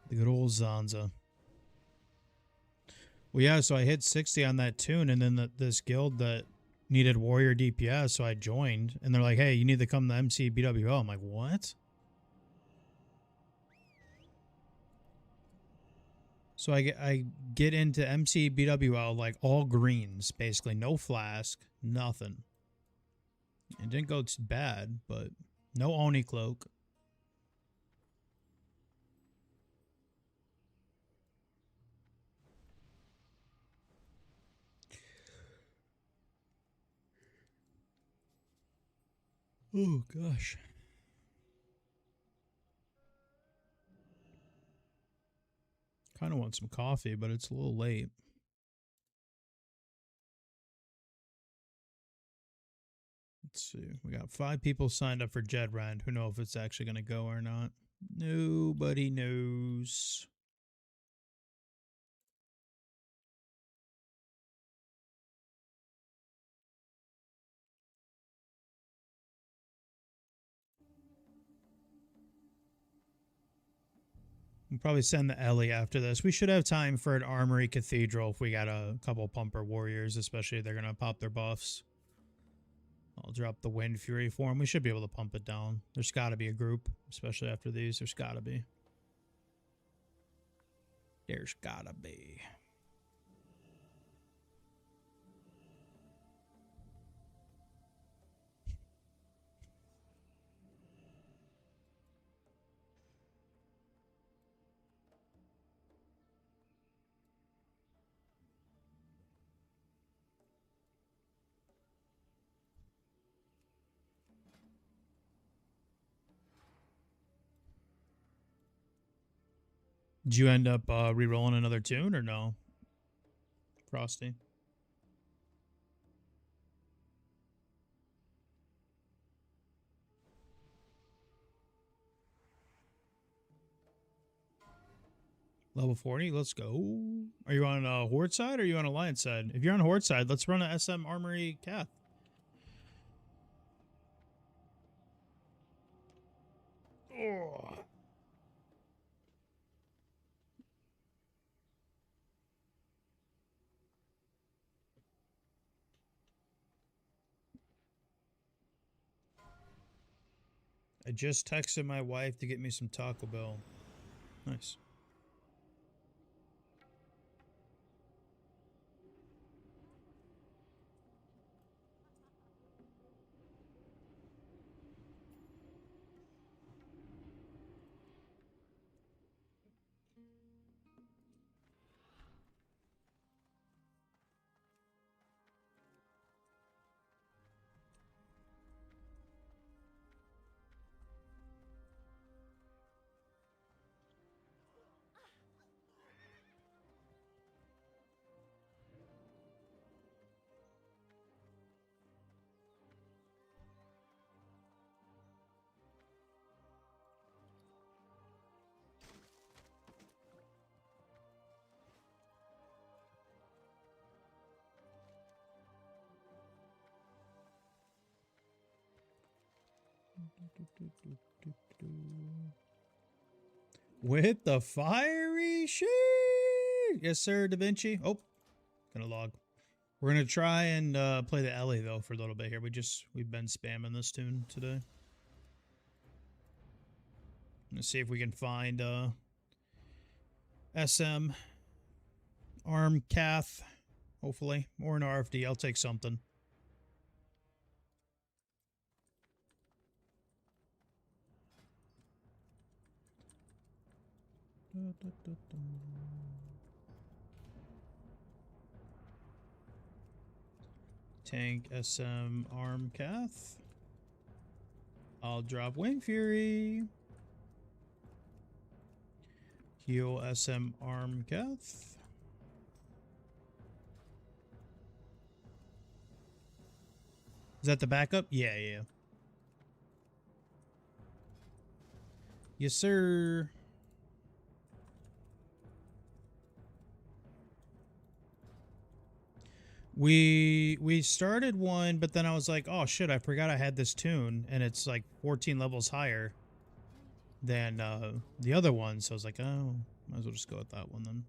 The good old Zanza. Well, yeah, so I hit 60 on that tune, and then this guild that needed warrior DPS, so I joined, and they're like, hey, you need to come to MC BWL. I'm like, what? So I get into MC BWL, like all greens, basically, no flask, nothing. It didn't go too bad, but no Oni cloak. Oh, gosh. Kind of want some coffee, but it's a little late. Let's see. We got 5 people signed up for Jedrand. Who knows if it's actually going to go or not. Nobody knows. We'll probably send the Ellie after this. We should have time for an Armory Cathedral if we got a couple Pumper Warriors, especially if they're going to pop their buffs. I'll drop the Wind Fury for them. We should be able to pump it down. There's got to be a group, especially after these. There's got to be. There's got to be. Did you end up re-rolling another tune or no, Frosty? Level 40, let's go. Are you on a Horde side or are you on Alliance side? If you're on Horde side, let's run a SM Armory Cath. Oh. I just texted my wife to get me some Taco Bell. Nice. With the fiery shit. Yes, sir, Da Vinci. Oh, gonna log. We're gonna try and play the Ellie though for a little bit here. We've been spamming this tune today. Let's see if we can find SM Arm Cath, hopefully, or an RFD. I'll take something. Tank SM Arm Cath. I'll drop Wing Fury. Heal SM Arm Cath. Is that the backup? Yeah, yeah. Yes, sir. We started one, but then I was like, oh shit, I forgot I had this tune, and it's like 14 levels higher than the other one, so I was like, oh, might as well just go with that one then.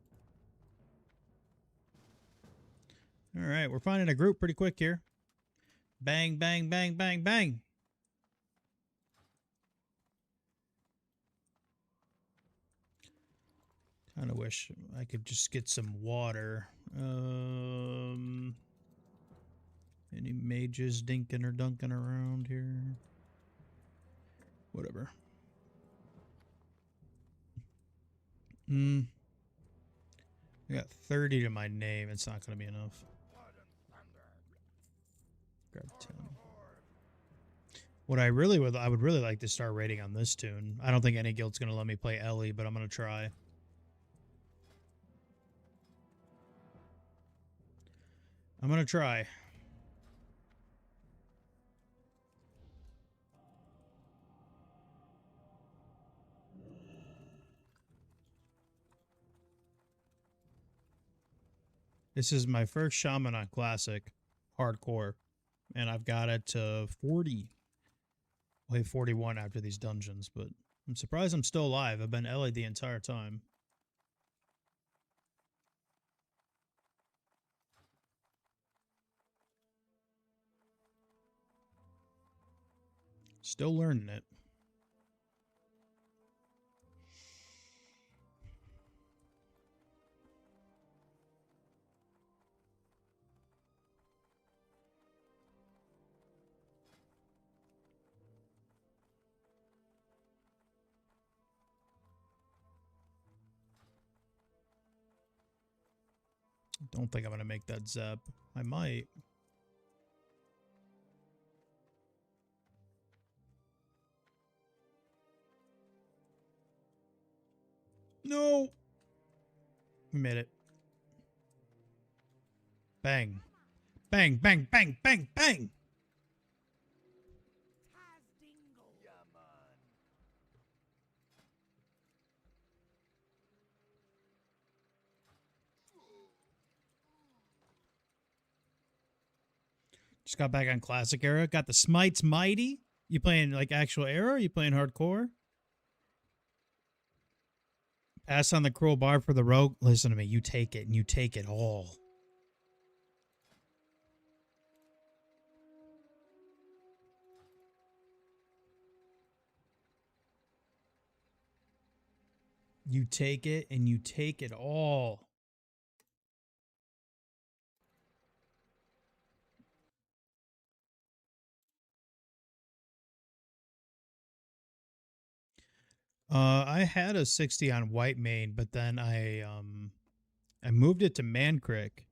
Alright, we're finding a group pretty quick here. Bang, bang, bang, bang, bang. Kind of wish I could just get some water. Any mages dinking or dunking around here? Whatever. I got 30 to my name. It's not going to be enough. Grab 10. What I would really like to start raiding on this tune. I don't think any guild's going to let me play Ellie, but I'm going to try. I'm going to try. This is my first Shaman on Classic, hardcore, and I've got it to 40. I'll hit 41 after these dungeons, but I'm surprised I'm still alive. I've been Ellie the entire time. Still learning it. Don't think I'm going to make that zap. I might. No! We made it. Bang. Bang, bang, bang, bang, bang. Just got back on classic era. Got the smites mighty. You playing like actual era? Or you playing hardcore? Pass on the cruel bar for the rogue. Listen to me. You take it and you take it all. You take it and you take it all. I had a 60 on white main, but then I moved it to Mancrick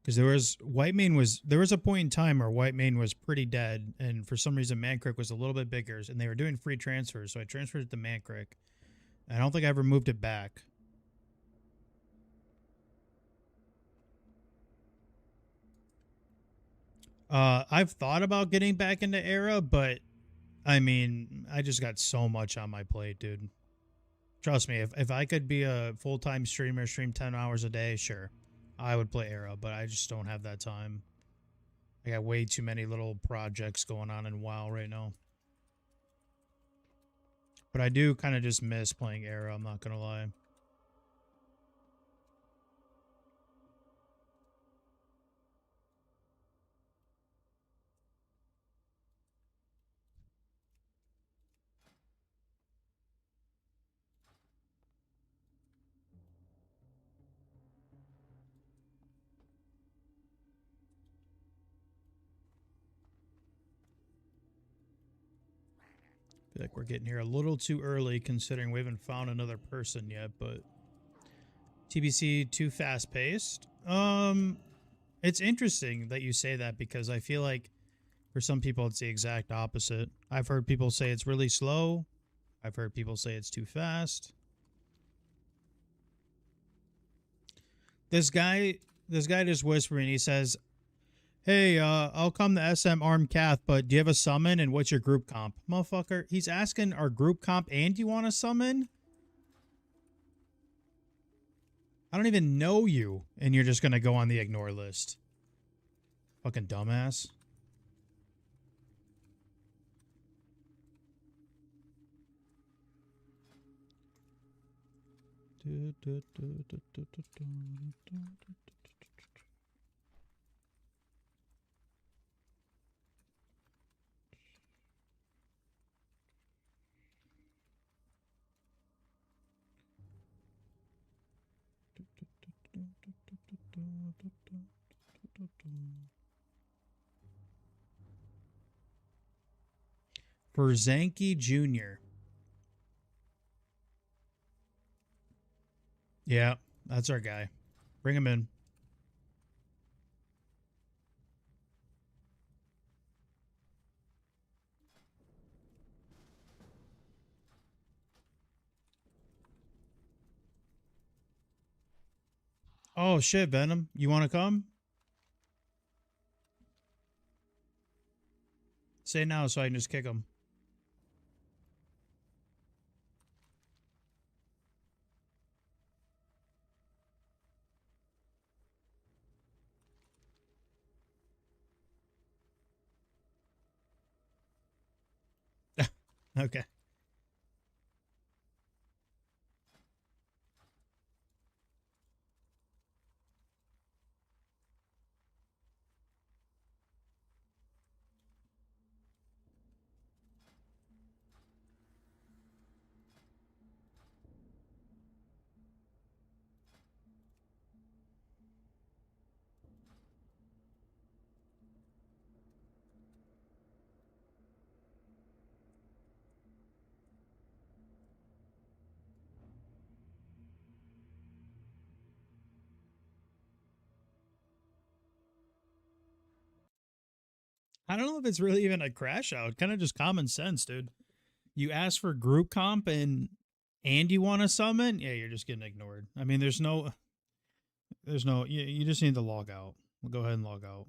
because there was a point in time where white main was pretty dead, and for some reason Mancrick was a little bit bigger, and they were doing free transfers, so I transferred it to Mancrick. I don't think I ever moved it back. I've thought about getting back into Era, but I mean, I just got so much on my plate, dude. Trust me, if I could be a full-time streamer, stream 10 hours a day, sure, I would play Era, but I just don't have that time. I got way too many little projects going on in WoW right now. But I do kind of just miss playing Era, I'm not gonna lie. Feel like we're getting here a little too early considering we haven't found another person yet, but TBC too fast paced. It's interesting that you say that because I feel like for some people it's the exact opposite. I've heard people say it's really slow. I've heard people say it's too fast. This guy just whispering, he says, "Hey, I'll come to SM Arm Cath, but do you have a summon and what's your group comp?" Motherfucker, he's asking our group comp and you want to summon? I don't even know you, and you're just gonna go on the ignore list. Fucking dumbass. For Zanky Jr. Yeah, that's our guy. Bring him in. Oh shit, Venom. You want to come? Say now so I can just kick him. Okay. I don't know if it's really even a crash out. Kind of just common sense, dude. You ask for group comp and you want to summon, yeah, you're just getting ignored. I mean, there's no There's no. You just need to log out. We'll go ahead and log out.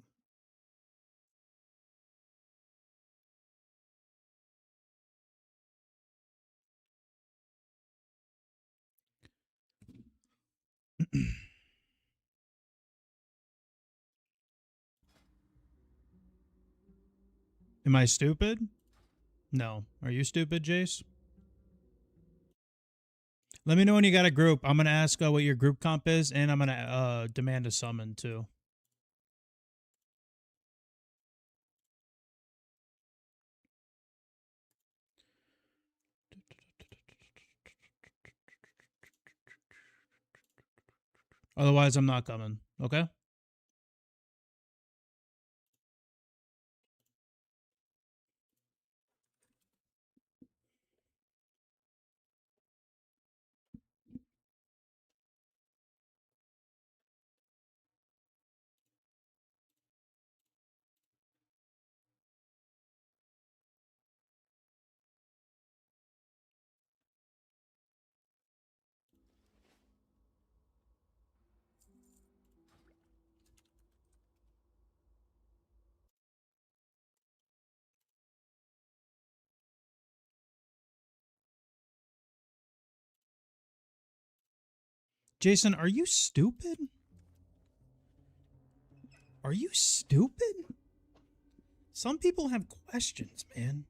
Am I stupid? No. Are you stupid, Jace? Let me know when you got a group. I'm gonna ask what your group comp is, and I'm gonna demand a summon too. Otherwise, I'm not coming. Okay. Jason, are you stupid? Are you stupid? Some people have questions, man.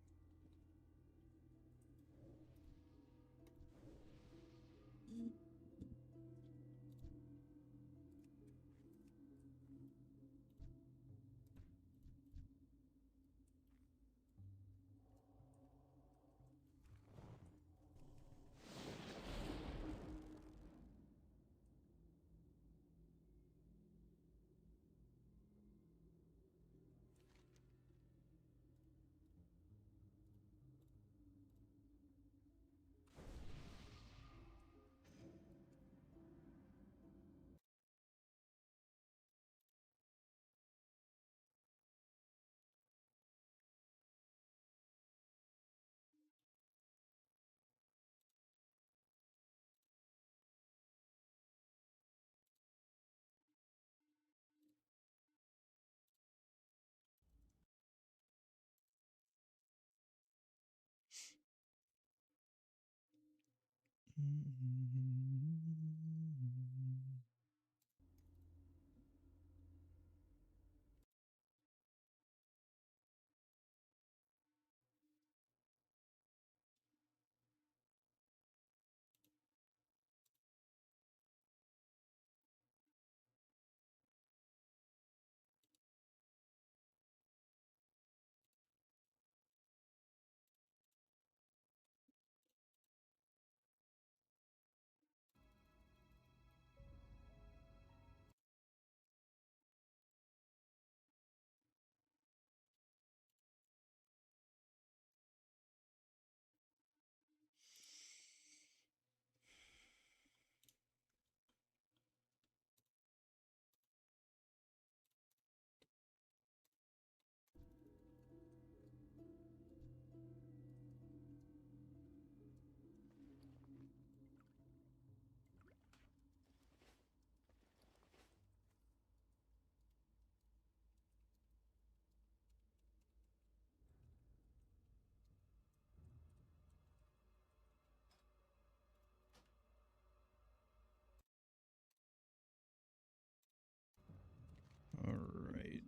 All right.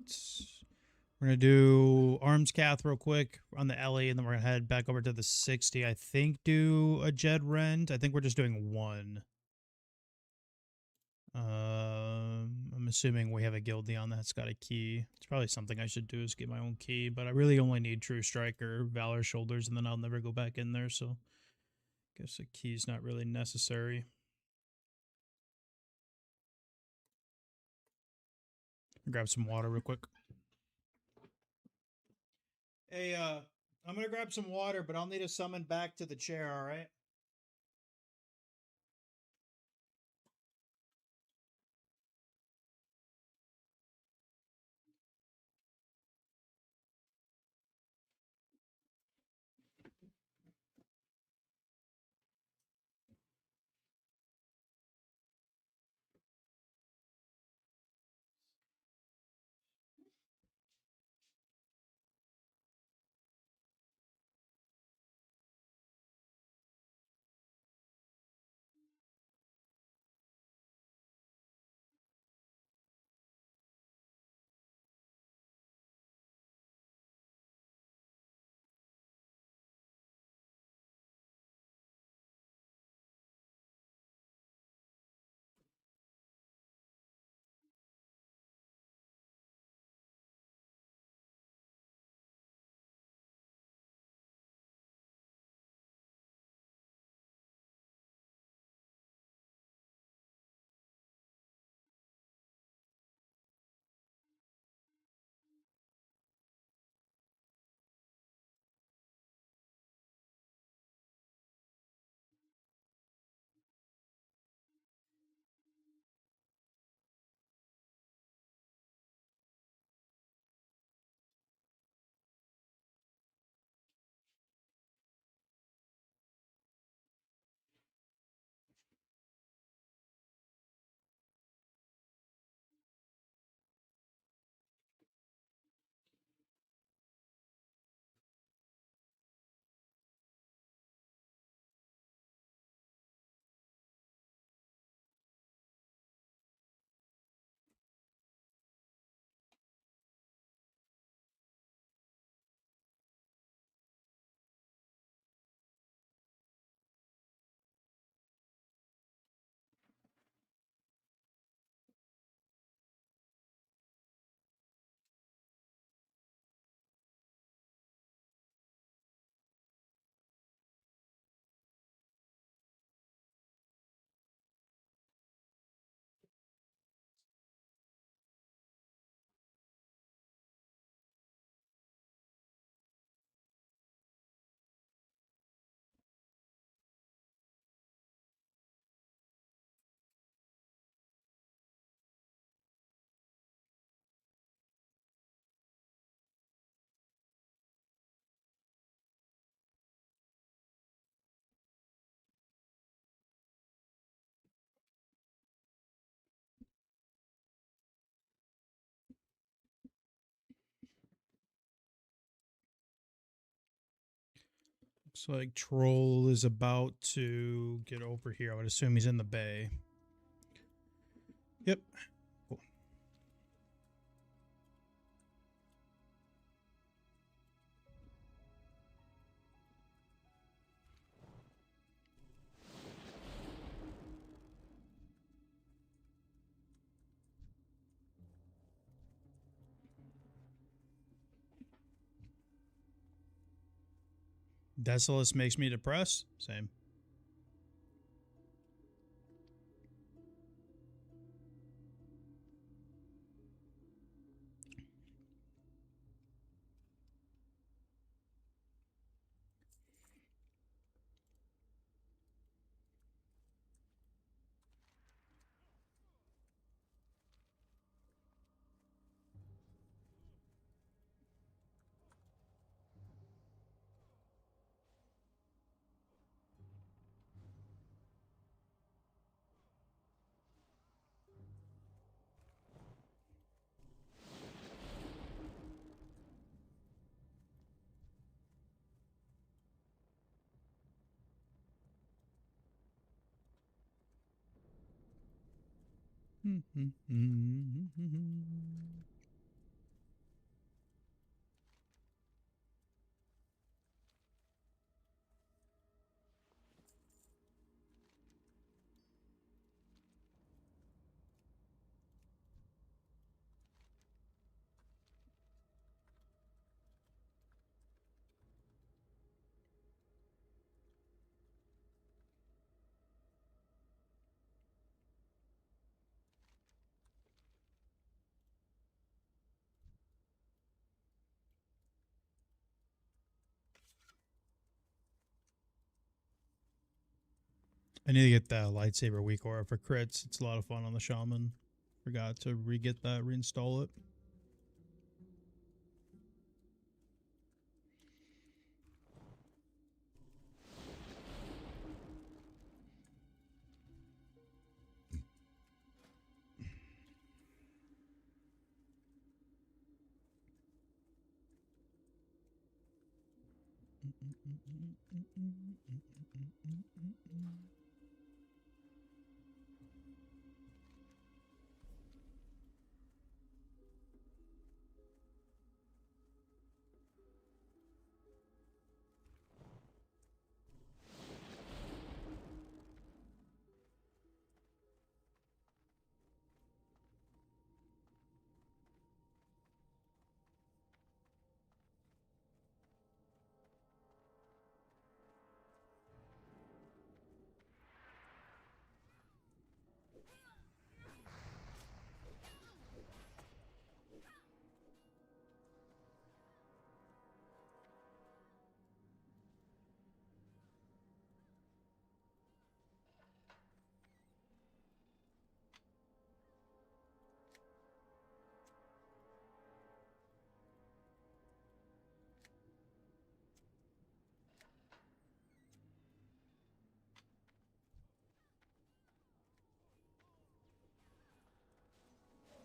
We're going to do Arms Cath real quick on the Ellie, and then we're going to head back over to the 60. I think do a Jed Rend. I think we're just doing one. I'm assuming we have a Guildion that's got a key. It's probably something I should do is get my own key, but I really only need True Striker, Valor Shoulders, and then I'll never go back in there, so I guess a key's not really necessary. Grab some water real quick. Hey, I'm gonna grab some water, but I'll need to summon back to the chair, alright? Looks like Troll is about to get over here. I would assume he's in the bay. Yep. Cool. Desolus makes me depressed. Same. I need to get that lightsaber weak aura for crits. It's a lot of fun on the shaman. Forgot to re-get that, reinstall it.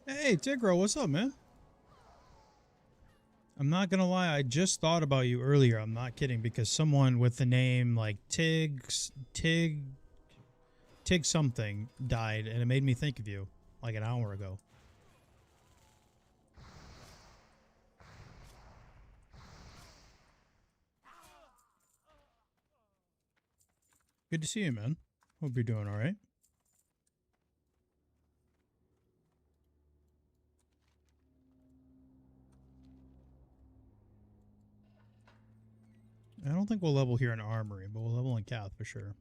Hey, Tigro, what's up, man? I'm not gonna lie, I just thought about you earlier. I'm not kidding, because someone with the name like Tig something died, and it made me think of you like an hour ago. Good to see you, man. Hope you're doing all right. I don't think we'll level here in Armory, but we'll level in Cath for sure.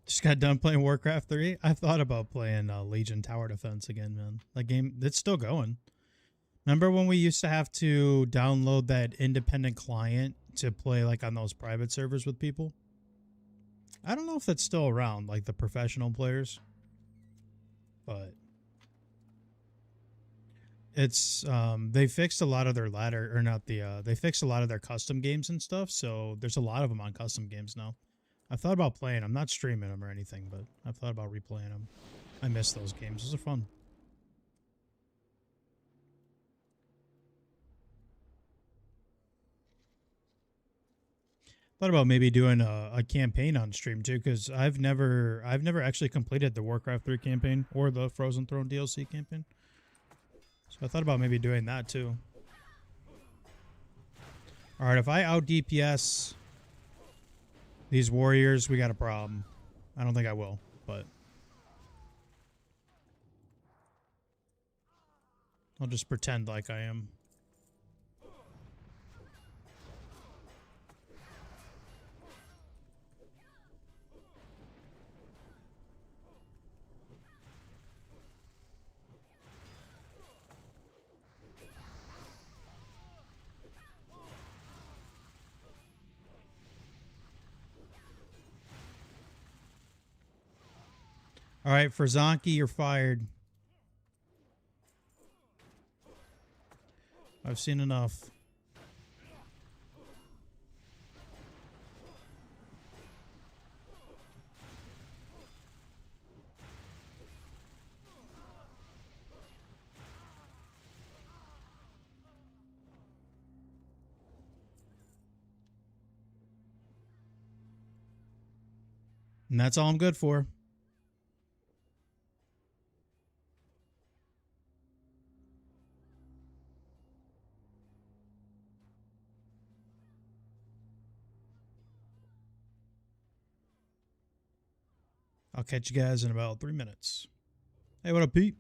Just got done playing Warcraft 3. I thought about playing Legion Tower Defense again, man. That game, it's still going. Remember when we used to have to download that independent client to play like on those private servers with people? I don't know if that's still around, like the professional players, but it's they fixed a lot of their ladder, or not the they fixed a lot of their custom games and stuff, so there's a lot of them on custom games now. I've thought about playing them, not streaming them or anything, but I've thought about replaying them. I miss those games. Those are fun. Thought about maybe doing a campaign on stream too, because I've never actually completed the Warcraft 3 campaign or the Frozen Throne DLC campaign. So I thought about maybe doing that too. All right, if I out DPS these warriors, we got a problem. I don't think I will, but I'll just pretend like I am. All right, for Zonky, you're fired. I've seen enough. And that's all I'm good for. I'll catch you guys in about 3 minutes. Hey, what up, Pete?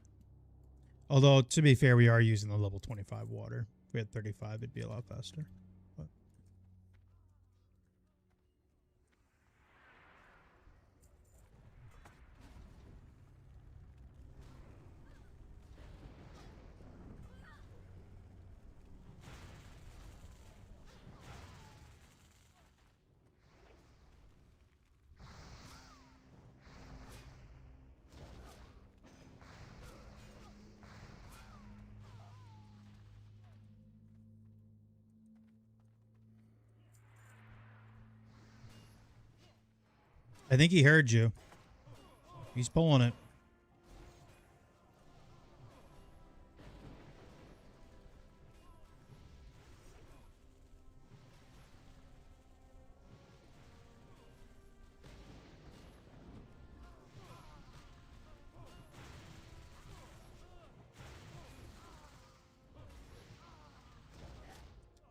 Although, to be fair, we are using the level 25 water. If we had 35, it'd be a lot faster. But I think he heard you. He's pulling it.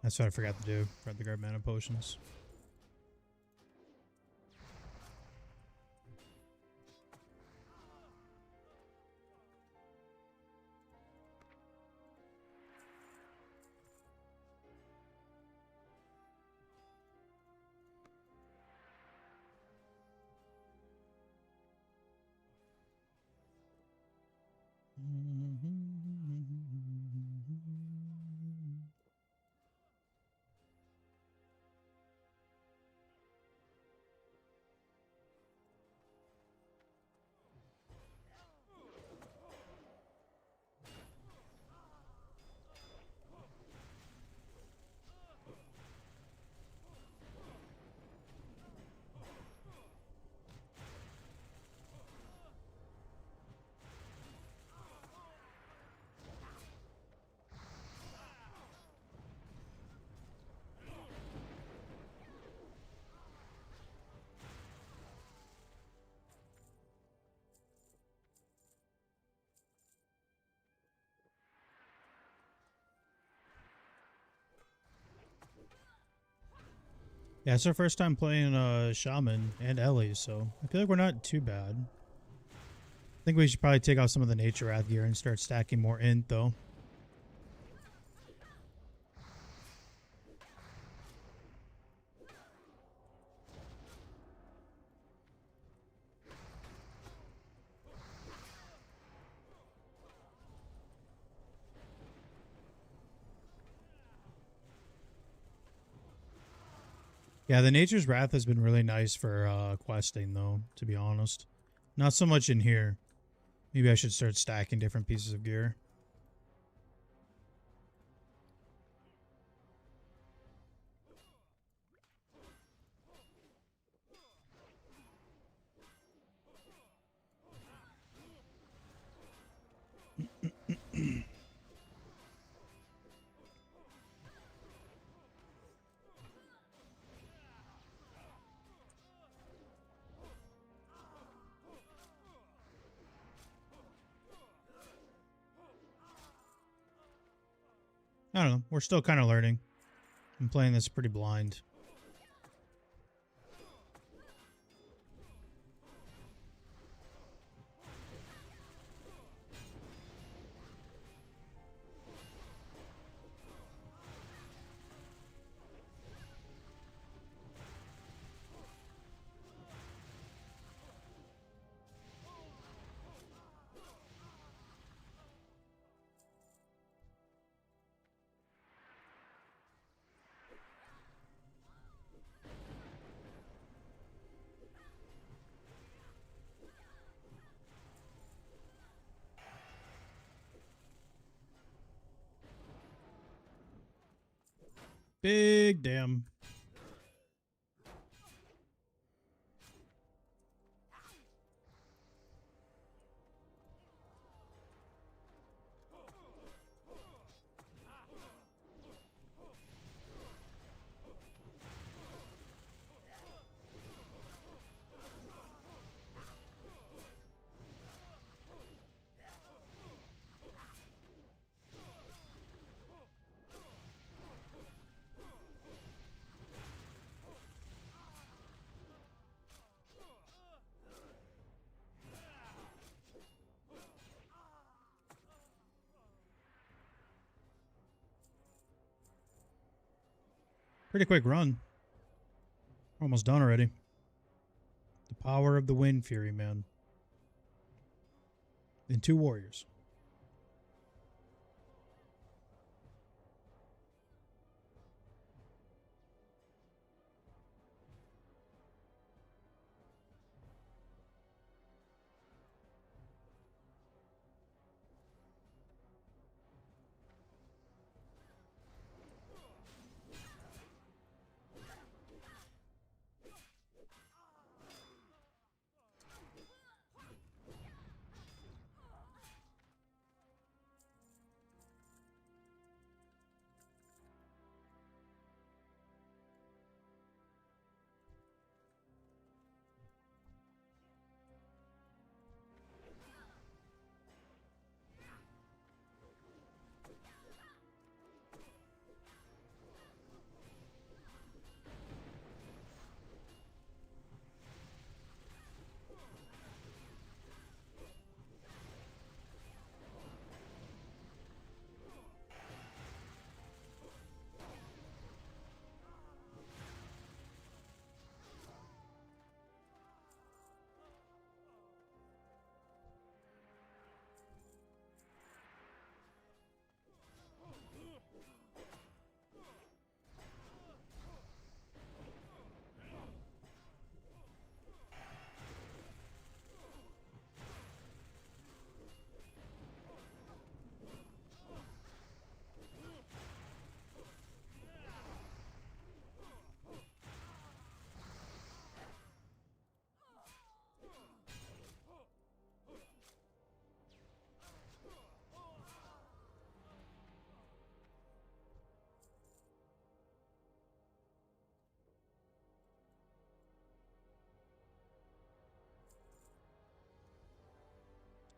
That's what I forgot to do. Forgot to grab mana potions. Yeah, it's our first time playing Shaman and Ellie, so I feel like we're not too bad. I think we should probably take off some of the Nature Wrath gear and start stacking more int, though. Yeah, the Nature's Wrath has been really nice for questing, though, to be honest. Not so much in here. Maybe I should start stacking different pieces of gear. I don't know. We're still kind of learning. I'm playing this pretty blind. Big damn. Pretty quick run. We're almost done already. The power of the Wind Fury, man. And 2 warriors.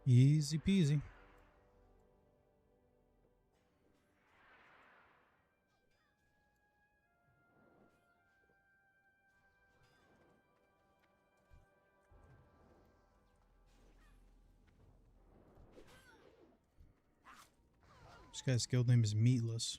Easy peasy. This guy's guild name is Meatless.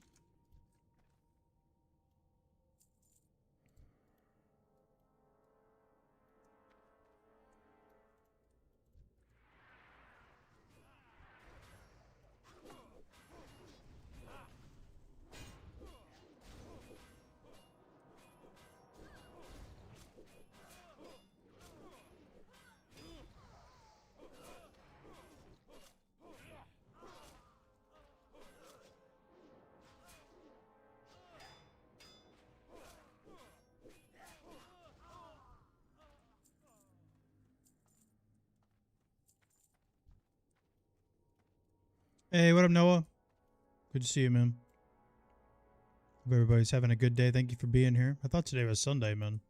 Hey, what up, Noah? Good to see you, man. Hope everybody's having a good day. Thank you for being here. I thought today was Sunday, man.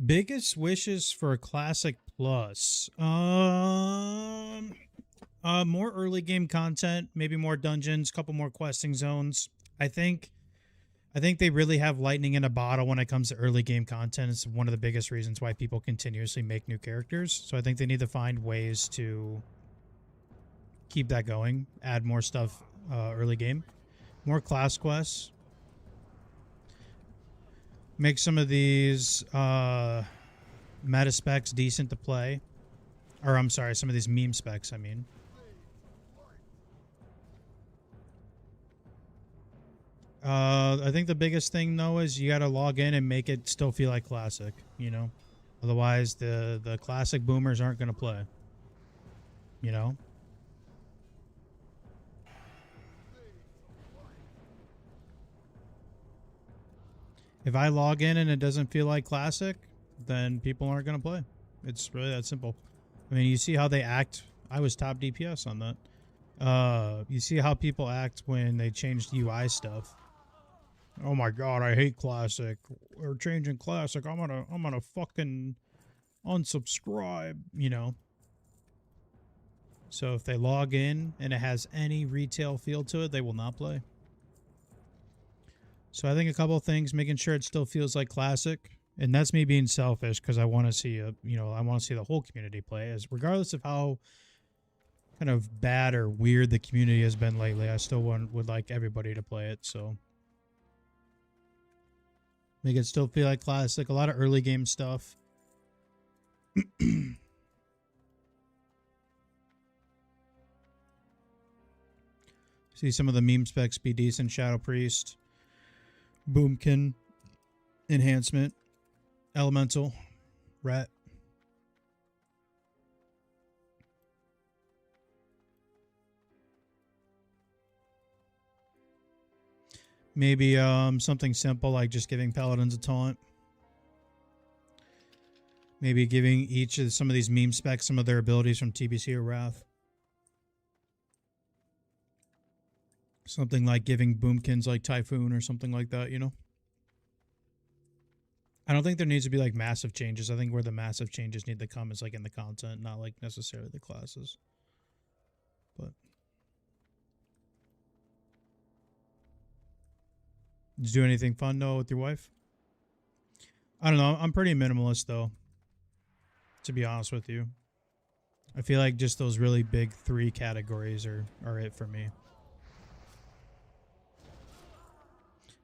Biggest wishes for a Classic Plus. More early game content, maybe more dungeons, couple more questing zones. I think they really have lightning in a bottle when it comes to early game content. It's one of the biggest reasons why people continuously make new characters. So I think they need to find ways to keep that going, add more stuff early game, more class quests. Make some of these meta specs decent to play. Or, I'm sorry, some of these meme specs, I mean. I think the biggest thing, though, is you got to log in and make it still feel like Classic, you know? Otherwise, the Classic boomers aren't going to play. You know? If I log in and it doesn't feel like Classic, then people aren't going to play. It's really that simple. I mean, you see how they act. I was top DPS on that. You see how people act when they changed UI stuff. Oh my god, I hate Classic. We're changing Classic. I'm gonna fucking unsubscribe, you know. So if they log in and it has any retail feel to it, they will not play. So I think a couple of things, making sure it still feels like Classic, and that's me being selfish because I want to see I want to see the whole community play. As regardless of how kind of bad or weird the community has been lately, I still would like everybody to play it. So make it still feel like Classic. A lot of early game stuff. See some of the meme specs be decent. Shadow Priest. Boomkin, enhancement, elemental, rat. Maybe something simple like just giving paladins a taunt. Maybe giving each of some of these meme specs some of their abilities from TBC or Wrath. Something like giving boomkins like Typhoon or something like that, you know? I don't think there needs to be like massive changes. I think where the massive changes need to come is like in the content, not like necessarily the classes. But did you do anything fun though with your wife? I don't know. I'm pretty minimalist though, to be honest with you. I feel like just those really big 3 categories are it for me.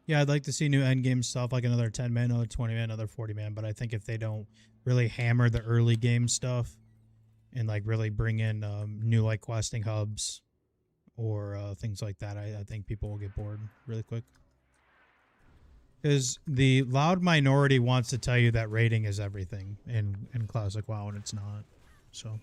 Yeah, I'd like to see new endgame stuff, like another 10-man, another 20-man, another 40-man, but I think if they don't really hammer the early game stuff and like really bring in new like questing hubs or things like that, I think people will get bored really quick. Because the loud minority wants to tell you that rating is everything in Classic WoW, and it's not. So...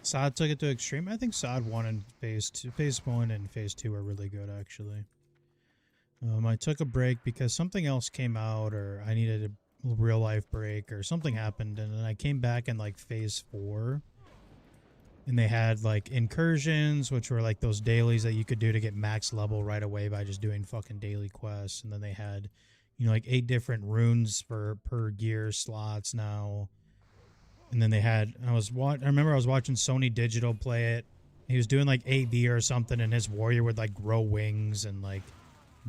Sod took it to extreme. I think Sod 1 and Phase 2, Phase 1 and Phase 2 are really good, actually. I took a break because something else came out, or I needed a real life break, or something happened, and then I came back in like Phase 4, and they had like incursions, which were like those dailies that you could do to get max level right away by just doing fucking daily quests, and then they had, you know, like 8 different runes per gear slots now. And then they had, I remember I was watching Sony Digital play it, He was doing like AV or something, and his warrior would like grow wings and like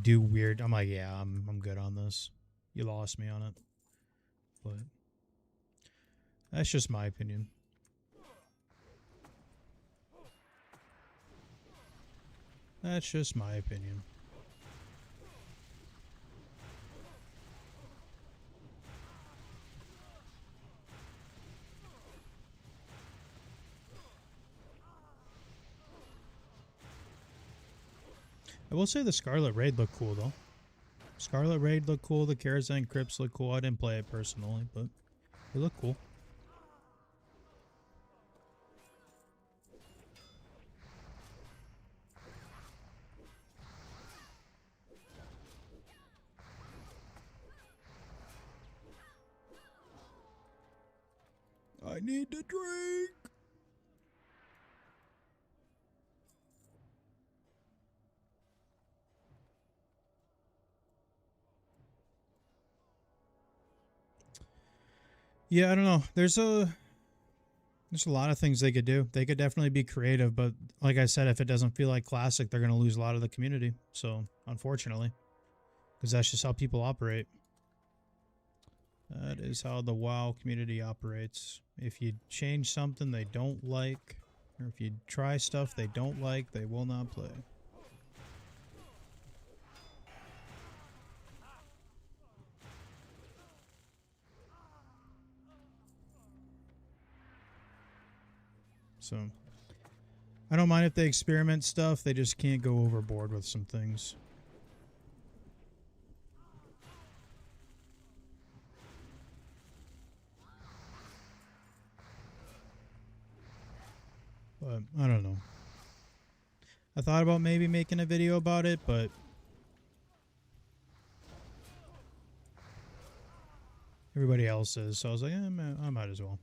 do weird. I'm like, yeah, I'm good on this. You lost me on it, but that's just my opinion. That's just my opinion. I will say the Scarlet Raid looked cool though. Scarlet Raid looked cool. The Karazhan Crypts looked cool. I didn't play it personally, but they look cool. I need to drink. Yeah, I don't know. There's a lot of things they could do. They could definitely be creative, but like I said, if it doesn't feel like classic, they're going to lose a lot of the community. So, unfortunately, because that's just how people operate. That is how the WoW community operates. If you change something they don't like, or if you try stuff they don't like, they will not play. So, I don't mind if they experiment stuff, they just can't go overboard with some things. But, I don't know. I thought about maybe making a video about it, but everybody else is, so I was like, I might as well.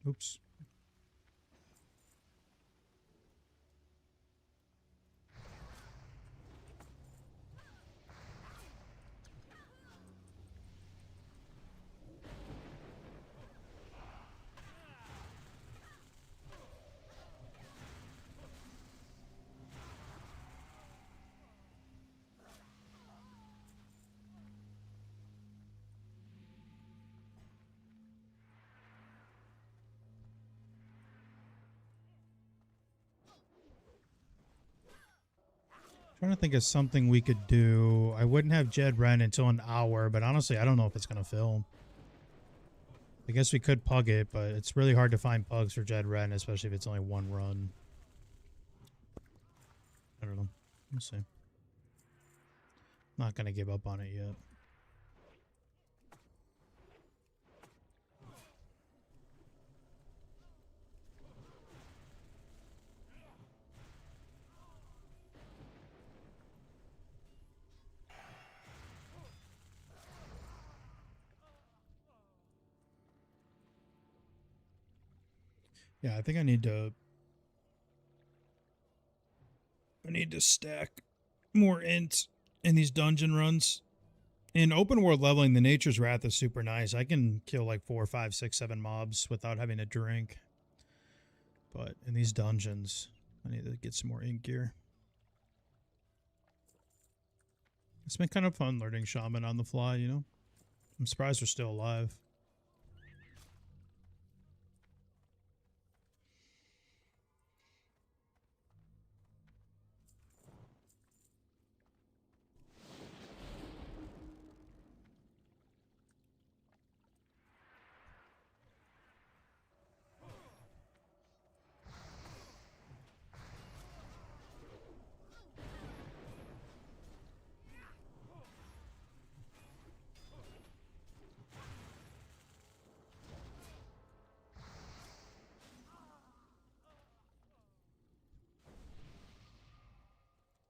Oops. Trying to think of something we could do. I wouldn't have Jed Ren until an hour, but honestly, I don't know if it's going to fill. I guess we could pug it, but it's really hard to find pugs for Jed Ren, especially if it's only one run. I don't know. We'll see. Not going to give up on it yet. Yeah, I think I need to stack more int in these dungeon runs. In open world leveling, the Nature's Wrath is super nice. I can kill like 4, 5, 6, 7 mobs without having to drink. But in these dungeons, I need to get some more int gear. It's been kind of fun learning Shaman on the fly, you know? I'm surprised we're still alive.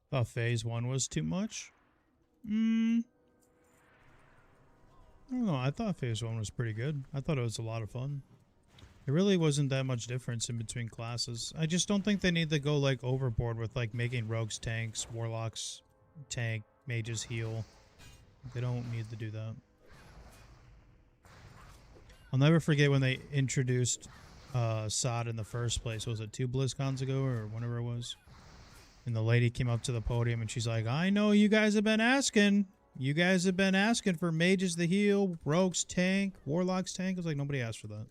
Thought phase 1 was too much. I don't know. I thought phase 1 was pretty good. I thought it was a lot of fun. There really wasn't that much difference in between classes. I just don't think they need to go like overboard with like making rogues tanks, warlocks tank, mages heal. They don't need to do that. I'll never forget when they introduced Sod in the first place. Was it 2 BlizzCons ago or whenever it was? And the lady came up to the podium and she's like, I know you guys have been asking. You guys have been asking for mages the heal, rogues tank, warlocks tank. I was like, nobody asked for that.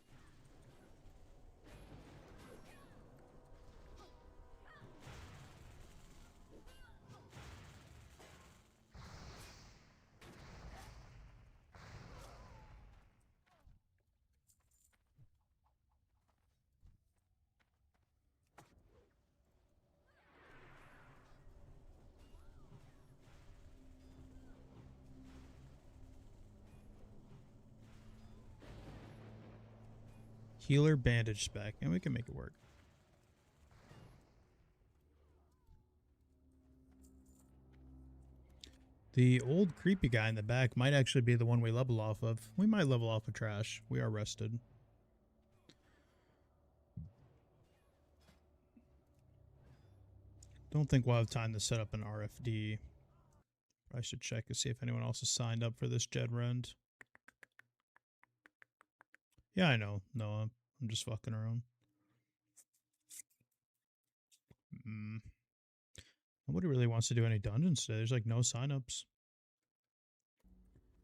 Healer bandage spec, and we can make it work. The old creepy guy in the back might actually be the one we level off of. We might level off of trash. We are rested. Don't think we'll have time to set up an RFD. I should check to see if anyone else has signed up for this Jed Rend. Yeah, I know. No, I'm just fucking around. Nobody really wants to do any dungeons today. There's like no signups.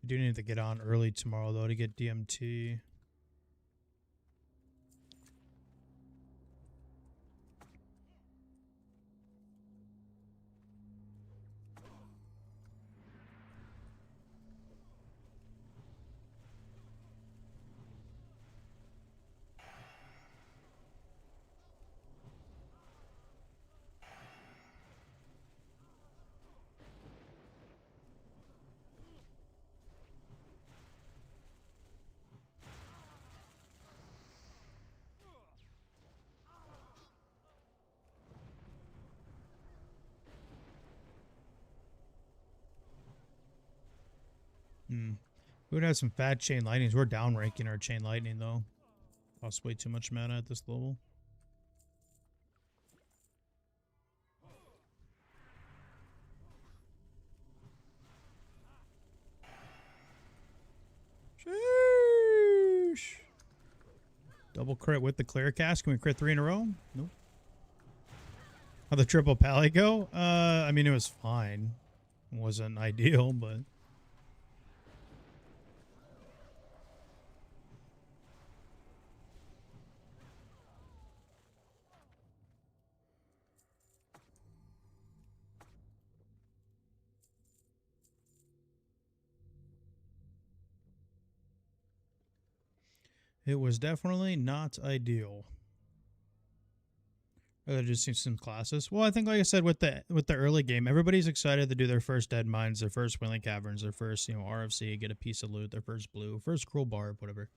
I do need to get on early tomorrow though to get DMT. We would have some fat chain lightnings. We're down ranking our chain lightning though. Costs way too much mana at this level. Sheesh. Double crit with the clear cast. Can we crit 3 in a row? Nope. How'd the triple pally go? I mean, it was fine. It wasn't ideal, but... it was definitely not ideal. Rather just see some classes. Well, I think, like I said, with the early game, everybody's excited to do their first Dead Mines, their first Wailing Caverns, their first, RFC, get a piece of loot, their first blue, first Cruel Barb, whatever.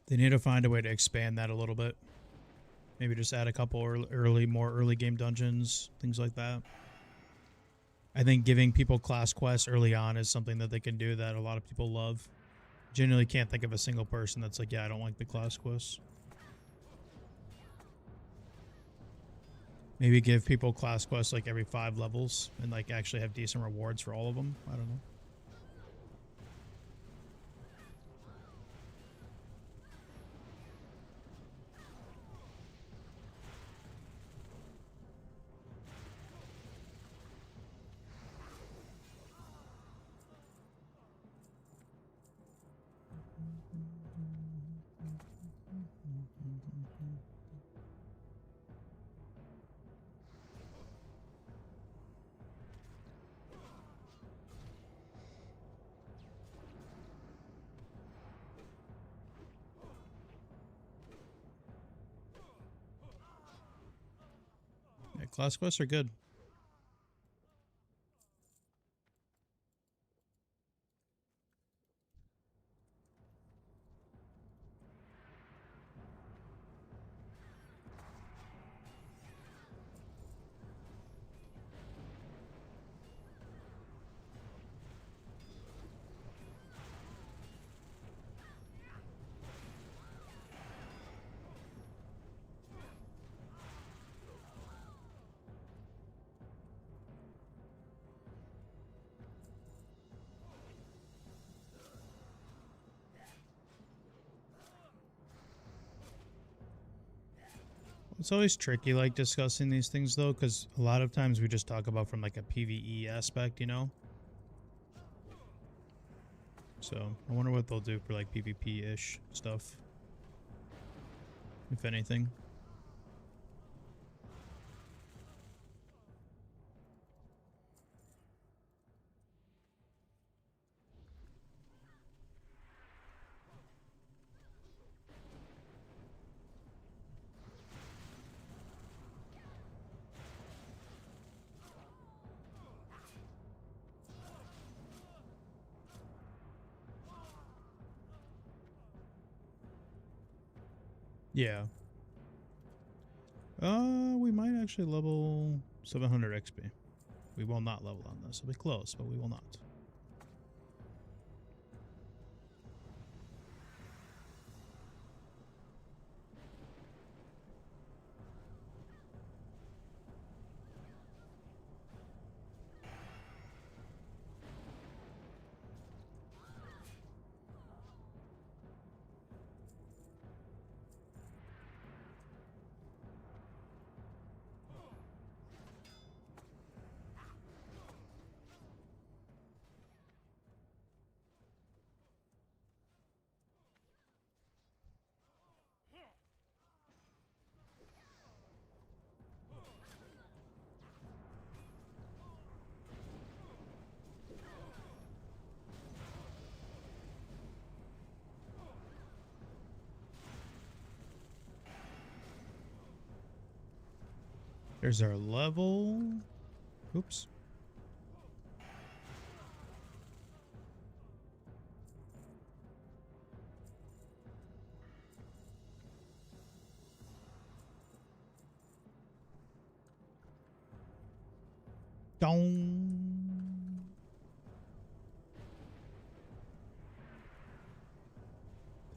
They need to find a way to expand that a little bit. Maybe just add a couple more early game dungeons, things like that. I think giving people class quests early on is something that they can do that a lot of people love. Genuinely can't think of a single person that's like, yeah, I don't like the class quests. Maybe give people class quests like every 5 levels and like actually have decent rewards for all of them. I don't know. Yeah, class quests are good. It's always tricky, like, discussing these things, though, because a lot of times we just talk about from, like, a PvE aspect, you know? So, I wonder what they'll do for, like, PvP-ish stuff. If anything. Yeah. We might actually level 700 XP. We will not level on this. It'll be close, but we will not. There's our level. Oops. Dong.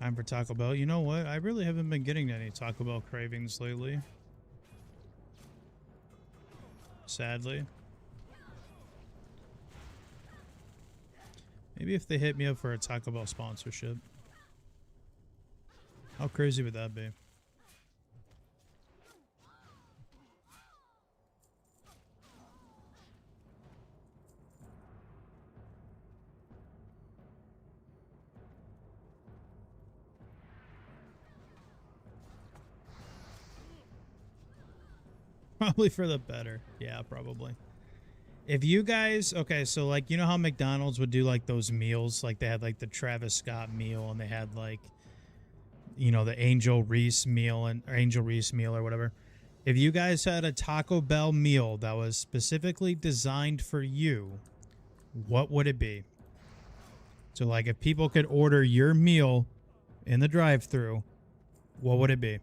Time for Taco Bell. You know what? I really haven't been getting any Taco Bell cravings lately. Sadly. Maybe if they hit me up for a Taco Bell sponsorship. How crazy would that be? Probably for the better. Yeah, probably. If you guys, okay, so like, you know how McDonald's would do like those meals? Like they had like the Travis Scott meal and they had like, you know, the Angel Reese meal or Angel Reese meal or whatever. If you guys had a Taco Bell meal that was specifically designed for you, what would it be? So like if people could order your meal in the drive-thru, what would it be?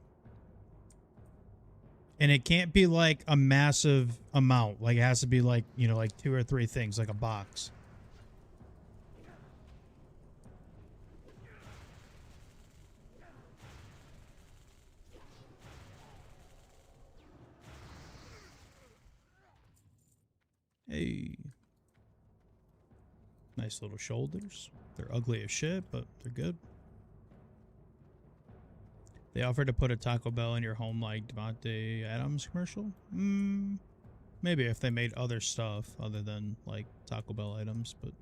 And it can't be like a massive amount. Like it has to be like, you know, like 2 or 3 things, like a box. Hey. Nice little shoulders. They're ugly as shit, but they're good. They offered to put a Taco Bell in your home like Devontae Adams commercial? Maybe if they made other stuff other than like Taco Bell items, but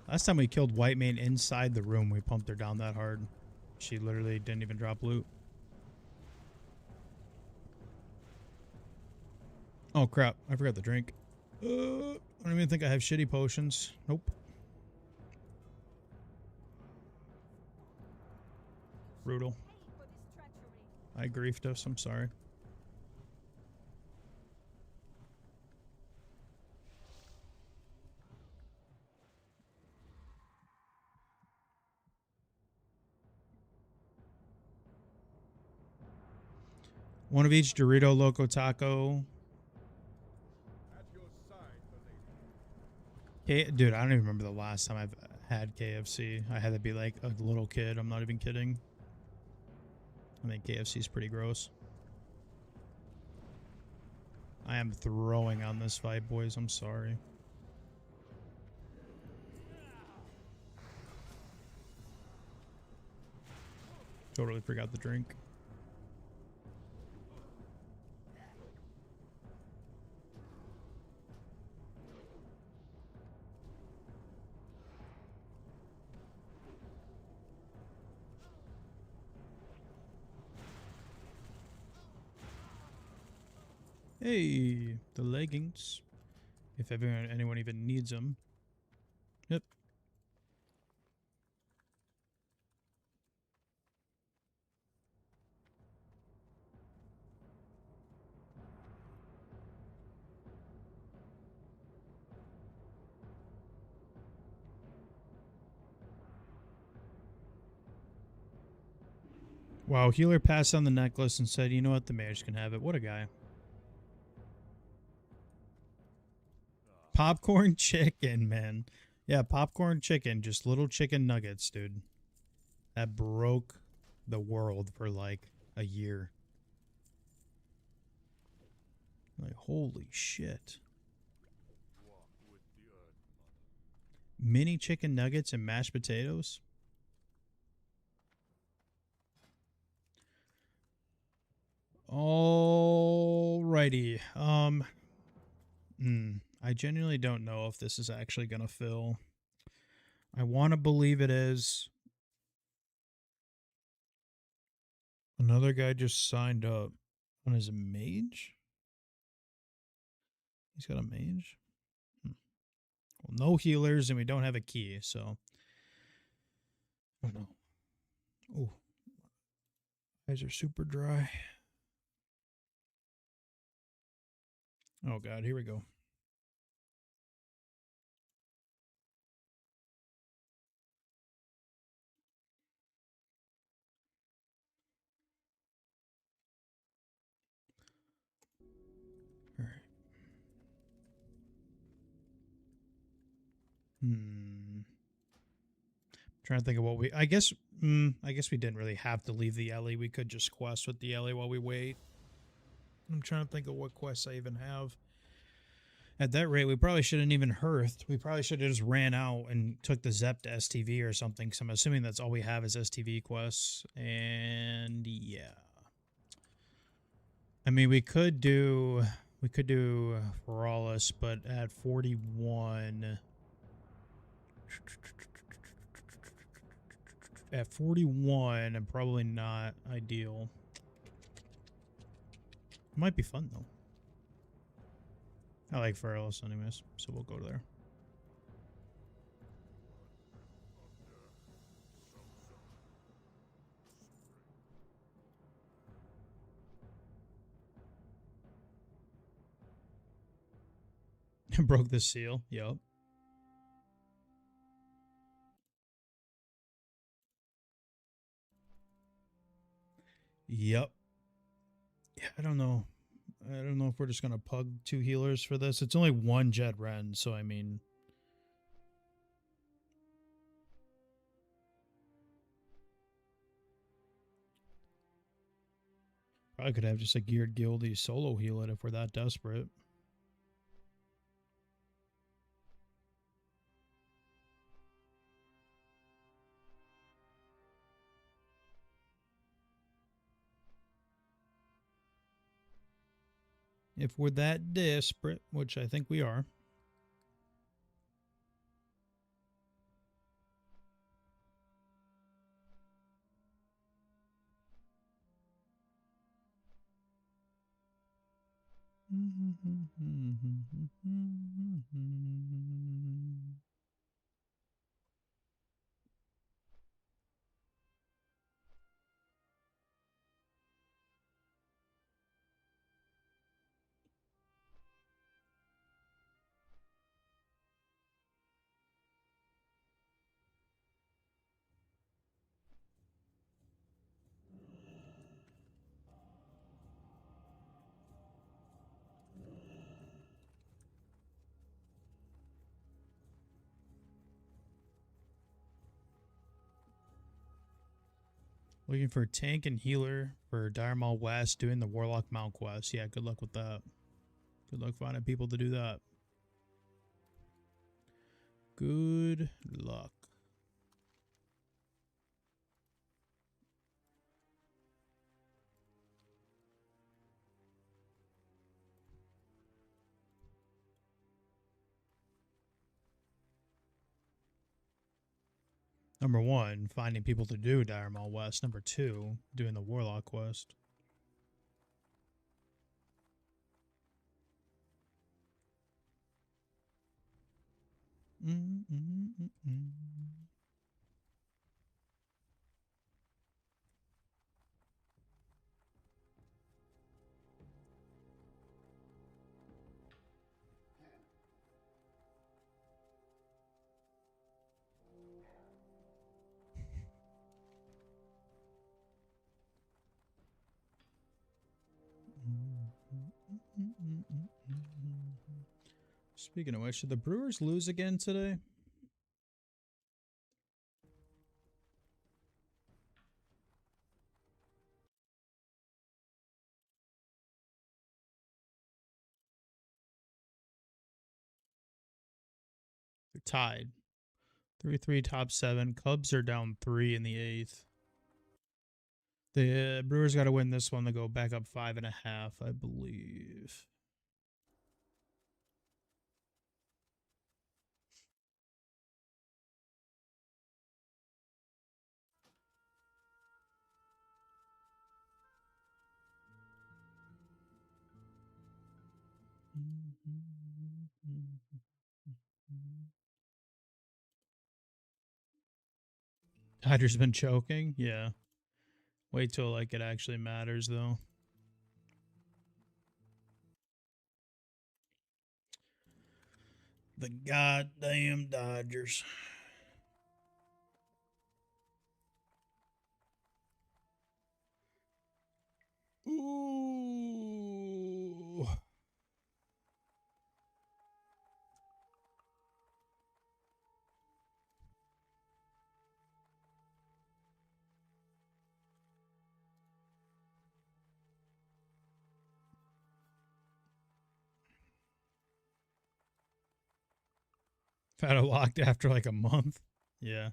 last time we killed White Mane inside the room, we pumped her down that hard. She literally didn't even drop loot. Oh crap, I forgot the drink. I don't even think I have shitty potions. Nope. Brutal. I griefed us, I'm sorry. One of each Dorito Loco Taco. Dude, I don't even remember the last time I've had KFC. I had to be like a little kid. I'm not even kidding. I think KFC is pretty gross. I am throwing on this fight, boys. I'm sorry. Totally forgot the drink. Hey, the leggings. If anyone even needs them. Yep. Wow, healer passed on the necklace and said, you know what, the mage can have it. What a guy. Popcorn chicken, man. Yeah, popcorn chicken. Just little chicken nuggets, dude. That broke the world for like a year. Like, holy shit. Mini chicken nuggets and mashed potatoes? Alrighty. I genuinely don't know if this is actually gonna fill. I want to believe it is. Another guy just signed up on his mage? He's got a mage? Well, no healers, and we don't have a key, so. Oh no. Oh. Eyes are super dry. Oh god, here we go. Alright. Trying to think of what we. I guess we didn't really have to leave the alley. We could just quest with the alley while we wait. I'm trying to think of what quests I even have. At that rate, we probably shouldn't even hearthed. We probably should have just ran out and took the Zep to STV or something. Because I'm assuming that's all we have is STV quests. And yeah, I mean we could do Ferralis, but at 41. At 41, and probably not ideal. Might be fun though. I like Ferralis anyways, so we'll go there. Broke the seal. Yup. Yep. Yeah, I don't know. I don't know if we're just gonna pug 2 healers for this. It's only 1 Jet Ren, so I mean. Probably could have just a geared guildie solo heal it if we're that desperate. If we're that desperate, which I think we are. Looking for tank and healer for Dire Maul West, doing the Warlock Mount quest. Yeah, good luck with that. Good luck finding people to do that. Good luck. Number 1, finding people to do Dire Maul West. Number 2, doing the Warlock quest. Speaking of which, did the Brewers lose again today? They're tied. 3-3 top 7. Cubs are down 3 in the 8th. The Brewers got to win this one to go back up 5.5, I believe. Dodgers been choking? Yeah. Wait till like it actually matters though. The goddamn Dodgers. Ooh. Had it locked after like a month. Yeah.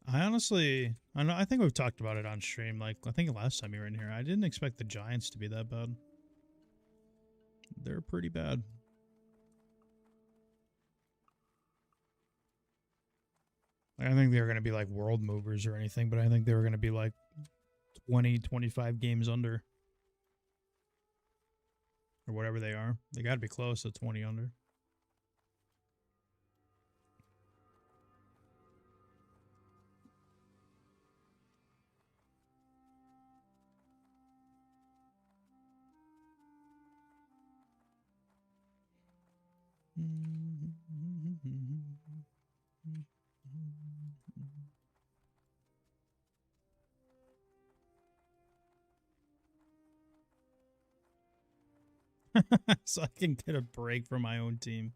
I think we've talked about it on stream. Like, I think last time you were in here, I didn't expect the Giants to be that bad. They're pretty bad. I don't think they were going to be like world movers or anything, but I think they were going to be like 20, 25 games under. Or whatever they are. They got to be close to 20 under. So I can get a break from my own team.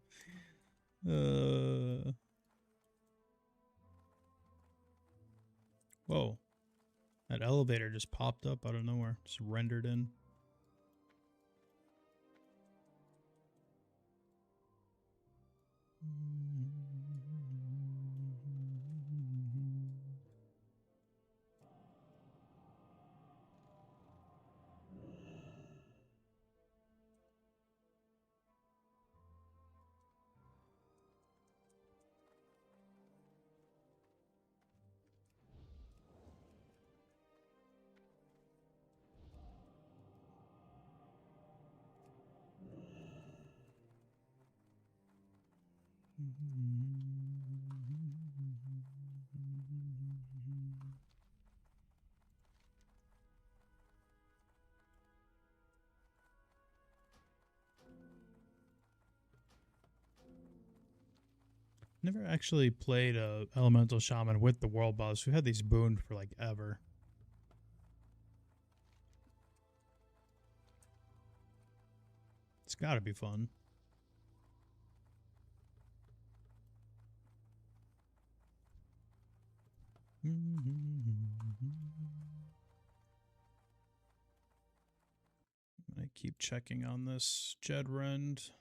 Whoa. That elevator just popped up out of nowhere. Just rendered in. Never actually played a Elemental Shaman with the World Boss. We had these booned for like ever. It's gotta be fun. keep checking on this Jedrend.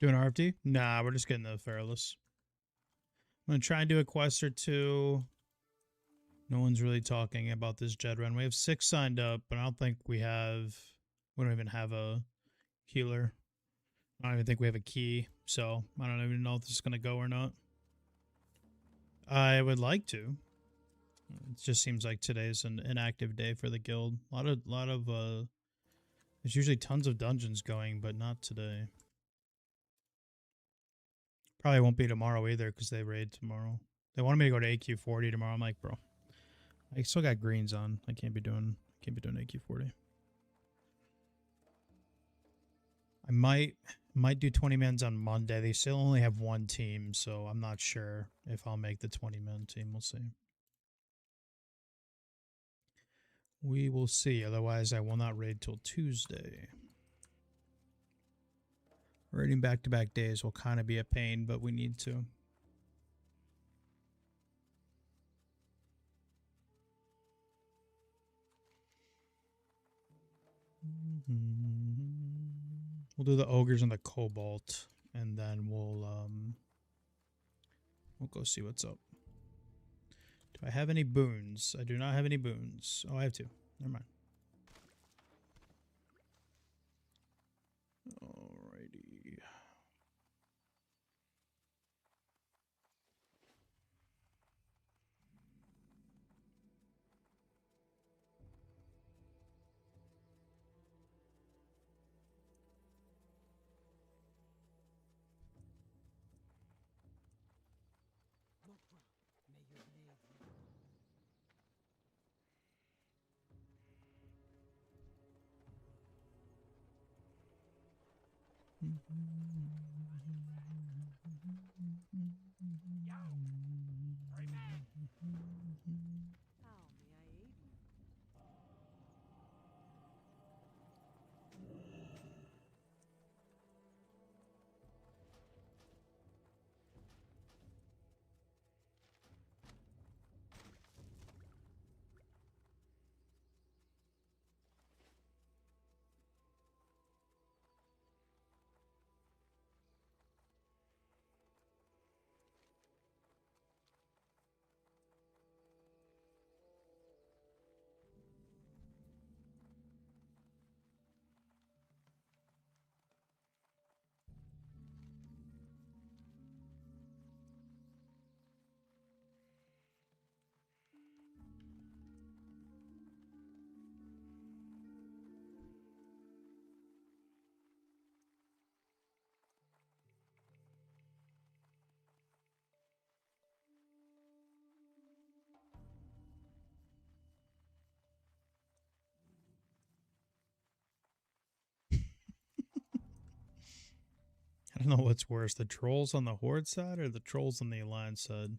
Doing RFD? Nah, we're just getting the Feralus. I'm gonna try and do a quest or two. No one's really talking about this Jedrend. We have 6 signed up, but I don't think we have. We don't even have a healer. I don't even think we have a key, so I don't even know if this is gonna go or not. I would like to. It just seems like today's an inactive day for the guild. A lot of there's usually tons of dungeons going, but not today. Probably won't be tomorrow either because they raid tomorrow. They wanted me to go to AQ40 tomorrow. I'm like, bro, I still got greens on. I can't be doing AQ40. I might do 20 men's on Monday. They still only have 1 team, so I'm not sure if I'll make the 20-man team. We'll see. We will see. Otherwise, I will not raid till Tuesday. Raiding back-to-back days will kind of be a pain, but we need to. We'll do the ogres and the cobalt, and then we'll go see what's up. Do I have any boons? I do not have any boons. Oh, I have 2. Never mind. Alrighty. How may I aid you? I don't know what's worse, the trolls on the Horde side or the trolls on the Alliance side.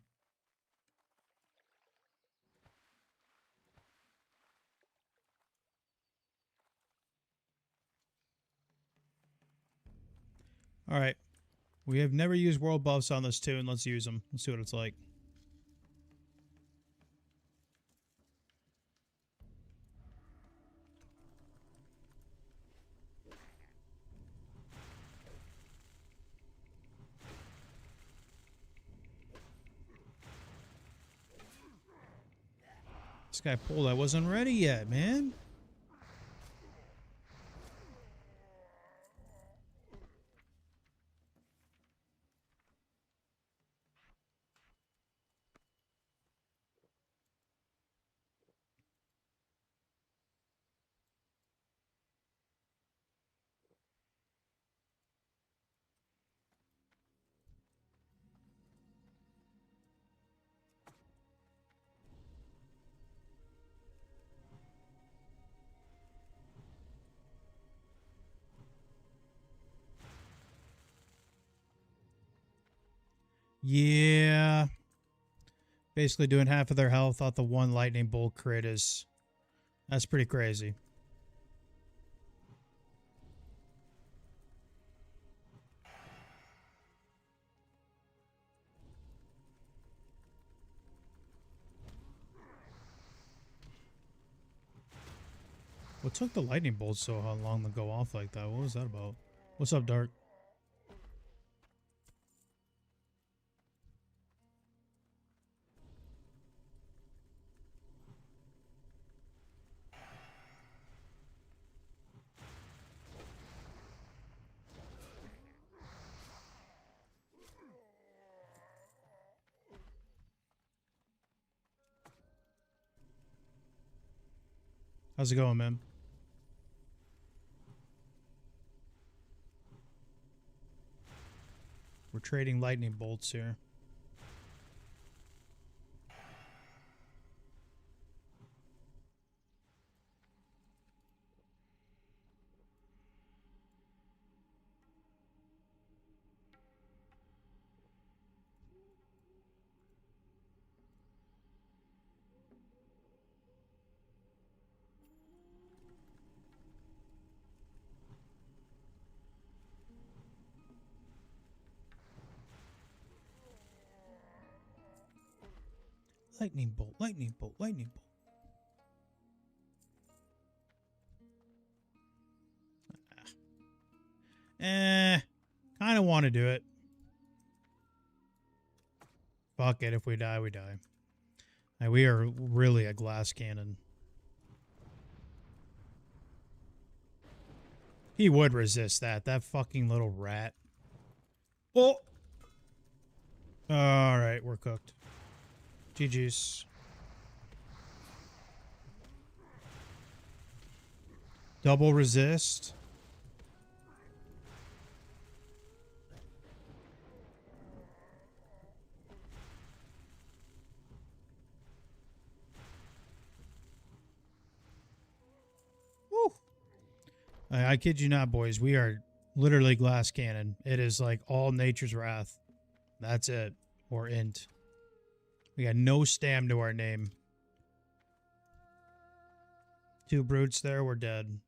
Alright. We have never used world buffs on this Toon. Let's use them. Let's see what it's like. This guy pulled. I wasn't ready yet, man. Yeah. Basically doing half of their health off the one lightning bolt crit is... That's pretty crazy. What took the lightning bolts so long to go off like that? What was that about? What's up, Dark? How's it going, man? We're trading lightning bolts here. Lightning bolt, lightning bolt, lightning bolt. Kind of want to do it. Fuck it, if we die, we die. Like, we are really a glass cannon. He would resist that. That fucking little rat. Oh! Alright, we're cooked. GG's. Double resist. Woo! I kid you not, boys. We are literally glass cannon. It is like all nature's wrath. That's it. Or int. We got no stam to our name. 2 brutes there, we're dead.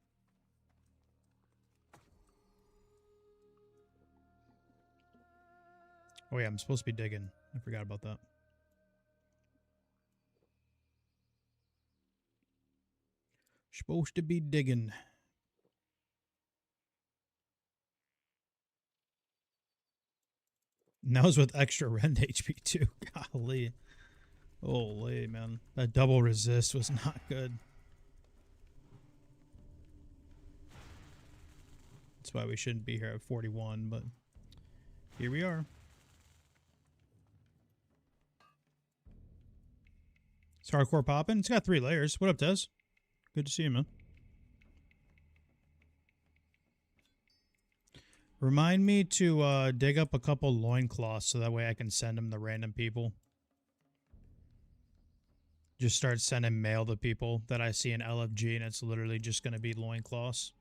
Oh yeah, I'm supposed to be digging. I forgot about that. Supposed to be digging. Now's with extra rend HP too. Golly. Holy, man. That double resist was not good. That's why we shouldn't be here at 41, but here we are. It's hardcore popping. It's got 3 layers. What up, Des? Good to see you, man. Remind me to dig up a couple loincloths so that way I can send them to random people. Just start sending mail to people that I see in LFG, and it's literally just going to be loincloths.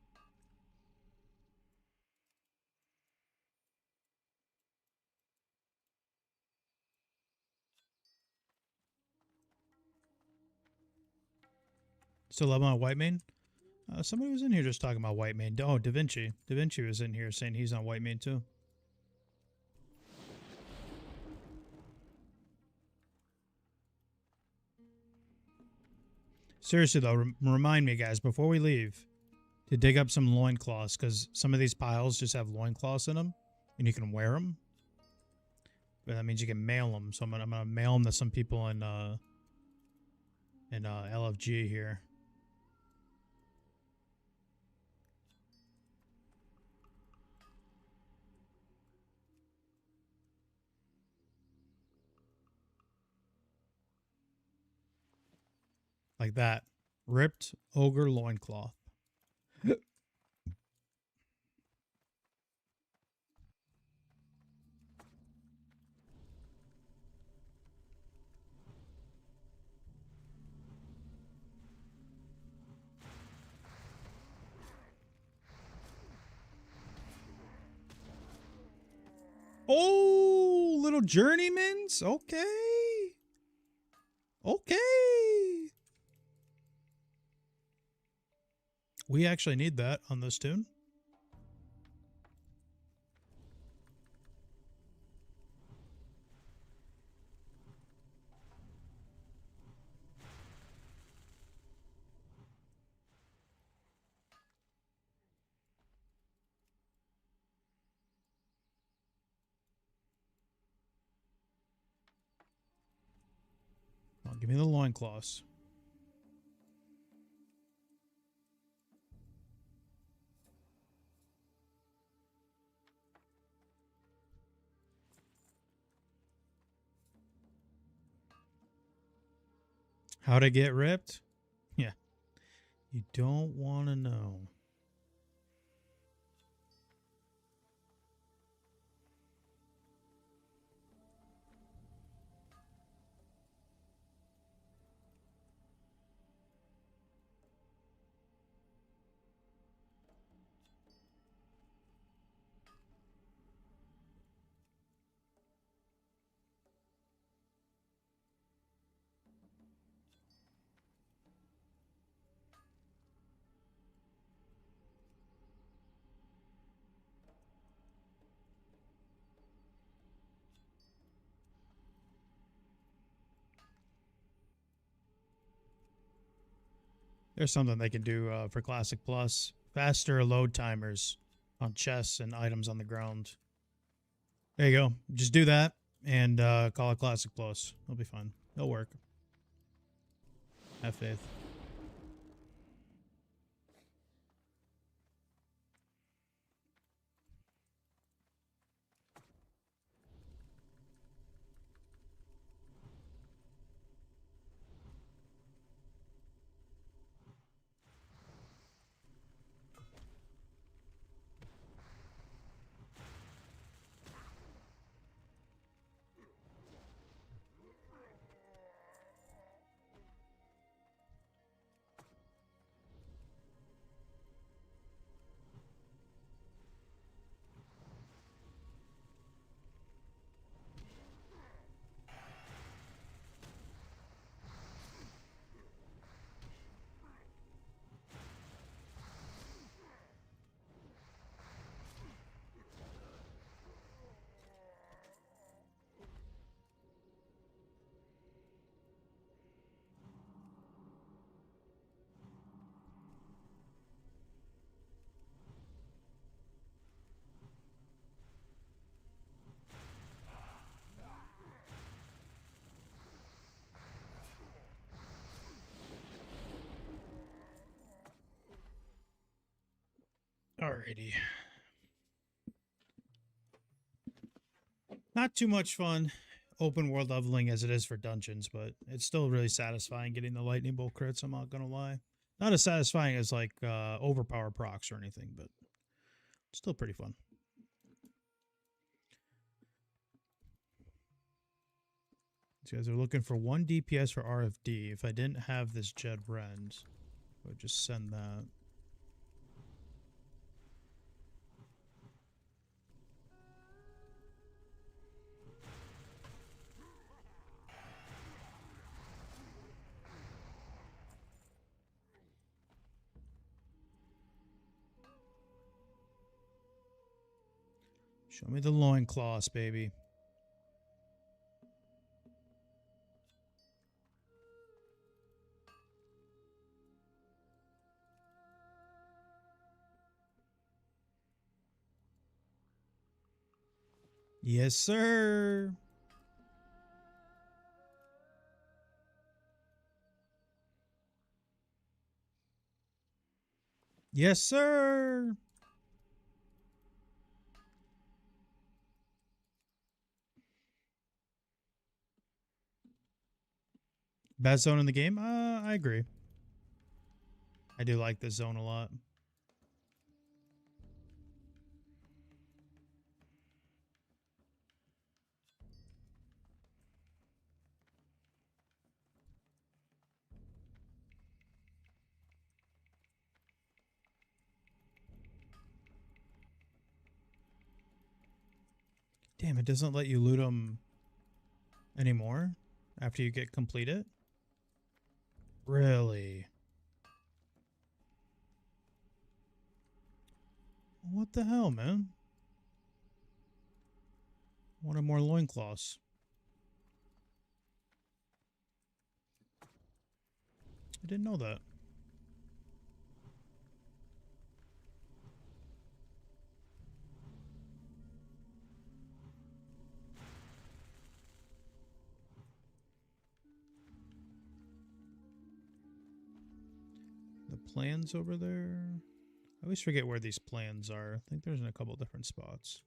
Still love my white mane? Somebody was in here just talking about white mane. Oh, Da Vinci. Da Vinci was in here saying he's on white mane too. Seriously though, remind me guys before we leave to dig up some loincloths, because some of these piles just have loincloths in them and you can wear them. But that means you can mail them. So I'm gonna mail them to some people in LFG here. Like that. Ripped ogre loincloth. Oh, little journeymans. Okay. Okay. We actually need that on this tune. Oh, give me the loincloths. How to get ripped? Yeah. You don't want to know. There's something they can do for Classic Plus. Faster load timers on chests and items on the ground. There you go. Just do that and call it Classic Plus. It'll be fine. It'll work. Have faith. Alrighty. Not too much fun open world leveling as it is for dungeons, but it's still really satisfying getting the lightning bolt crits, I'm not gonna lie. Not as satisfying as like overpower procs or anything, but still pretty fun. These guys are looking for 1 DPS for RFD. If I didn't have this Jed Rend, I would just send that. Show me the loincloths, baby. Yes, sir. Yes, sir. Best zone in the game? I agree. I do like this zone a lot. Damn, it doesn't let you loot them anymore after you get completed? Really? What the hell, man? Wanted more loincloths. I didn't know that. The plans over there. I always forget where these plans are. I think there's in a couple different spots.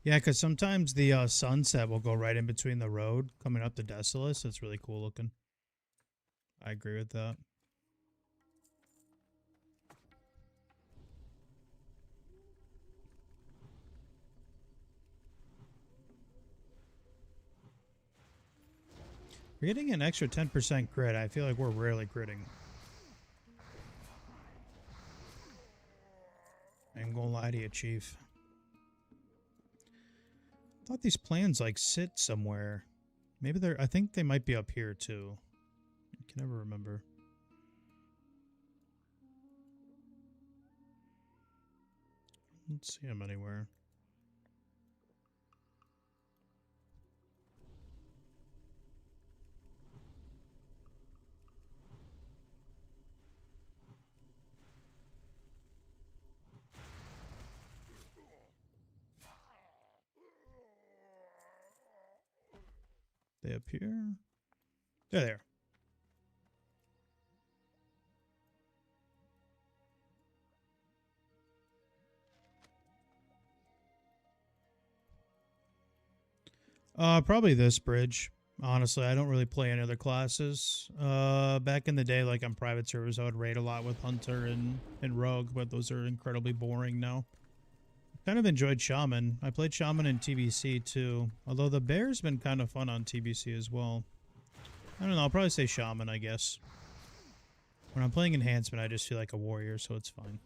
Yeah, because sometimes the sunset will go right in between the road coming up to Desolus. It's really cool looking. I agree with that. We're getting an extra 10% crit. I feel like we're rarely critting. I ain't gonna lie to you, Chief. I thought these plans like sit somewhere. Maybe they're. I think they might be up here too. I can never remember. I don't see them anywhere. They up here? They're there. Probably this bridge. Honestly, I don't really play any other classes. Back in the day, like on private servers, I would raid a lot with Hunter and Rogue, but those are incredibly boring now. Kind of enjoyed Shaman. I played Shaman in TBC too, although the Bear's been kind of fun on TBC as well. I don't know, I'll probably say Shaman, I guess. When I'm playing Enhancement, I just feel like a warrior, so it's fine.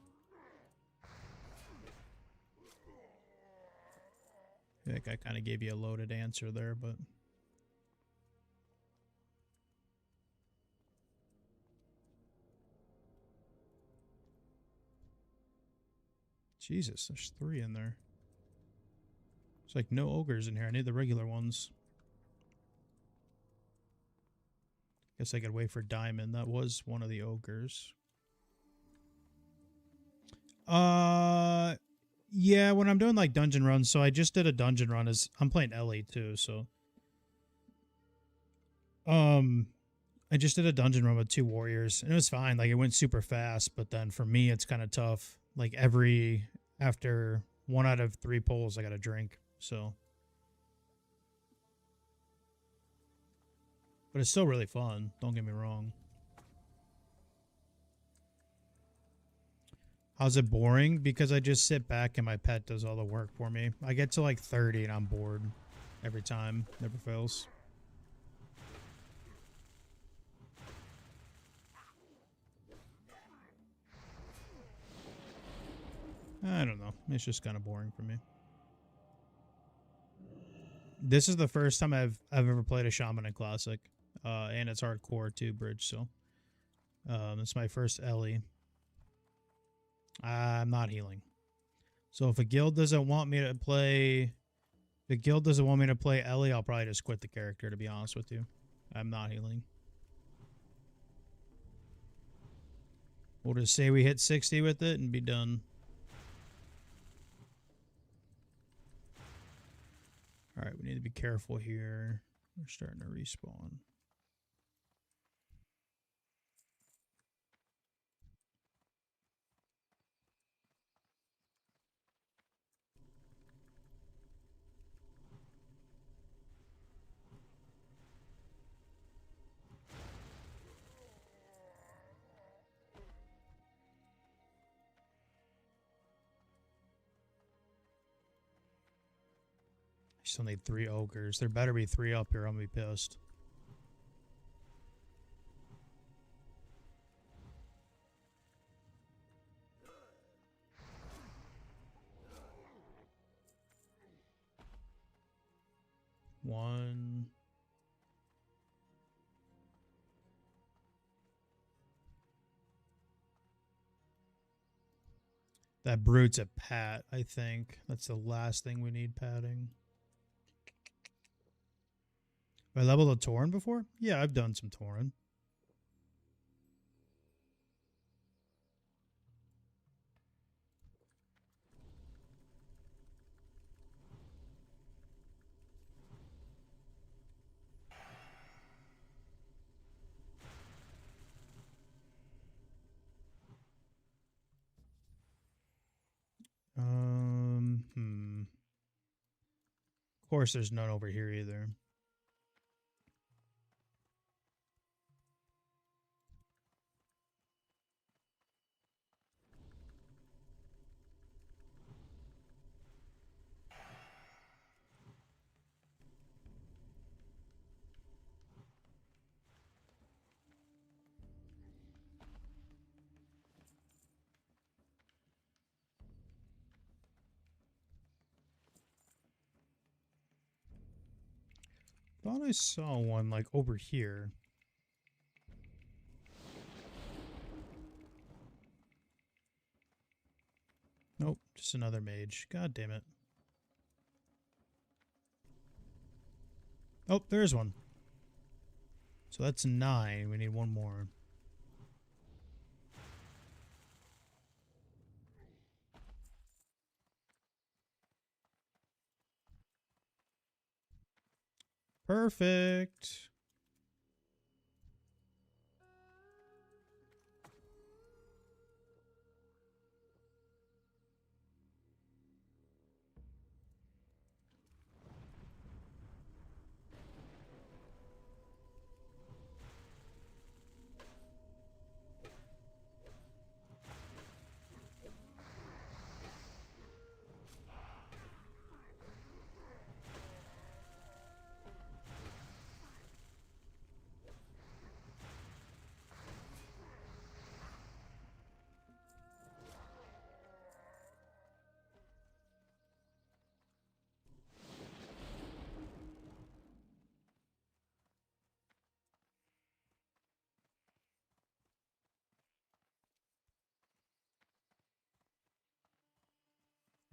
I think I kind of gave you a loaded answer there, but... Jesus, there's 3 in there. There's like no ogres in here. I need the regular ones. Guess I could wait for Diamond. That was one of the ogres. Yeah, when I'm doing like dungeon runs, so I just did a dungeon run as I'm playing Ellie too, so I just did a dungeon run with 2 warriors, and it was fine. Like, it went super fast, but then for me, it's kind of tough. Like, after 1 out of 3 pulls, I got to drink, so. But it's still really fun, don't get me wrong. How's it boring? Because I just sit back and my pet does all the work for me. I get to like 30 and I'm bored every time. Never fails. I don't know. It's just kind of boring for me. This is the first time I've ever played a Shaman in Classic. And it's hardcore too, Bridge, so. It's my first Ellie. I'm not healing. So if a guild doesn't want me to play... If a guild doesn't want me to play Ellie, I'll probably just quit the character, to be honest with you. I'm not healing. We'll just say we hit 60 with it and be done. Alright, we need to be careful here. We're starting to respawn. I still need 3 ogres. There better be 3 up here. I'm gonna be pissed. One. That brute's a pat, I think. That's the last thing we need padding. Have I leveled a Tauren before? Yeah, I've done some Tauren. Of course, there's none over here either. Thought I saw one like over here. Nope, just another mage. God damn it. Oh, there's one. So that's 9. We need one more. Perfect.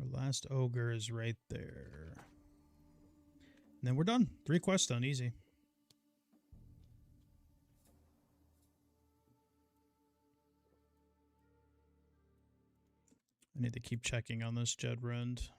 Our last ogre is right there. And then we're done. 3 quests done, easy. I need to keep checking on this Jedrend.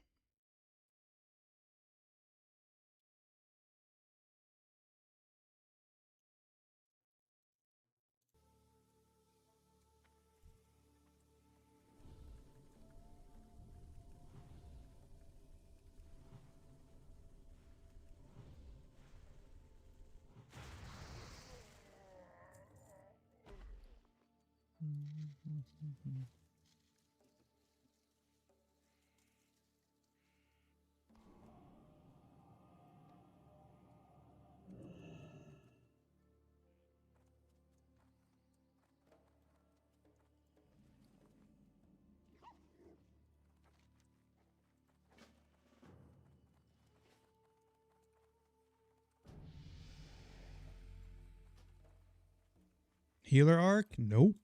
Healer arc? Nope.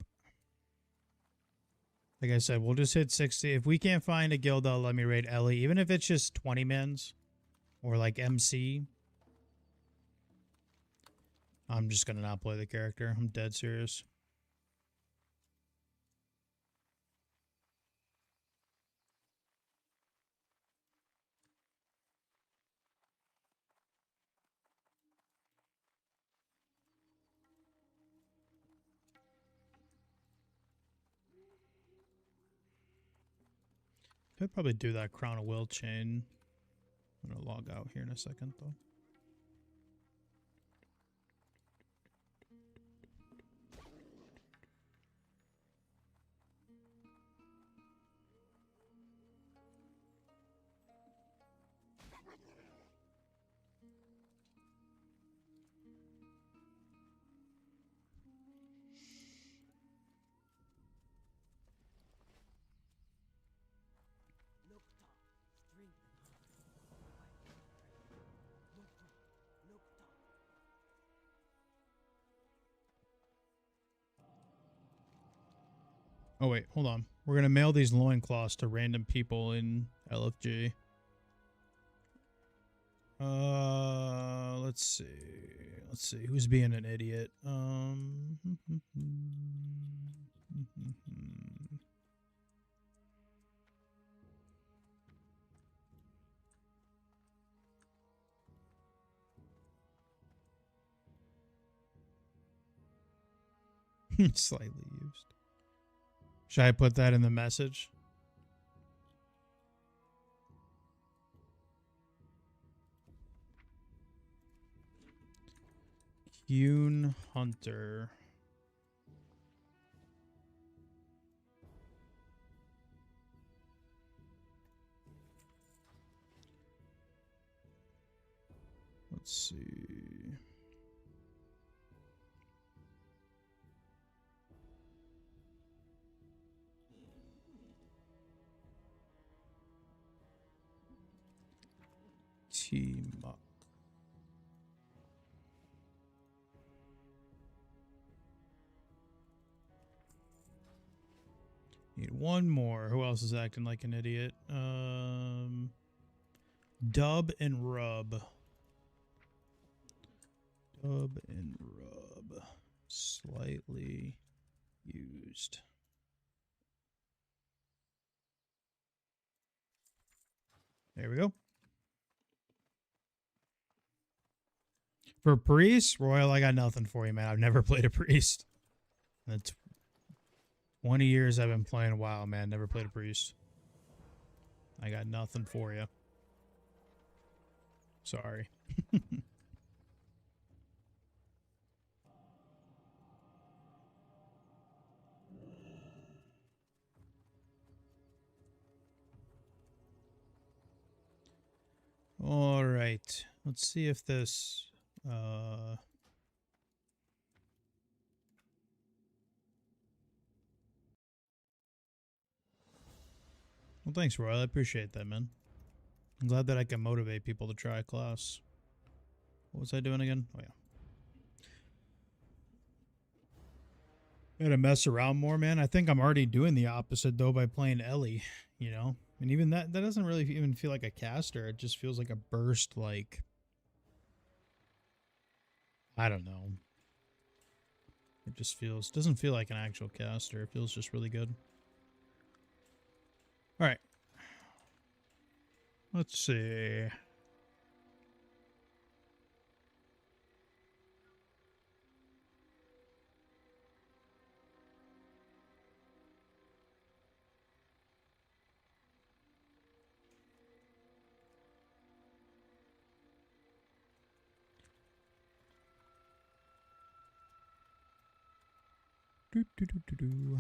Like I said, we'll just hit 60. If we can't find a guild that'll let me raid Ellie, even if it's just 20 mins or like MC, I'm just gonna not play the character. I'm dead serious. Could probably do that Crown of Will chain. I'm gonna log out here in a second though. Oh wait, hold on. We're gonna mail these loincloths to random people in LFG. Let's see. Let's see. Who's being an idiot? Slightly used. Should I put that in the message? Hewn Hunter. Let's see. Team up. Need one more. Who else is acting like an idiot? Dub and Rub. Dub and Rub. Slightly used. There we go. For Priest, Royal, I got nothing for you, man. I've never played a Priest. That's 20 years I've been playing WoW, man. Never played a Priest. I got nothing for you. Sorry. All right. Let's see if this... Well, thanks, Royal. I appreciate that, man. I'm glad that I can motivate people to try a class. What was I doing again? Oh, yeah. Gotta mess around more, man. I think I'm already doing the opposite, though, by playing Ellie, you know? And even that doesn't really even feel like a caster. It just feels like a burst, like... I don't know. It just feels... doesn't feel like an actual caster. It feels just really good. Alright. Let's see. Do, do, do, do, do.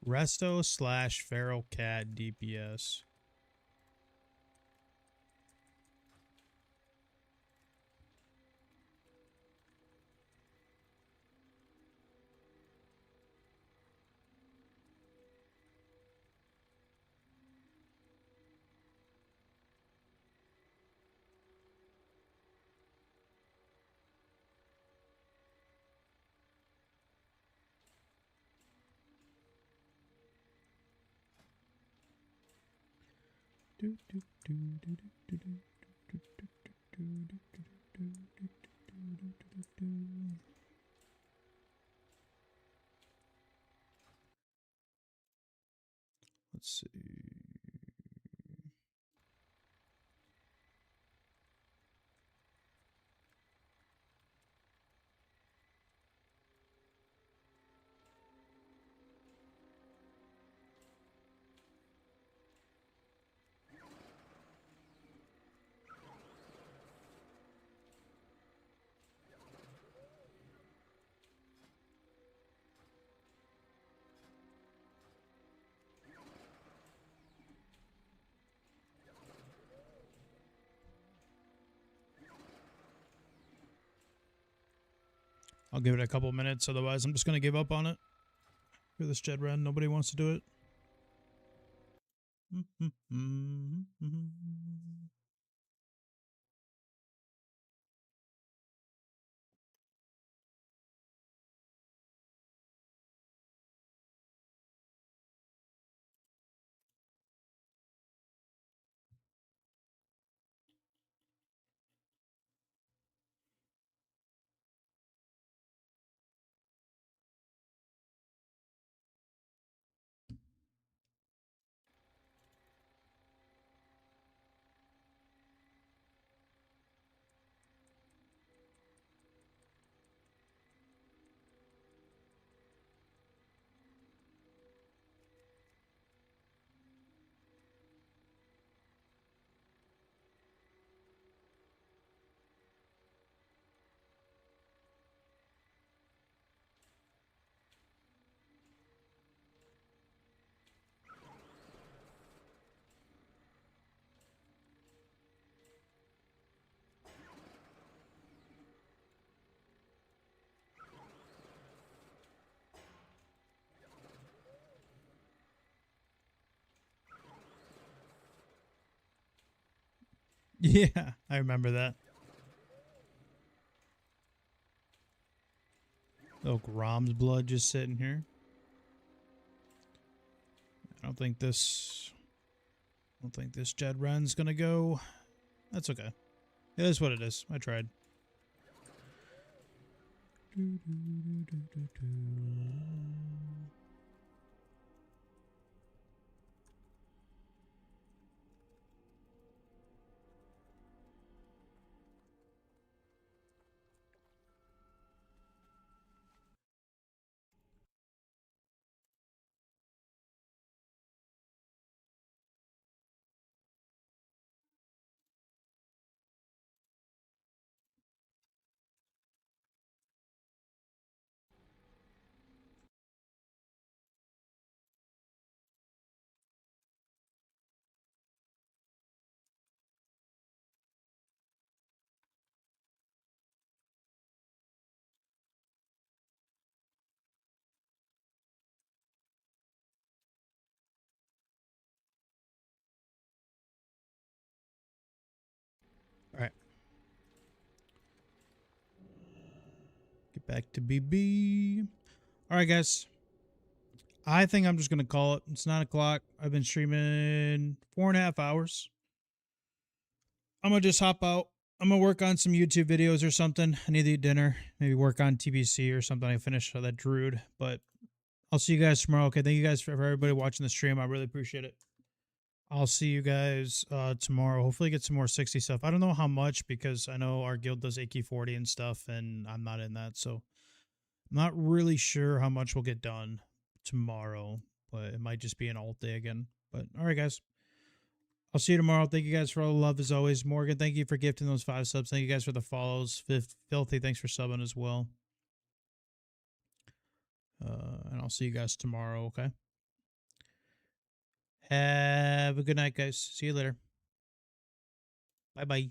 Resto / Feral Cat DPS. Let's see. I'll give it a couple minutes, otherwise I'm just going to give up on it. For this Jed Ren, nobody wants to do it. Yeah, I remember that. Oh, Grom's blood just sitting here. I don't think this Jed Ren's gonna go. That's okay. It is what it is. I tried. All right. Get back to BB. All right, guys. I think I'm just going to call it. It's 9 o'clock. I've been streaming 4.5 hours. I'm going to just hop out. I'm going to work on some YouTube videos or something. I need to eat dinner. Maybe work on TBC or something. I finished that Druid. But I'll see you guys tomorrow. Okay, thank you guys for everybody watching the stream. I really appreciate it. I'll see you guys tomorrow. Hopefully get some more 60 stuff. I don't know how much because I know our guild does AK40 and stuff, and I'm not in that. So I'm not really sure how much we'll get done tomorrow, but it might just be an alt day again. But all right, guys. I'll see you tomorrow. Thank you guys for all the love as always. Morgan, thank you for gifting those 5 subs. Thank you guys for the follows. Filthy, thanks for subbing as well. And I'll see you guys tomorrow, okay? Have a good night, guys. See you later. Bye bye.